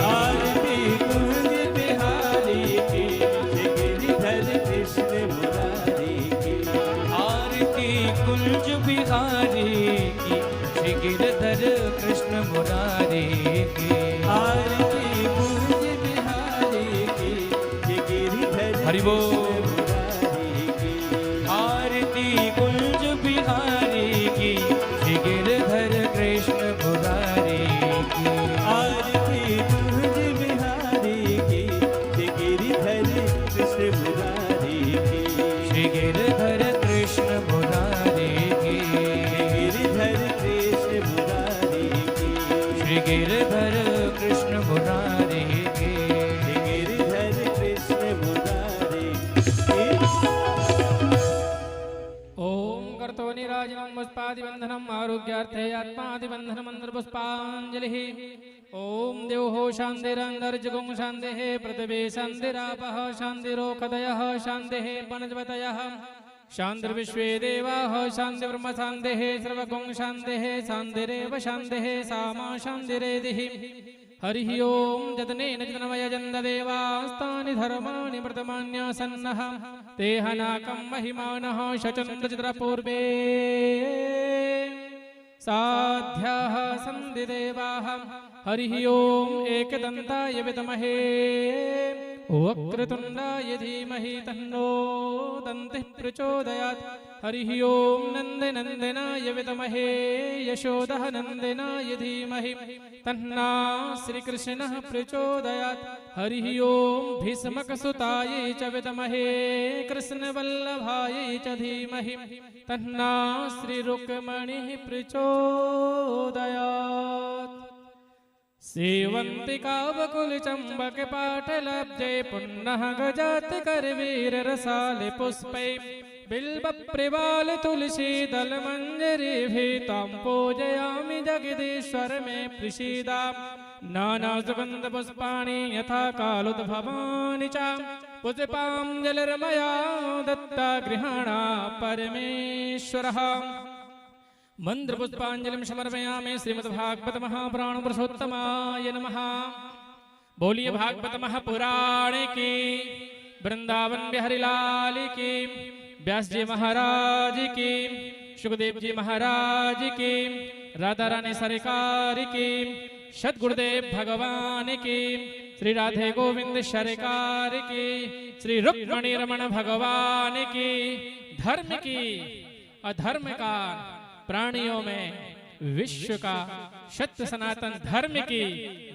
आरती कुंज बिहारी की श्री गिरिधर कृष्ण मुरारी की। आरती कुंज बिहारी की श्री गिरधर कृष्ण मुरारी की। आरती कुंज बिहारी की श्री गिरिधर हरि बोल। मुरारी की। आरती कुंज बिहारी की श्री गिरधर कृष्ण मुरारी की। आरती कुंज बिहारी की श्री गिरिधर कृष्ण मुरारी की। श्री गिरधर कृष्ण मुरारी की। गिरिधर कृष्ण मुरारी की। श्री गिरधर कृष्ण मुरारी की। गिरिधर कृष्ण मुरारी की। ओम कर्तो निराजनं पुष्पादिबन्धनम् आरोग्यार्थे आत्मादिबन्धनं मन्त्रपुष्पाञ्जलिः। ओम देवो शान्तिरन्तर्जगुं शान्तिः पृथिवी शान्तिरापः शान्तिरोषधयः शान्तिः वनस्पतयः शान्तिर्विश्वे देवाः शान्तिर्ब्रह्म शान्तिः सर्वगुं शान्तिः शान्तिरेव शान्तिः सामा शान्तिरेधिः। हरिः ओम जतनेन जतनमयजन्ददेवास्तानि धर्माणि वर्तमान्यासन्नः ते हनाकं महिमानः शचन्द्रचित्रपूर्वे साध्याः सन्ति देवाः। हरिः ओम एकदन्ताय विद्महे वक्रतुण्डाय धीमहि तन्नो दन्तिः प्रचोदयात्। हरिः ओम नन्दनन्दनाय विद्महे यशोदः नन्दनाय धीमहि तन्ना श्रीकृष्णः प्रचोदयात्। हरिः ओम भीष्मकसुताय च विद्महे कृष्णवल्लभाय च धीमहि तन्ना श्रीरुक्मणिः प्रचोदयात्। सेवन्तिकावकुलचम्बक पाटलब्जे पुन्नः गजात करवीर रसाले पुष्पै बिल्बप्रिवाल तुलसी दल मंजरी तां पूजयामि जगदीश्वर मे प्रसीदा। नाना सुगंध पुष्पाणि यथा कालोद्भवानि च पुष्पाञ्जलिर्मया दत्ता गृहाणा परमेश्वरः। मंत्र पुष्पांजलिं समर्पयामि श्रीमद्भागवत महापुराण पुरुषोत्तमाय नमः। बोलिए भागवत महापुराण की, वृंदावन बिहारी लाल की, व्यास जी महाराज की, सुखदेव जी महाराज की, राधा रानी सरकार की, सद्गुरुदेव भगवान की, श्री राधे गोविंद सरकार की, श्री रुक्मणी रमण भगवान की, धर्म की अधर्म का प्राणियों में विश्व का सत्य सनातन धर्म की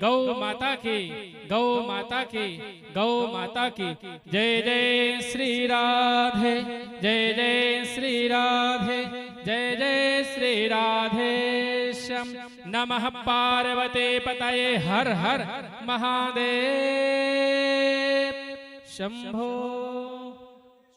गौ माता की गौ माता की गौ माता की जय जय श्री राधे जय जय श्री राधे जय जय श्री राधेश्याम। नमः पार्वती पतये हर हर महादेव शंभो।